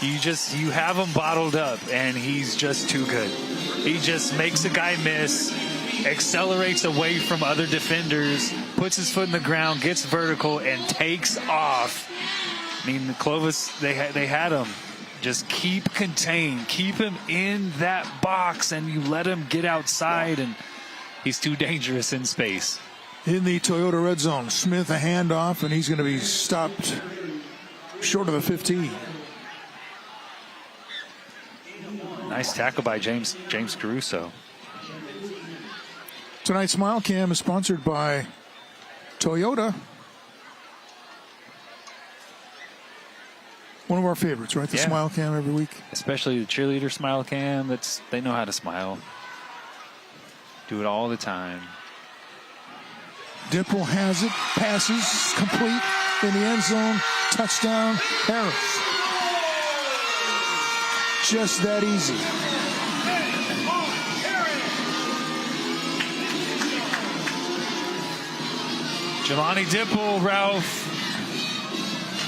You have him bottled up, and he's just too good. He just makes a guy miss, accelerates away from other defenders, puts his foot in the ground, gets vertical, and takes off. I mean, the Clovis, they had him. Just keep contained, keep him in that box, and you let him get outside, and he's too dangerous in space. In the Toyota red zone, Smith a handoff, and he's going to be stopped short of the 15. Nice tackle by James Caruso. Tonight's Smile Cam is sponsored by Toyota. One of our favorites, right? The Smile Cam every week. Especially the cheerleader Smile Cam. They know how to smile. Do it all the time. Dimple has it, passes, complete in the end zone, touchdown, Harris. Just that easy. Jelani Dimple, Ralph.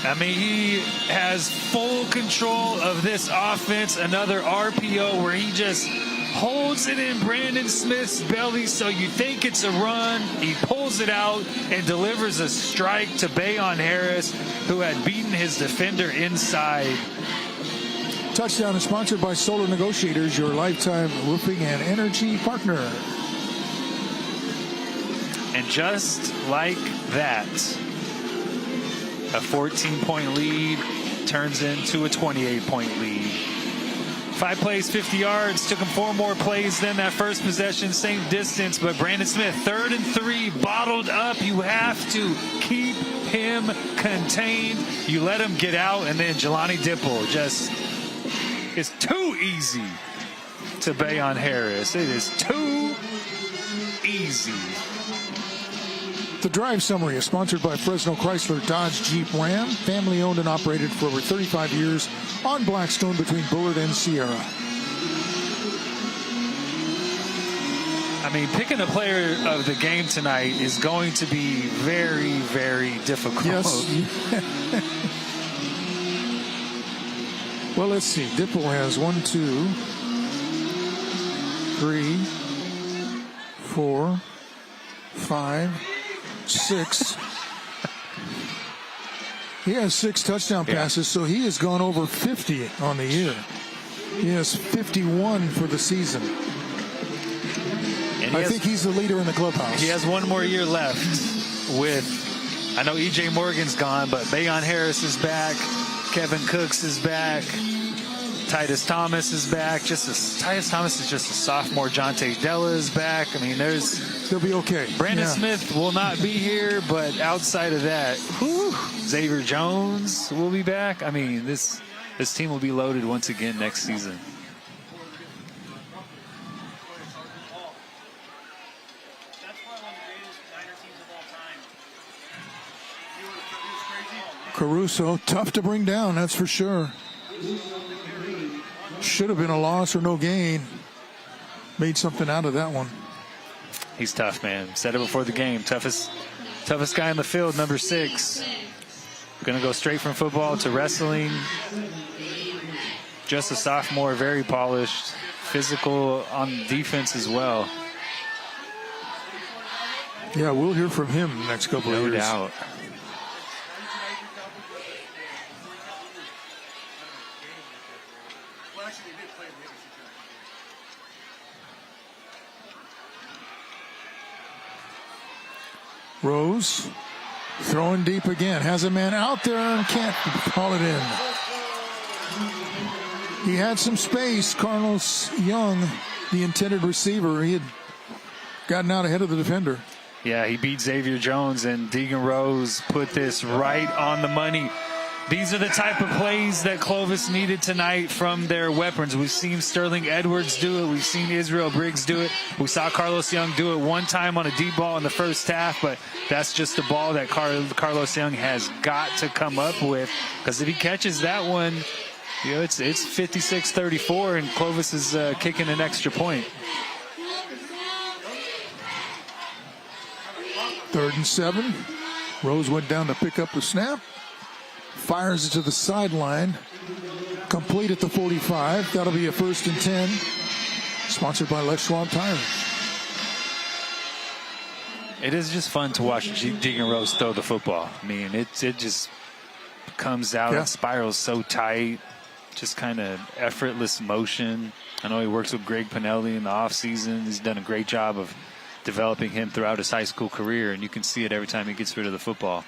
I mean, he has full control of this offense. Another RPO where he just holds it in Brandon Smith's belly, so you think it's a run. He pulls it out and delivers a strike to Bayon Harris, who had beaten his defender inside. Touchdown is sponsored by Solar Negotiators, your lifetime roofing and energy partner. And just like that, a 14-point lead turns into a 28-point lead. 5 plays, 50 yards. Took him 4 more plays than that first possession, same distance. But Brandon Smith, 3rd and 3, bottled up. You have to keep him contained. You let him get out, and then Jelani Dipple just is too easy to Bayon Harris. It is too easy. The drive summary is sponsored by Fresno Chrysler Dodge Jeep Ram, family owned and operated for over 35 years on Blackstone between Bullard and Sierra. I mean, picking a player of the game tonight is going to be very, very difficult. Yes. Well, let's see. Dipple has 1, 2, 3, 4, 5, 6. He has 6 touchdown passes, so he has gone over 50 on the year. He has 51 for the season. I think he's the leader in the clubhouse. He has 1 more year left with, I know E.J. Morgan's gone, but Bayon Harris is back. Kevin Cooks is back. Titus Thomas is back. Titus Thomas is just a sophomore. Jonte Della is back. I mean, they'll be okay. Brandon Smith will not be here, but outside of that, Xavier Jones will be back. I mean, this team will be loaded once again next season. Caruso, tough to bring down, that's for sure. Should have been a loss or no gain. Made something out of that one. He's tough, man. Said it before the game. Toughest guy in the field, number 6. Going to go straight from football to wrestling. Just a sophomore, very polished. Physical on defense as well. Yeah, we'll hear from him the next couple of years. No doubt. Rose throwing deep again. Has a man out there and can't haul it in. He had some space. Carlos Young, the intended receiver, he had gotten out ahead of the defender. Yeah, he beat Xavier Jones, and Deegan Rose put this right on the money. These are the type of plays that Clovis needed tonight from their weapons. We've seen Sterling Edwards do it. We've seen Israel Briggs do it. We saw Carlos Young do it one time on a deep ball in the first half, but that's just the ball that Carlos Young has got to come up with, because if he catches that one, you know, it's 56-34, and Clovis is kicking an extra point. 3rd and 7. Rose went down to pick up the snap. Fires it to the sideline. Complete at the 45. That'll be a 1st and 10. Sponsored by Les Schwab Tires. It is just fun to watch Deegan Rose throw the football. I mean, it just comes out and spirals so tight. Just kind of effortless motion. I know he works with Greg Pinelli in the offseason. He's done a great job of developing him throughout his high school career, and you can see it every time he gets rid of the football.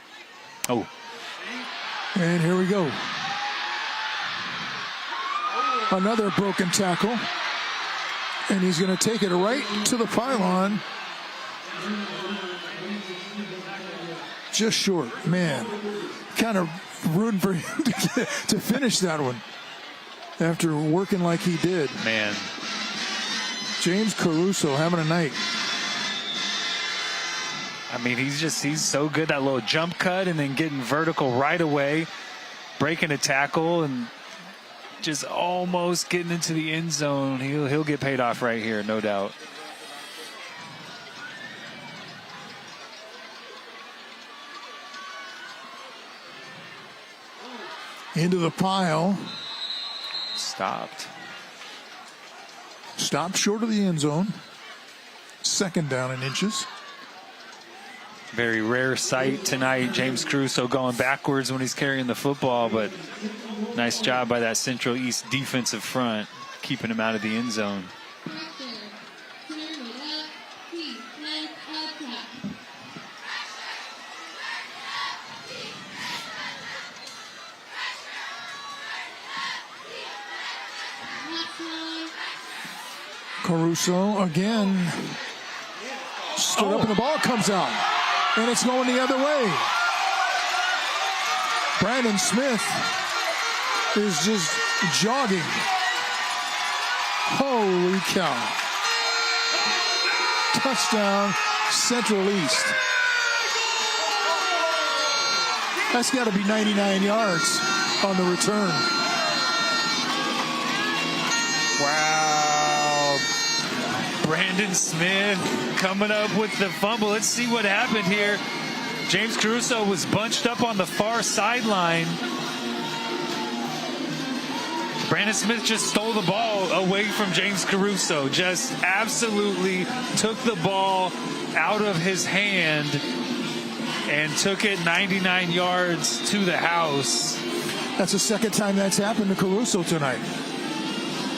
Oh. And here we go. Another broken tackle. And he's going to take it right to the pylon. Just short. Man, kind of rooting for him to finish that one after working like he did. Man. James Caruso having a night. I mean, he's so good, that little jump cut and then getting vertical right away, breaking a tackle and just almost getting into the end zone. He'll get paid off right here, no doubt. Into the pile. Stopped short of the end zone. 2nd down in inches. Very rare sight tonight. James Caruso going backwards when he's carrying the football, but nice job by that Central East defensive front, keeping him out of the end zone. Caruso again stood up and the ball comes out. And it's going the other way. Brandon Smith is just jogging. Holy cow. Touchdown, Central East. That's got to be 99 yards on the return. Wow. Brandon Smith coming up with the fumble. Let's see what happened here. James Caruso was bunched up on the far sideline. Brandon Smith just stole the ball away from James Caruso. Just absolutely took the ball out of his hand and took it 99 yards to the house. That's the second time that's happened to Caruso tonight,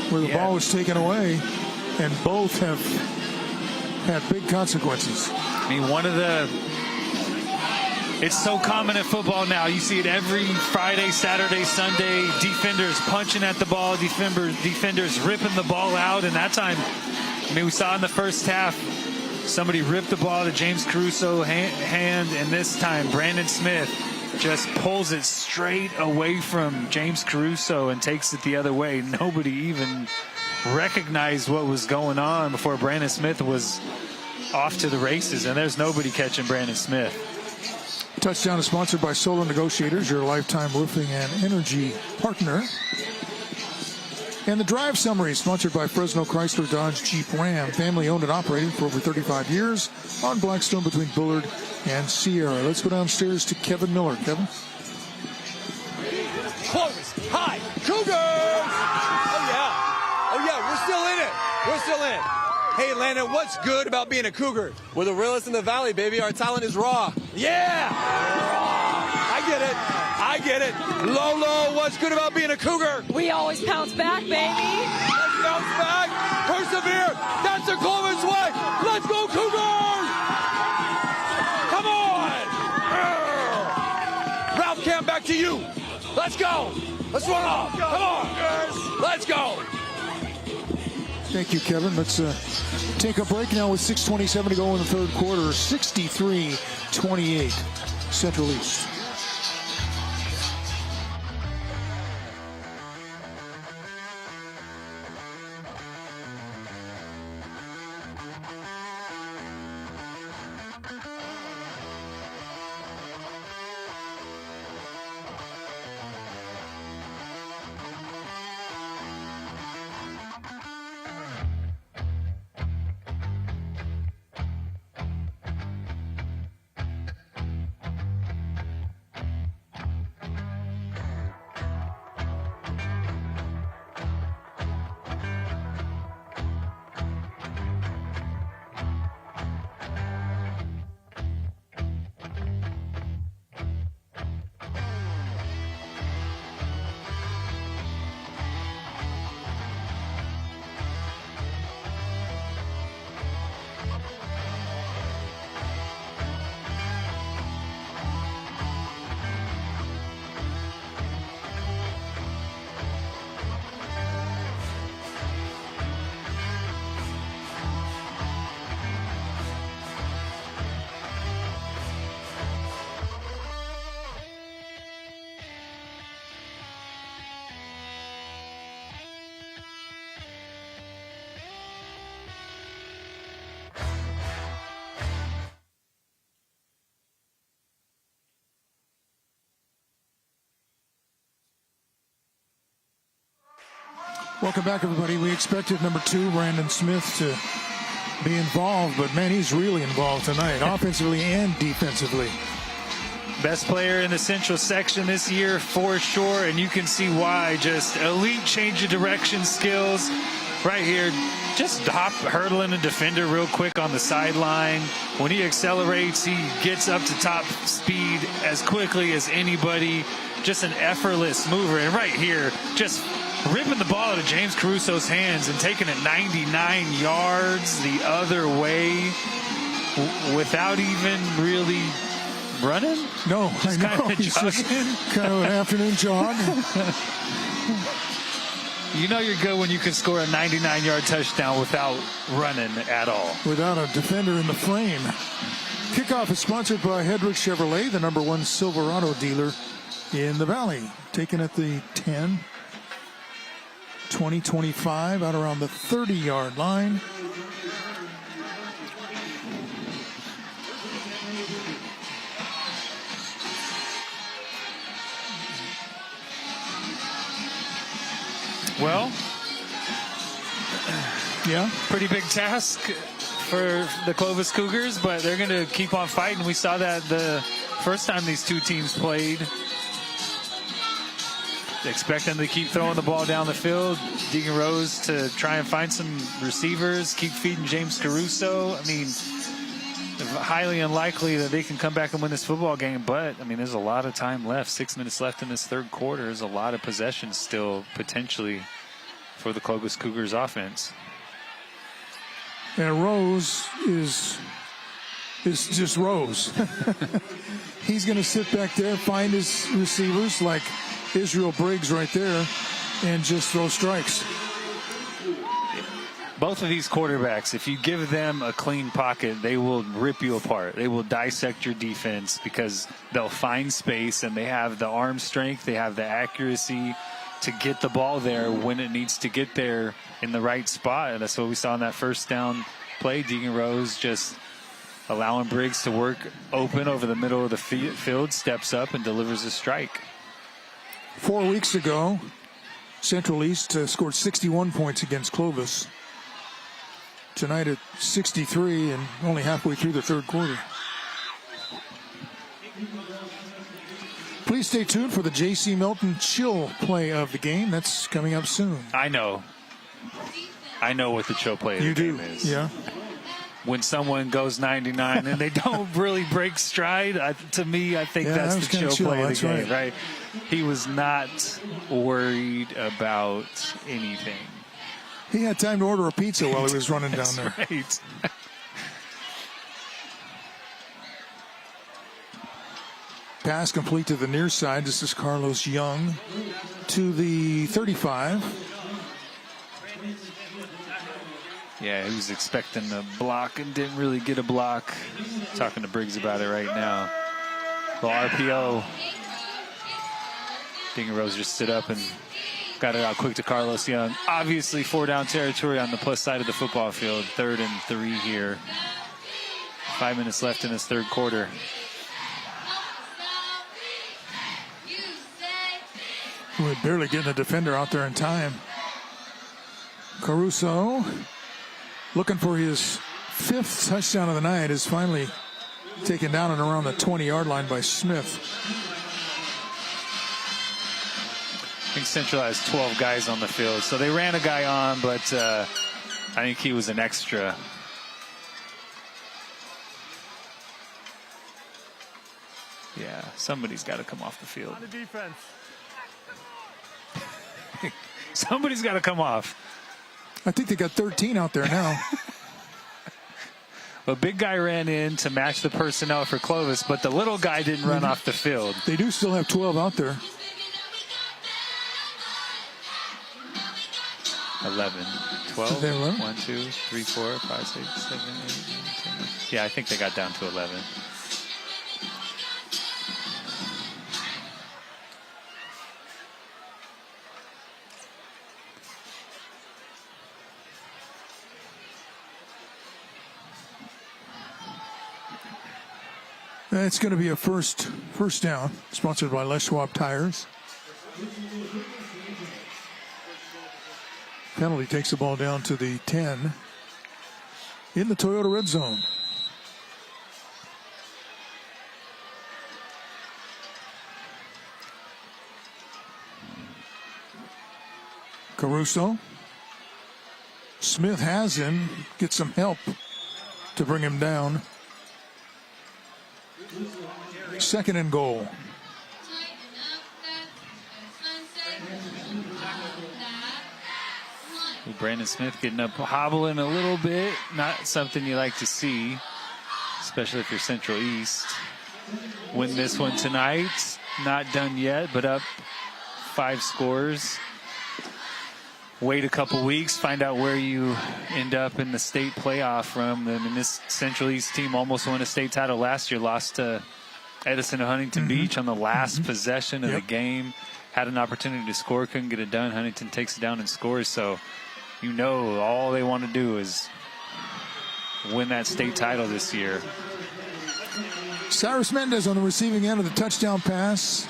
where the ball was taken away, and both have had big consequences. I mean, it's so common in football now. You see it every Friday, Saturday, Sunday. Defenders punching at the ball, defenders ripping the ball out. And that time, I mean, we saw in the first half, somebody ripped the ball to James Caruso hand, and this time Brandon Smith just pulls it straight away from James Caruso and takes it the other way. Nobody even recognized what was going on before Brandon Smith was off to the races, and there's nobody catching Brandon Smith. Touchdown is sponsored by Solar Negotiators, your lifetime roofing and energy partner. And the drive summary is sponsored by Fresno Chrysler Dodge Jeep Ram, family owned and operated for over 35 years on Blackstone between Bullard and Sierra. Let's go downstairs to Kevin Miller. Kevin? Clovis, high, Cougars! Oh yeah, we're still in it. We're still in it. Hey, Landon, what's good about being a Cougar? We're the realest in the valley, baby. Our talent is raw. Yeah! I get it. Lolo, what's good about being a Cougar? We always pounce back, baby. Let's bounce back. Persevere. That's the Clovis way. Let's go, Cougars! Come on! Ralph Camp, back to you. Let's go. Let's run off. Come on. Let's go. Thank you, Kevin. Let's take a break now with 6:27 to go in the third quarter. 63-28, Central East. Welcome back, everybody. We expected number 2, Brandon Smith, to be involved, but man, he's really involved tonight, offensively and defensively. Best player in the Central section this year for sure, and you can see why. Just elite change of direction skills right here. Just hurdling a defender real quick on the sideline. When he accelerates, he gets up to top speed as quickly as anybody. Just an effortless mover. And right here, just ripping the ball out of James Caruso's hands and taking it 99 yards the other way without even really running? No, just I know. He's just kind of an afternoon jog. You know you're good when you can score a 99-yard touchdown without running at all. Without a defender in the frame. Kickoff is sponsored by Hedrick Chevrolet, the #1 Silverado dealer in the Valley. Taken at the 10, 20, 25, out around the 30-yard line. Well, yeah, pretty big task for the Clovis Cougars, but they're going to keep on fighting. We saw that the first time these two teams played. Expect them to keep throwing the ball down the field. Deegan Rose to try and find some receivers, keep feeding James Caruso. I mean, highly unlikely that they can come back and win this football game, but, I mean, there's a lot of time left. 6 minutes left in this third quarter. There's a lot of possessions still potentially for the Clovis Cougars offense. And Rose is just Rose. He's going to sit back there, find his receivers like Israel Briggs right there, and just throw strikes. Both of these quarterbacks, if you give them a clean pocket, they will rip you apart. They will dissect your defense because they'll find space and they have the arm strength, they have the accuracy to get the ball there when it needs to get there in the right spot. And that's what we saw in that first down play. Deegan Rose just allowing Briggs to work open over the middle of the field, steps up and delivers a strike. 4 weeks ago, Central East scored 61 points against Clovis. Tonight at 63 and only halfway through the third quarter. Please stay tuned for the J.C. Milton chill play of the game. That's coming up soon. I know what the chill play of the game is. Yeah. When someone goes 99 and they don't really break stride, to me, I think that's the chill play of the game, right? He was not worried about anything. He had time to order a pizza while he was running down there. Right. Pass complete to the near side. This is Carlos Young to the 35. Yeah, he was expecting a block and didn't really get a block. Talking to Briggs about it right now. The RPO. Deegan Rose just stood up and got it out quick to Carlos Young. Obviously 4-down territory on the plus side of the football field. 3rd and 3 here. 5 minutes left in this third quarter. We're barely getting a defender out there in time. Caruso, looking for his 5th touchdown of the night, is finally taken down and around the 20-yard line by Smith. I think Central has 12 guys on the field. So they ran a guy on, but I think he was an extra. Yeah, somebody's got to come off the field. On the defense. Somebody's got to come off. I think they got 13 out there now. A big guy ran in to match the personnel for Clovis, but the little guy didn't run off the field. They do still have 12 out there. 11, 12, They were? 1, 2, 3, 4, 5, 6, 7, 8, 9, 10. Yeah, I think they got down to 11. It's going to be a first down, sponsored by Les Schwab Tires. Penalty takes the ball down to the 10 in the Toyota red zone. Caruso. Smith has him, gets some help to bring him down. 2nd and goal. Brandon Smith getting up, hobbling a little bit. Not something you like to see, especially if you're Central East. Win this one tonight. Not done yet, but up 5 scores. Wait a couple weeks, find out where you end up in the state playoff from. I mean, this Central East team almost won a state title last year, lost to Edison and Huntington Beach on the last possession of the game. Had an opportunity to score, couldn't get it done. Huntington takes it down and scores. So, you know, all they want to do is win that state title this year. Cyrus Mendez on the receiving end of the touchdown pass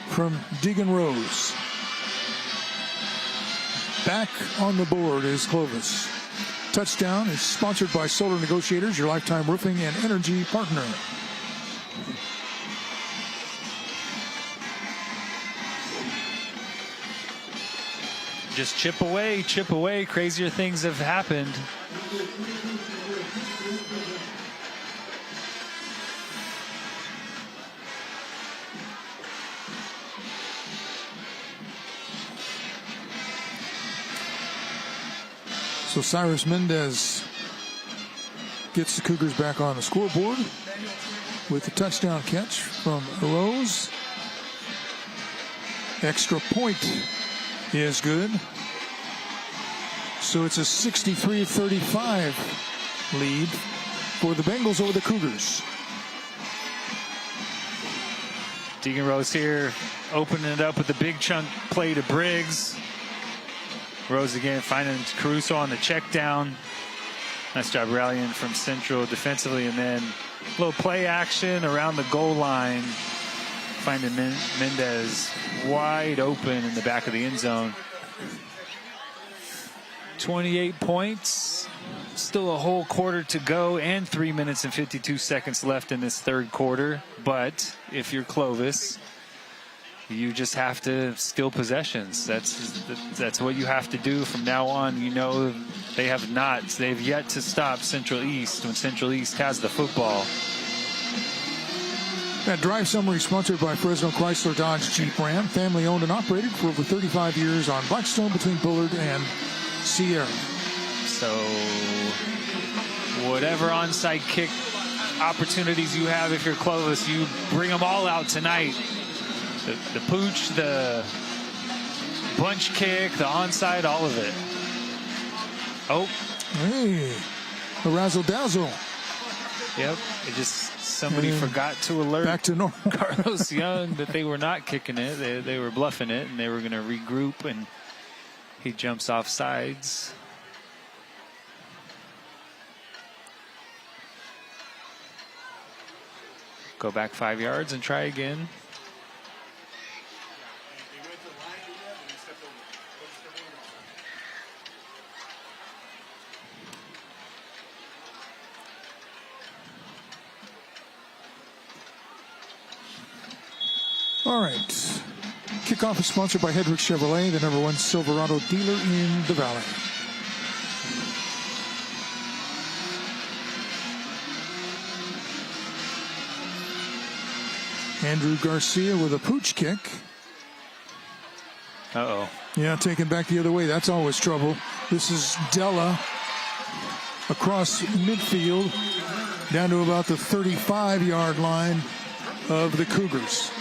from Deegan Rose. Back on the board is Clovis. Touchdown is sponsored by Solar Negotiators, your lifetime roofing and energy partner. Just chip away, chip away. Crazier things have happened. So Cyrus Mendez gets the Cougars back on the scoreboard with the touchdown catch from Rose. Extra point is good. So it's a 63-35 lead for the Bengals over the Cougars. Deegan Rose here opening it up with a big chunk play to Briggs. Rose again finding Caruso on the check down. Nice job rallying from Central defensively, and then a little play action around the goal line. Finding Mendez wide open in the back of the end zone. 28 points. Still a whole quarter to go and 3 minutes and 52 seconds left in this third quarter. But if you're Clovis, you just have to steal possessions. That's what you have to do from now on. You know, they've yet to stop Central East when Central East has the football. That drive summary sponsored by Fresno Chrysler Dodge Jeep Ram, family owned and operated for over 35 years on Blackstone between Bullard and Sierra. So whatever onside kick opportunities you have, if you're Clovis, you bring them all out tonight. The pooch, the bunch kick, the onside, all of it. Oh. Hey, a razzle-dazzle. Yep, somebody forgot to alert back to normal. Carlos Young that they were not kicking it. They were bluffing it, and they were going to regroup, and he jumps off sides. Go back 5 yards and try again. All right. Kickoff is sponsored by Hedrick Chevrolet, the #1 Silverado dealer in the Valley. Andrew Garcia with a pooch kick. Uh-oh. Yeah, taken back the other way. That's always trouble. This is Della across midfield down to about the 35-yard line of the Cougars.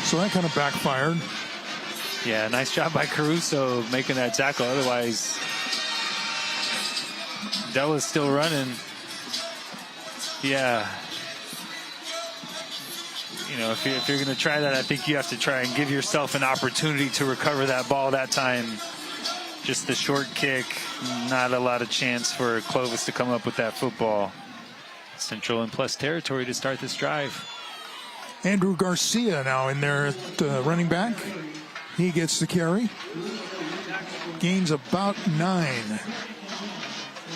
So that kind of backfired. Yeah, nice job by Caruso making that tackle. Otherwise, Della's still running. Yeah. You know, if you're going to try that, I think you have to try and give yourself an opportunity to recover that ball that time. Just the short kick, not a lot of chance for Clovis to come up with that football. Central in plus territory to start this drive. Andrew Garcia now in there at running back. He gets the carry. Gains about 9.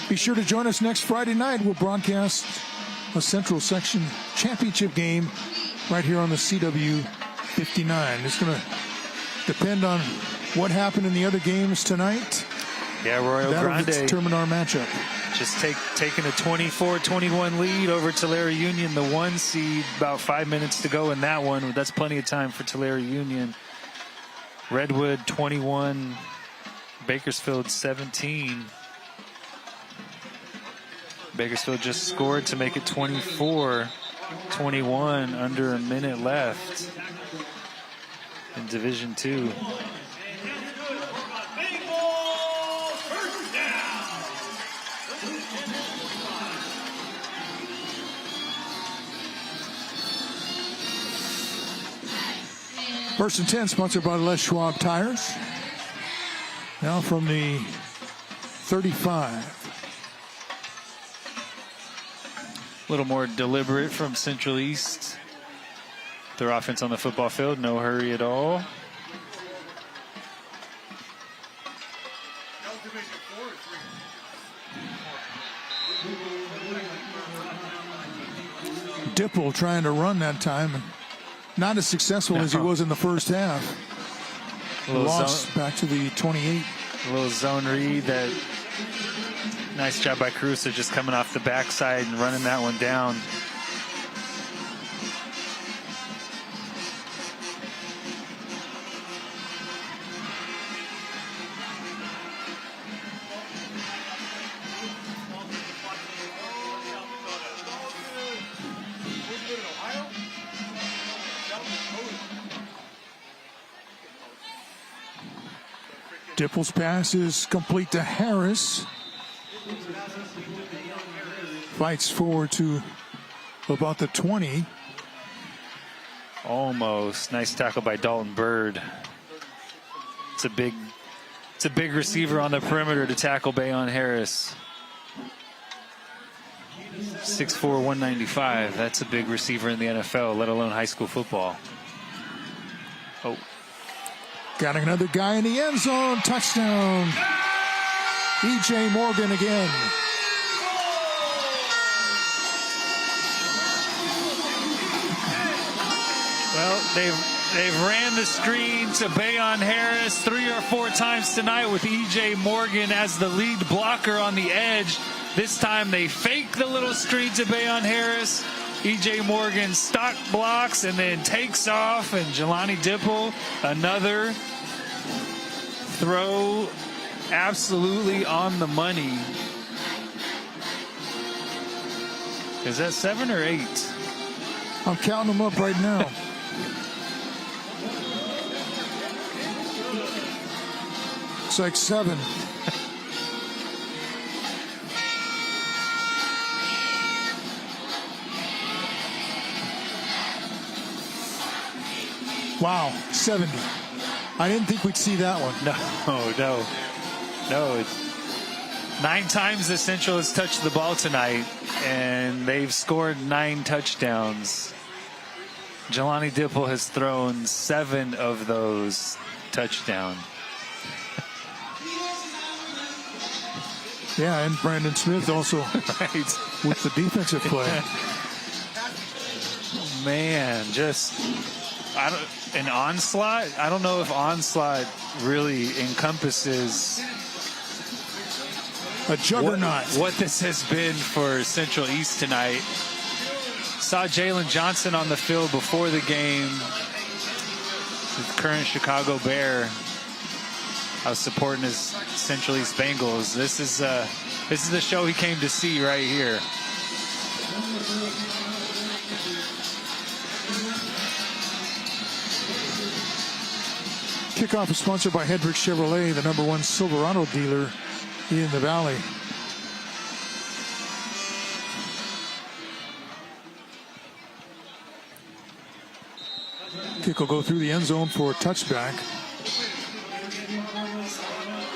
Be sure to join us next Friday night. We'll broadcast a Central Section championship game right here on the CW 59. It's going to depend on what happened in the other games tonight. Yeah, Royal Grande determine our matchup. Just taking a 24-21 lead over Tulare Union, the 1 seed. About 5 minutes to go in that one. That's plenty of time for Tulare Union. Redwood 21, Bakersfield 17. Bakersfield just scored to make it 24-21, under a minute left in Division II. First and 10, sponsored by Les Schwab Tires. Now from the 35. A little more deliberate from Central East. Their offense on the football field, no hurry at all. Dipple trying to run that time, and not as successful as he was in the first half. Lost back to the 28. A little zone read. That nice job by Caruso, just coming off the backside and running that one down. Dipple's pass is complete to Harris. Fights forward to about the 20. Almost. Nice tackle by Dalton Bird. It's a big receiver on the perimeter to tackle Bayon Harris. 6'4", 195. That's a big receiver in the NFL, let alone high school football. Oh. Got another guy in the end zone. Touchdown. E.J. Morgan again. Well, they've ran the screen to Bayon Harris 3 or 4 times tonight with E.J. Morgan as the lead blocker on the edge. This time they fake the little screen to Bayon Harris. E.J. Morgan stock blocks and then takes off, and Jelani Dipple, another throw absolutely on the money. Is that 7 or 8? I'm counting them up right now. It's like 7. Wow, 70. I didn't think we'd see that one. No. 9 times the Central has touched the ball tonight, and they've scored 9 touchdowns. Jelani Dipple has thrown 7 of those touchdowns. Yeah, and Brandon Smith also with the defensive play. Man, just an onslaught. I don't know if onslaught really encompasses a juggernaut. What this has been for Central East tonight. Saw Jalen Johnson on the field before the game. The current Chicago Bear. I was supporting his Central East Bengals. This is the show he came to see right here. Kickoff is sponsored by Hedrick Chevrolet, the #1 Silverado dealer in the Valley. Kick will go through the end zone for a touchback.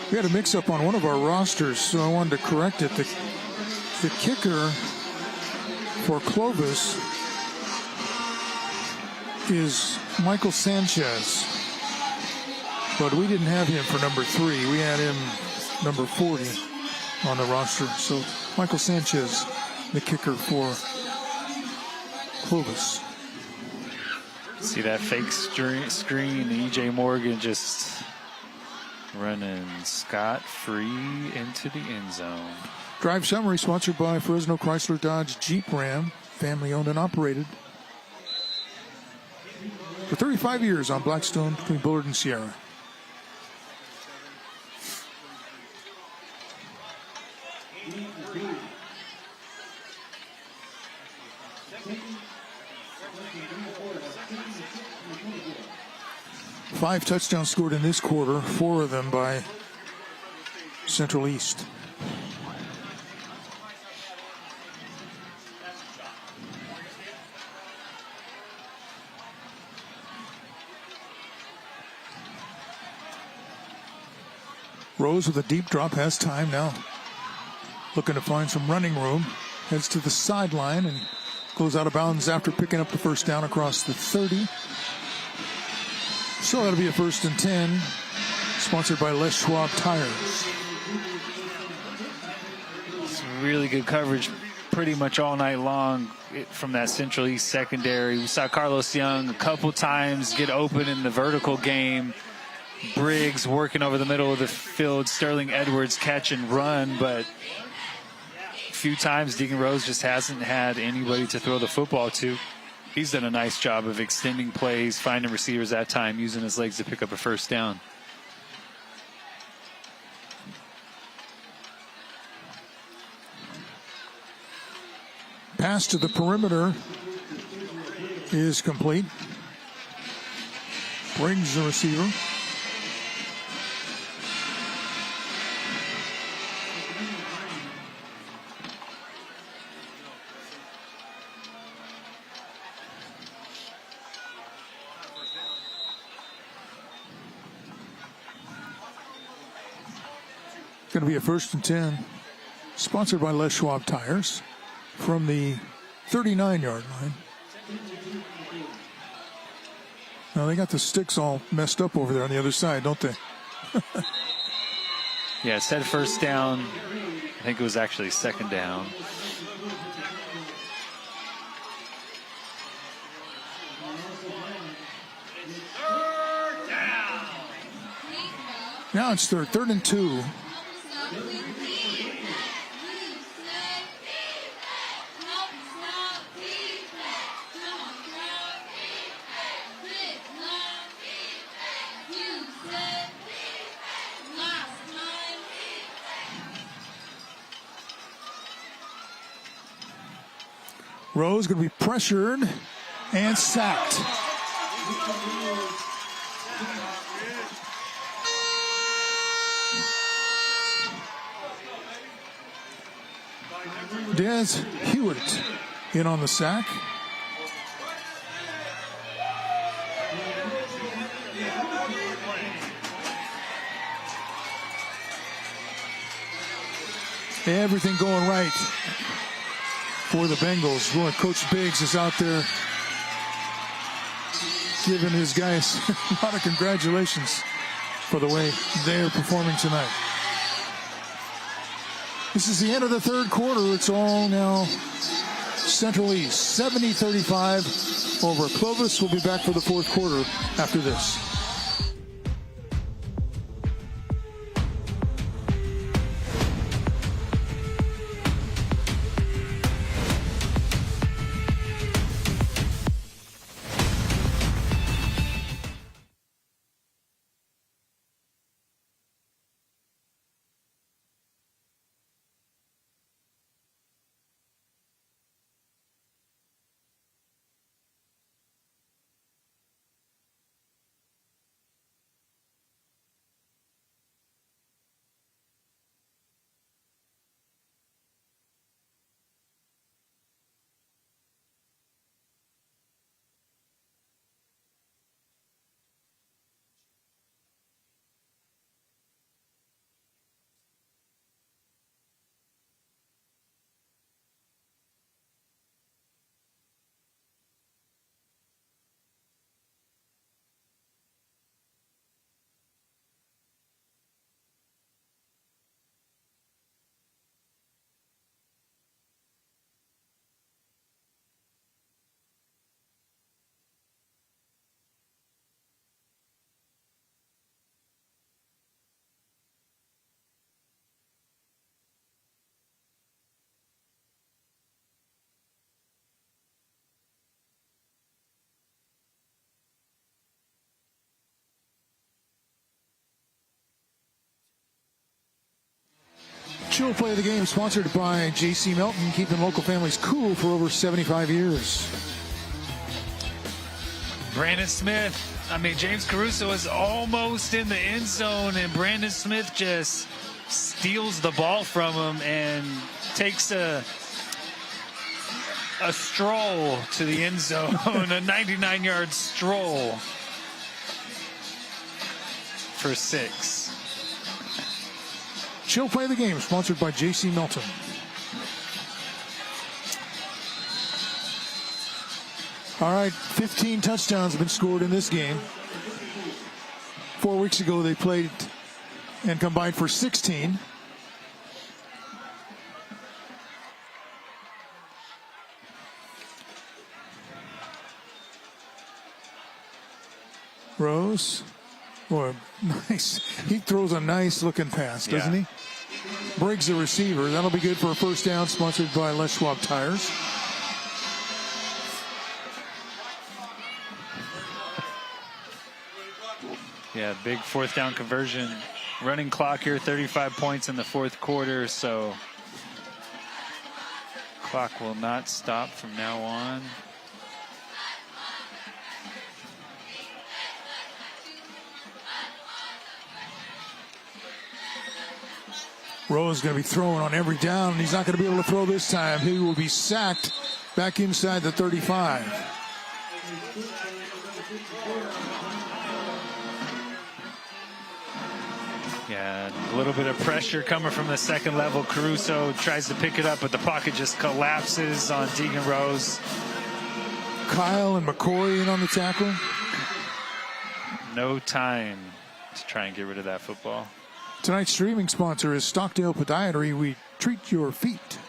We had a mix-up on one of our rosters, so I wanted to correct it. The kicker for Clovis is Michael Sanchez, but we didn't have him for number 3. We had him number 40 on the roster. So Michael Sanchez, the kicker for Clovis. See that fake screen, E.J. Morgan just running scot-free into the end zone. Drive summary sponsored by Fresno Chrysler Dodge Jeep Ram, family owned and operated for 35 years on Blackstone between Bullard and Sierra. Five touchdowns scored in this quarter, 4 of them by Central East. Rose with a deep drop, has time now. Looking to find some running room. Heads to the sideline and goes out of bounds after picking up the first down across the 30. So that'll be a 1st and 10. Sponsored by Les Schwab Tires. It's really good coverage pretty much all night long from that Central East secondary. We saw Carlos Young a couple times get open in the vertical game. Briggs working over the middle of the field. Sterling Edwards catch and run, but a few times Deacon Rose just hasn't had anybody to throw the football to. He's done a nice job of extending plays, finding receivers that time, using his legs to pick up a first down. Pass to the perimeter is complete. Brings the receiver. Going to be a 1st and 10. Sponsored by Les Schwab Tires. From the 39-yard line. Now they got the sticks all messed up over there on the other side, don't they? Yeah, it said first down. I think it was actually second down. Now it's third and 2. Rose going to be pressured and sacked. Des Hewitt in on the sack. Everything going right for the Bengals. Boy, Coach Biggs is out there giving his guys a lot of congratulations for the way they're performing tonight. This is the end of the third quarter. It's all now Central East. 70-35 over Clovis. We'll be back for the fourth quarter after this. Chill play of the game sponsored by J.C. Melton, keeping local families cool for over 75 years. Brandon Smith. James Caruso is almost in the end zone, and Brandon Smith just steals the ball from him and takes a stroll to the end zone, a 99-yard stroll for 6. Chill Play of the Game, sponsored by J.C. Milton. All right, 15 touchdowns have been scored in this game. 4 weeks ago, they played and combined for 16. Rose, boy, nice. He throws a nice looking pass, doesn't he? Breaks the receiver. That'll be good for a first down, sponsored by Les Schwab Tires. Yeah, big fourth down conversion. Running clock here, 35 points in the fourth quarter, so clock will not stop from now on. Rose is going to be throwing on every down, and he's not going to be able to throw this time. He will be sacked back inside the 35. Yeah, a little bit of pressure coming from the second level. Caruso tries to pick it up, but the pocket just collapses on Deegan Rose. Kyle and McCoy in on the tackle. No time to try and get rid of that football. Tonight's streaming sponsor is Stockdale Podiatry. We treat your feet.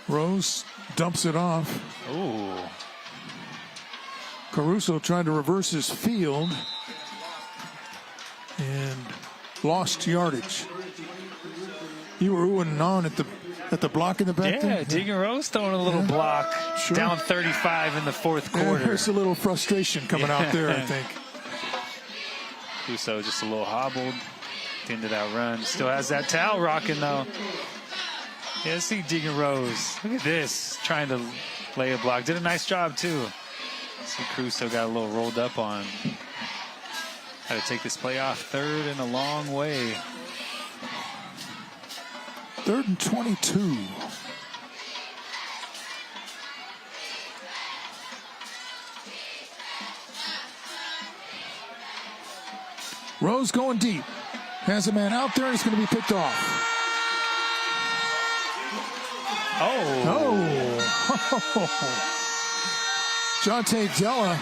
Rose dumps it off. Ooh. Caruso tried to reverse his field and lost yardage. You were oohing and on at the block in the back there? Yeah, Deegan Rose throwing a little block. Sure. Down 35 in the fourth quarter. There's a little frustration coming out there, I think. Caruso just a little hobbled at the end of that run. Still has that towel rocking, though. Yeah, let's see Deegan Rose. Look at this. Trying to lay a block. Did a nice job, too. See Caruso got a little rolled up on. Had to take this play off. Third and a long way. 3rd and 22. Rose going deep. Has a man out there, and he's going to be picked off. Oh. Jonte Della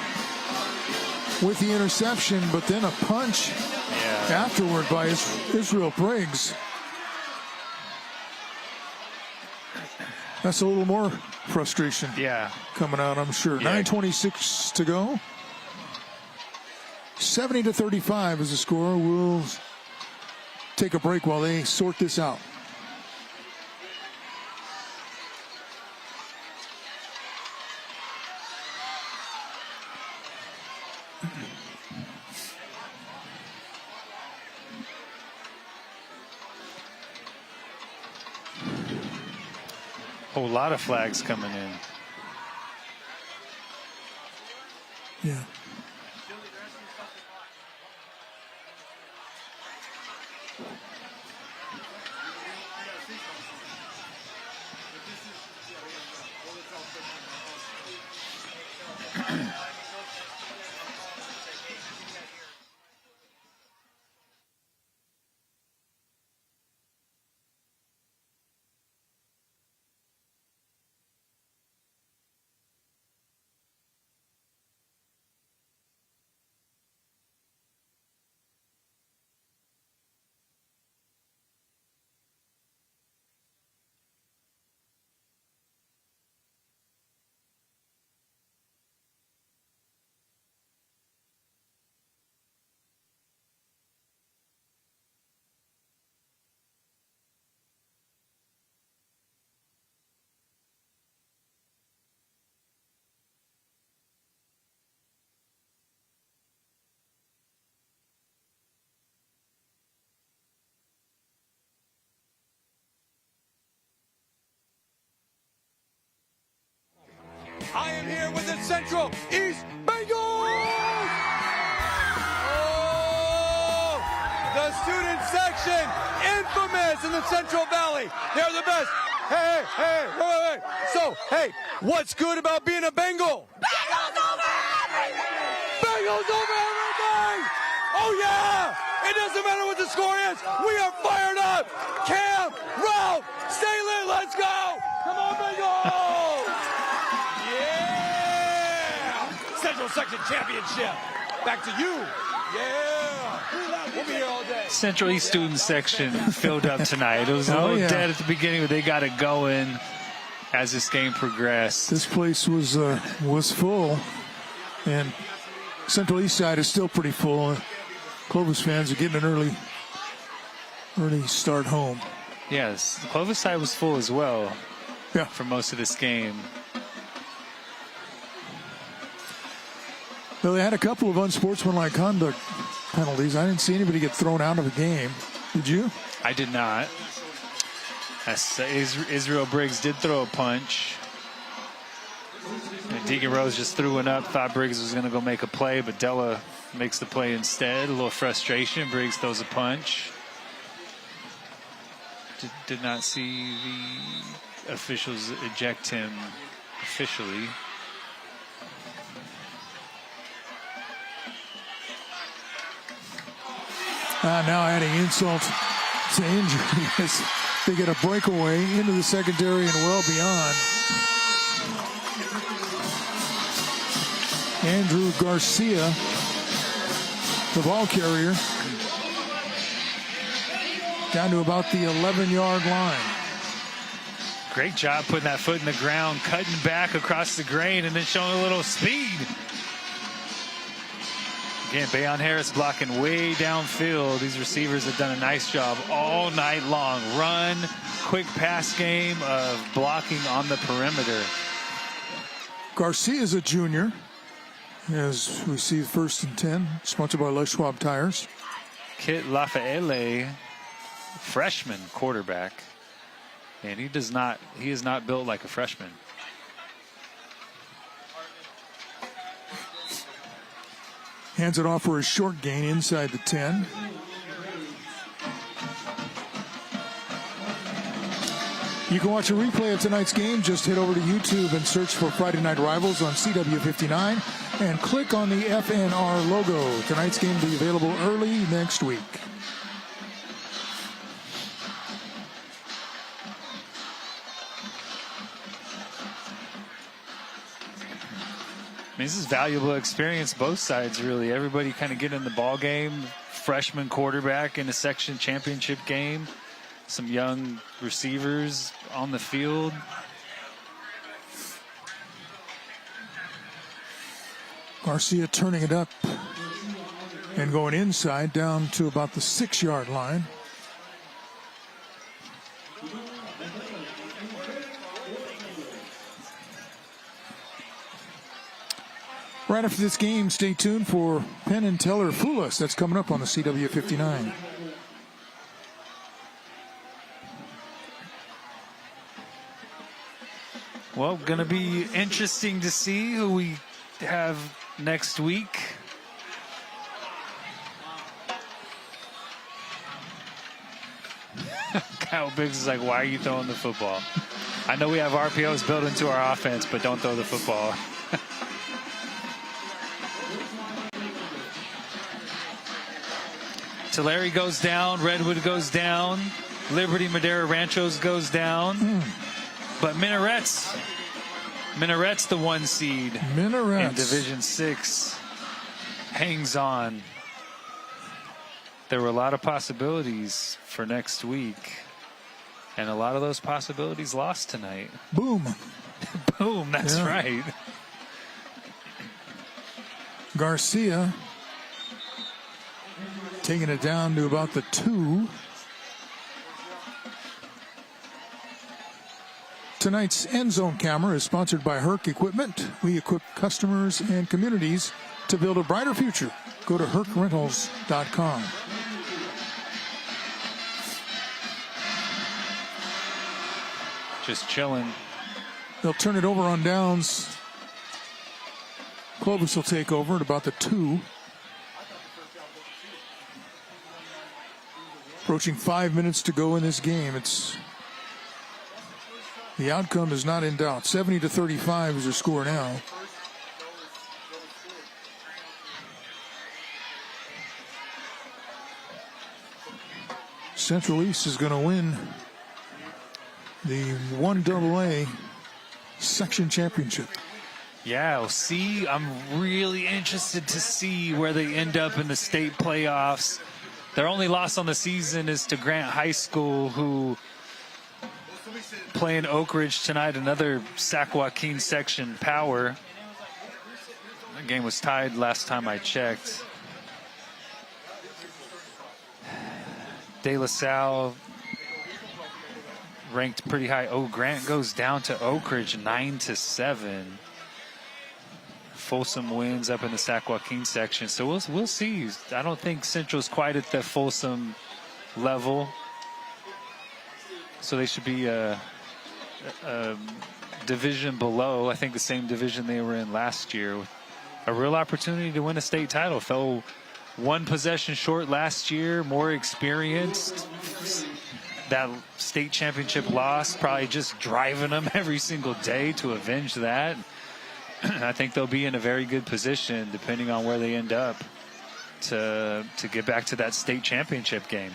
with the interception, but then a punch afterward by Israel Briggs. That's a little more frustration coming out, I'm sure. 9:26 to go. 70-35 is the score. We'll take a break while they sort this out. Whole lot of flags coming in. Yeah. I am here with the Central East Bengals! Oh, the student student section, infamous in the Central Valley. They're the best. Hey, wait. So, hey, what's good about being a Bengal? Bengals over everything! Bengals over everything! Oh, yeah! It doesn't matter what the score is. We are fired up. Cam, Ralph, stay lit. Let's go. Come on, Bengals! Yeah! Central Section Championship. Back to you. Yeah. We'll be here all day. Central East student section filled up tonight. It was a little dead at the beginning, but they got it going as this game progressed. This place was full, and Central East side is still pretty full. Clovis fans are getting an early start home. Yes, the Clovis side was full as well. Yeah, for most of this game. Well, they had a couple of unsportsmanlike conduct penalties. I didn't see anybody get thrown out of a game. Did you? I did not. Israel Briggs did throw a punch. And Deegan Rose just threw one up. Thought Briggs was going to go make a play, but Della makes the play instead. A little frustration. Briggs throws a punch. Did not see the officials eject him officially. Now adding insult to injury as they get a breakaway into the secondary and well beyond. Andrew Garcia, the ball carrier, down to about the 11-yard line. Great job putting that foot in the ground, cutting back across the grain, and then showing a little speed. Again, Bayon Harris blocking way downfield. These receivers have done a nice job all night long. Run, quick pass game of blocking on the perimeter. Garcia is a junior. As we see, 1st and 10, sponsored by Les Schwab Tires. Kit Lafaele, freshman quarterback, and he is not built like a freshman. Hands it off for a short gain inside the 10. You can watch a replay of tonight's game. Just head over to YouTube and search for Friday Night Rivals on CW59 and click on the FNR logo. Tonight's game will be available early next week. I mean, this is valuable experience, both sides, really. Everybody kind of get in the ball game. Freshman quarterback in a section championship game. Some young receivers on the field. Garcia turning it up and going inside down to about the 6-yard line. Right after this game, stay tuned for Penn and Teller Fool Us. That's coming up on the CW59. Well, going to be interesting to see who we have next week. Kyle Biggs is like, why are you throwing the football? I know we have RPOs built into our offense, but don't throw the football. Tulare goes down, Redwood goes down, Liberty Madera Ranchos goes down, but Minaret's the 1 seed in Division 6, hangs on. There were a lot of possibilities for next week, and a lot of those possibilities lost tonight. Boom. Boom, that's right. Garcia taking it down to about the 2. Tonight's end zone camera is sponsored by Herc Equipment. We equip customers and communities to build a brighter future. Go to hercrentals.com. Just chilling. They'll turn it over on downs. Clovis will take over at about the 2. Approaching 5 minutes to go in this game. The outcome is not in doubt. 70-35 is your score now. Central East is going to win the 1AA section championship. Yeah, we'll see. I'm really interested to see where they end up in the state playoffs. Their only loss on the season is to Grant High School, who play in Oak Ridge tonight, another Sac Joaquin section power. The game was tied last time I checked. De La Salle ranked pretty high. Oh, Grant goes down to Oak Ridge 9-7. Folsom wins up in the Sac Joaquin section, so we'll see. I don't think Central's quite at the Folsom level, so they should be a division below. I think the same division they were in last year. A real opportunity to win a state title. Fell one possession short last year, more experienced. That state championship loss probably just driving them every single day to avenge that. I think they'll be in a very good position, depending on where they end up, to get back to that state championship game.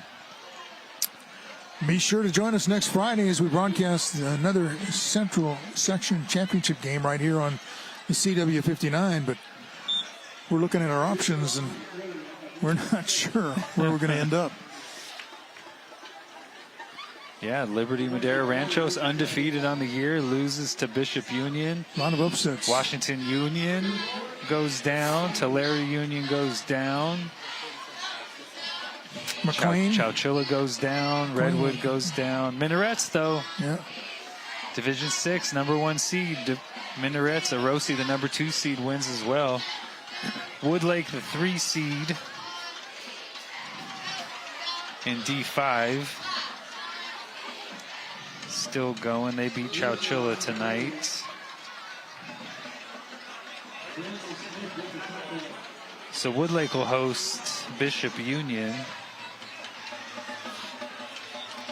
Be sure to join us next Friday as we broadcast another Central Section Championship game right here on the CW59. But we're looking at our options, and we're not sure where we're going to end up. Yeah, Liberty Madera Rancho's undefeated on the year, loses to Bishop Union. A lot of upsets. Washington Union goes down. Tulare Union goes down. McLean. Chowchilla goes down. Redwood goes down. Minarets, though. Yeah. Division 6, number 1 seed. Minarets, Arosi, the number 2 seed, wins as well. Woodlake, the 3 seed in D5. Still going. They beat Chowchilla tonight. So Woodlake will host Bishop Union.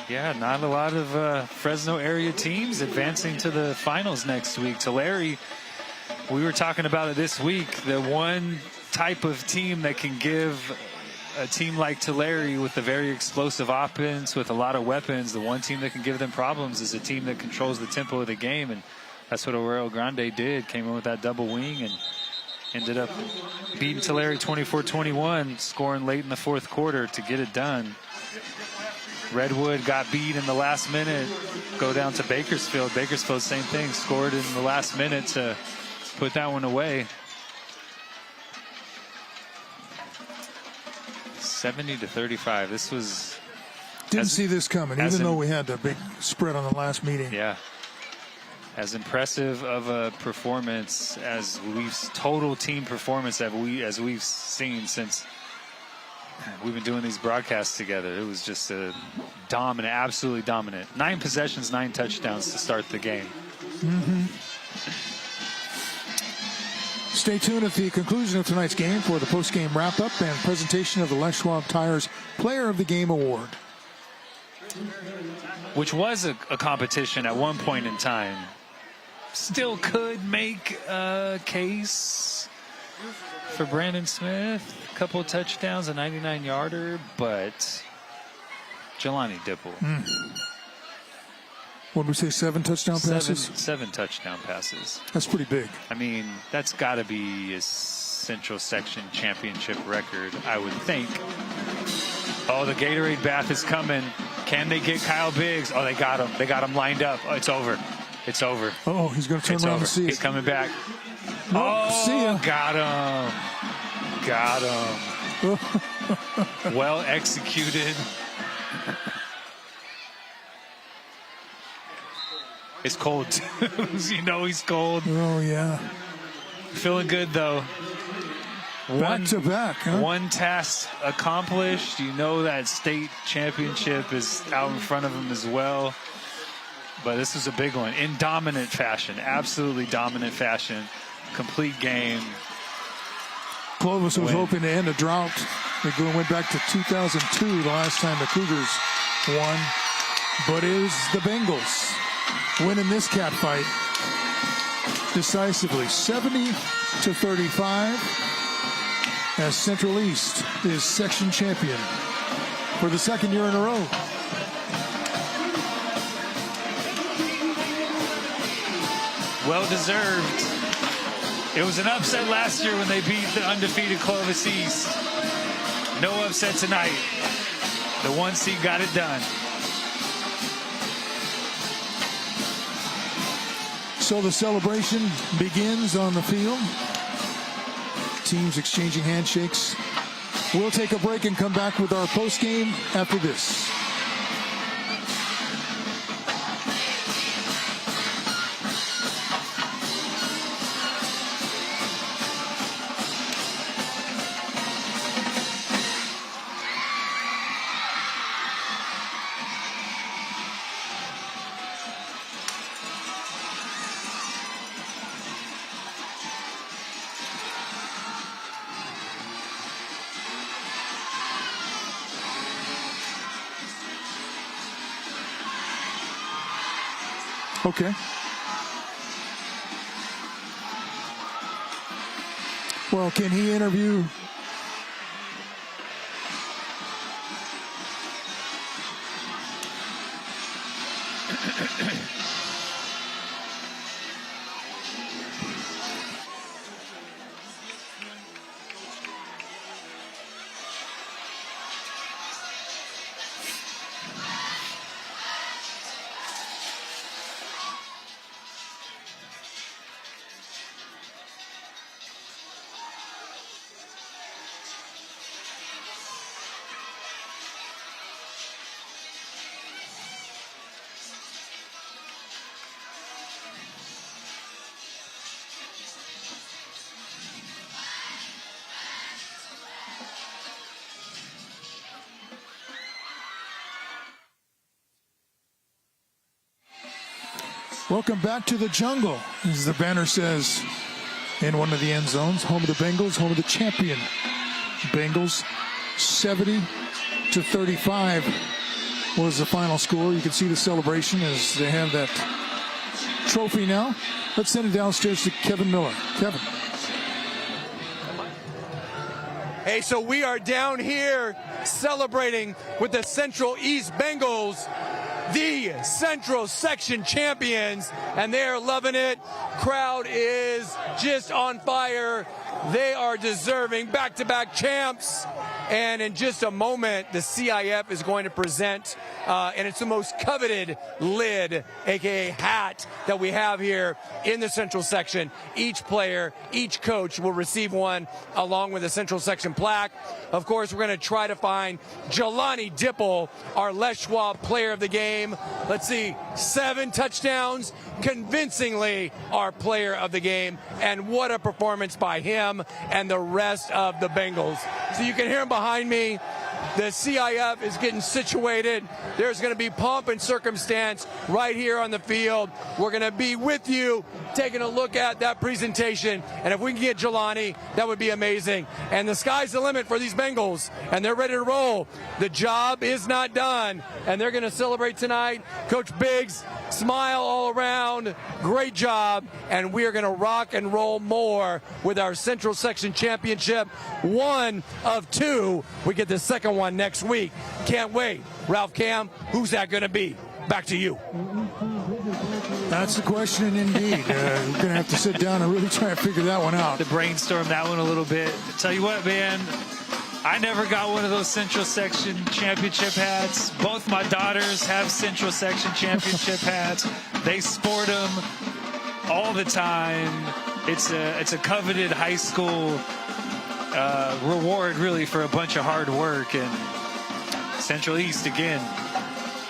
Yeah, not a lot of Fresno area teams advancing to the finals next week. Tulare, we were talking about it this week. The one type of team that can give a team like Tulare with a very explosive offense with a lot of weapons, the one team that can give them problems is a team that controls the tempo of the game, and that's what Arroyo Grande did. Came in with that double wing and ended up beating Tulare 24-21, scoring late in the fourth quarter to get it done. Redwood got beat in the last minute, go down to Bakersfield. Bakersfield, same thing, scored in the last minute to put that one away. 70-35. This was... Didn't see this coming, even though we had the big spread on the last meeting. Yeah. As impressive of a performance as total team performance as we've seen since we've been doing these broadcasts together. It was just a dominant, absolutely dominant. 9 possessions, 9 touchdowns to start the game. Mm-hmm. Stay tuned at the conclusion of tonight's game for the post-game wrap-up and presentation of the Les Schwab Tires Player of the Game Award. Which was a competition at one point in time. Still could make a case for Brandon Smith. A couple of touchdowns, a 99-yarder, but Jelani Dipple. What did we say, 7 touchdown passes? 7 touchdown passes. That's pretty big. I mean, that's got to be a Central Section championship record, I would think. Oh, the Gatorade bath is coming. Can they get Kyle Biggs? Oh, they got him. They got him lined up. Oh, it's over. It's over. Oh, he's going to turn around and see it. He's coming back. Nope, see ya. Got him. Got him. Well executed. It's cold. You know he's cold. Oh, yeah. Feeling good, though. Back to back, huh? One task accomplished. You know that state championship is out in front of him as well. But this was a big one. In dominant fashion. Absolutely dominant fashion. Complete game. Clovis was hoping to end a drought It went back to 2002, the last time the Cougars won. But it is the Bengals winning this cat fight decisively, 70-35, as Central East is section champion for the second year in a row. Well deserved. It was an upset last year when they beat the undefeated Clovis East. No upset tonight. The 1 seed got it done. So the celebration begins on the field. Teams exchanging handshakes. We'll take a break and come back with our postgame after this. Okay. Well, can he interview? Welcome back to the jungle, as the banner says in one of the end zones. Home of the Bengals, home of the champion Bengals. 70-35 was the final score. You can see the celebration as they have that trophy now. Let's send it downstairs to Kevin Miller. Kevin. Hey, so we are down here celebrating with the Central East Bengals, the Central Section champions, and they are loving it. Crowd is just on fire. They are deserving back-to-back champs. And in just a moment, the CIF is going to present, and it's the most coveted lid, aka hat, that we have here in the Central Section. Each player, each coach will receive one along with a Central Section plaque. Of course, we're going to try to find Jelani Dipple, our Les Schwab player of the game. Let's see, 7 touchdowns, convincingly our player of the game. And what a performance by him and the rest of the Bengals. So you can hear him behind me. The CIF is getting situated. There's going to be pomp and circumstance right here on the field. We're going to be with you taking a look at that presentation. And if we can get Jelani, that would be amazing. And the sky's the limit for these Bengals, and they're ready to roll. The job is not done, and they're going to celebrate tonight. Coach Biggs, smile all around. Great job. And we are going to rock and roll more with our Central Section Championship. 1 of 2. We get the second one next week. Can't wait. Ralph Cam, who's that going to be? Back to you. That's the question indeed. We're going to have to sit down and really try to figure that one out. To brainstorm that one a little bit. Tell you what, man, I never got one of those Central Section Championship hats. Both my daughters have Central Section Championship hats. They sport them all the time. It's a coveted high school reward, really, for a bunch of hard work. And Central East again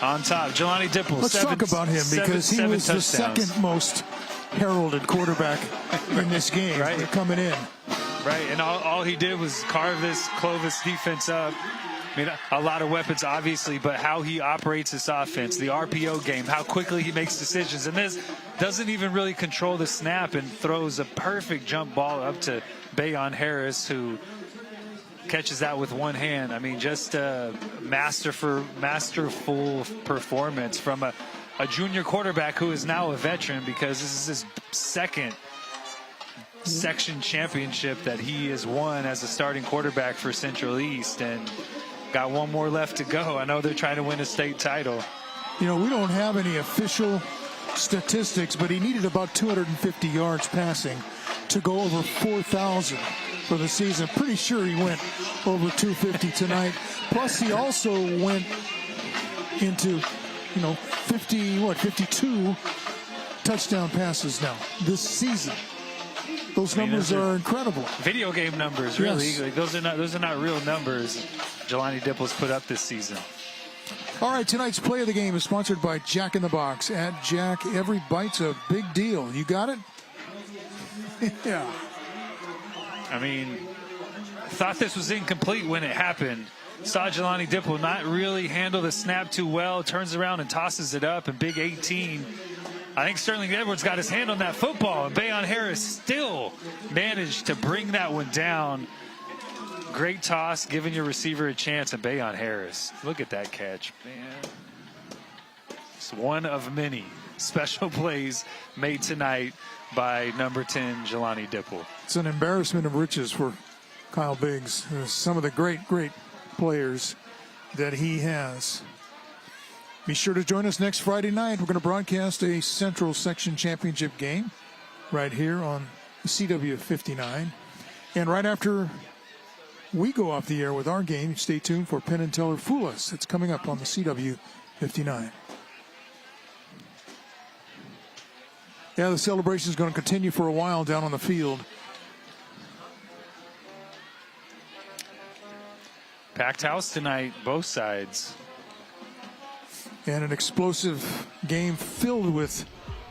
on top. Jelani Dipple. Let's talk about him, because he was the second most heralded quarterback in this game. Right. Coming in. Right, and all he did was carve this Clovis defense up. I mean, a lot of weapons, obviously, but how he operates this offense, the RPO game, how quickly he makes decisions. And this doesn't even really control the snap and throws a perfect jump ball up to Bayon Harris, who catches that with one hand. I mean, just a masterful performance from a junior quarterback who is now a veteran, because this is his second section championship that he has won as a starting quarterback for Central East, and got one more left to go. I know they're trying to win a state title. You know, we don't have any official statistics, but he needed about 250 yards passing to go over 4,000 for the season. Pretty sure he went over 250 tonight. Plus, he also went into, 52 touchdown passes now this season. Those numbers are incredible. Video game numbers, really. Yes. Like, those are not real numbers Jelani Dipple's put up this season. All right, tonight's play of the game is sponsored by Jack in the Box. At Jack, every bite's a big deal. You got it? Yeah. I mean, thought this was incomplete when it happened. Saw Jelani Dipple not really handle the snap too well. Turns around and tosses it up, and big 18. I think Sterling Edwards got his hand on that football, and Bayon Harris still managed to bring that one down. Great toss, giving your receiver a chance, and Bayon Harris. Look at that catch, man. It's one of many special plays made tonight by number 10, Jelani Dipple. It's an embarrassment of riches for Kyle Biggs. Some of the great players that he has. Be sure to join us next Friday night. We're going to broadcast a Central Section Championship game right here on CW 59. And right after we go off the air with our game, stay tuned for Penn and Teller Fool Us. It's coming up on the CW 59. Yeah, the celebration is going to continue for a while down on the field. Packed house tonight, both sides. And an explosive game filled with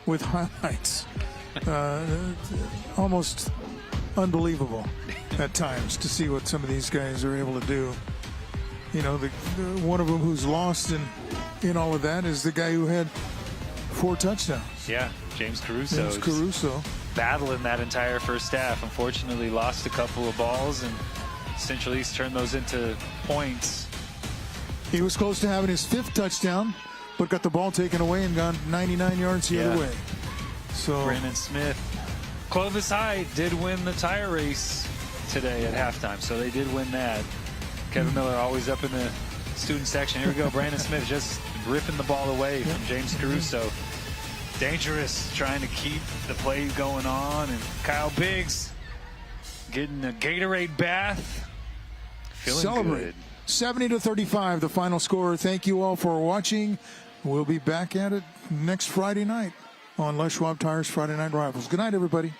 highlights. Almost unbelievable at times to see what some of these guys are able to do. You know, one of them who's lost in all of that is the guy who had 4 touchdowns. Yeah, James Caruso. Battling that entire first half. Unfortunately, lost a couple of balls, and Central East turned those into points. He was close to having his 5th touchdown, but got the ball taken away and gone 99 yards the other way. So Brandon Smith. Clovis High did win the tire race today at halftime, so they did win that. Kevin Miller always up in the student section. Here we go. Brandon Smith just ripping the ball away from James Caruso. Dangerous, trying to keep the play going on. And Kyle Biggs getting a Gatorade bath. Feeling good. 70-35, the final score. Thank you all for watching. We'll be back at it next Friday night on Les Schwab Tires Friday Night Rivals. Good night, everybody.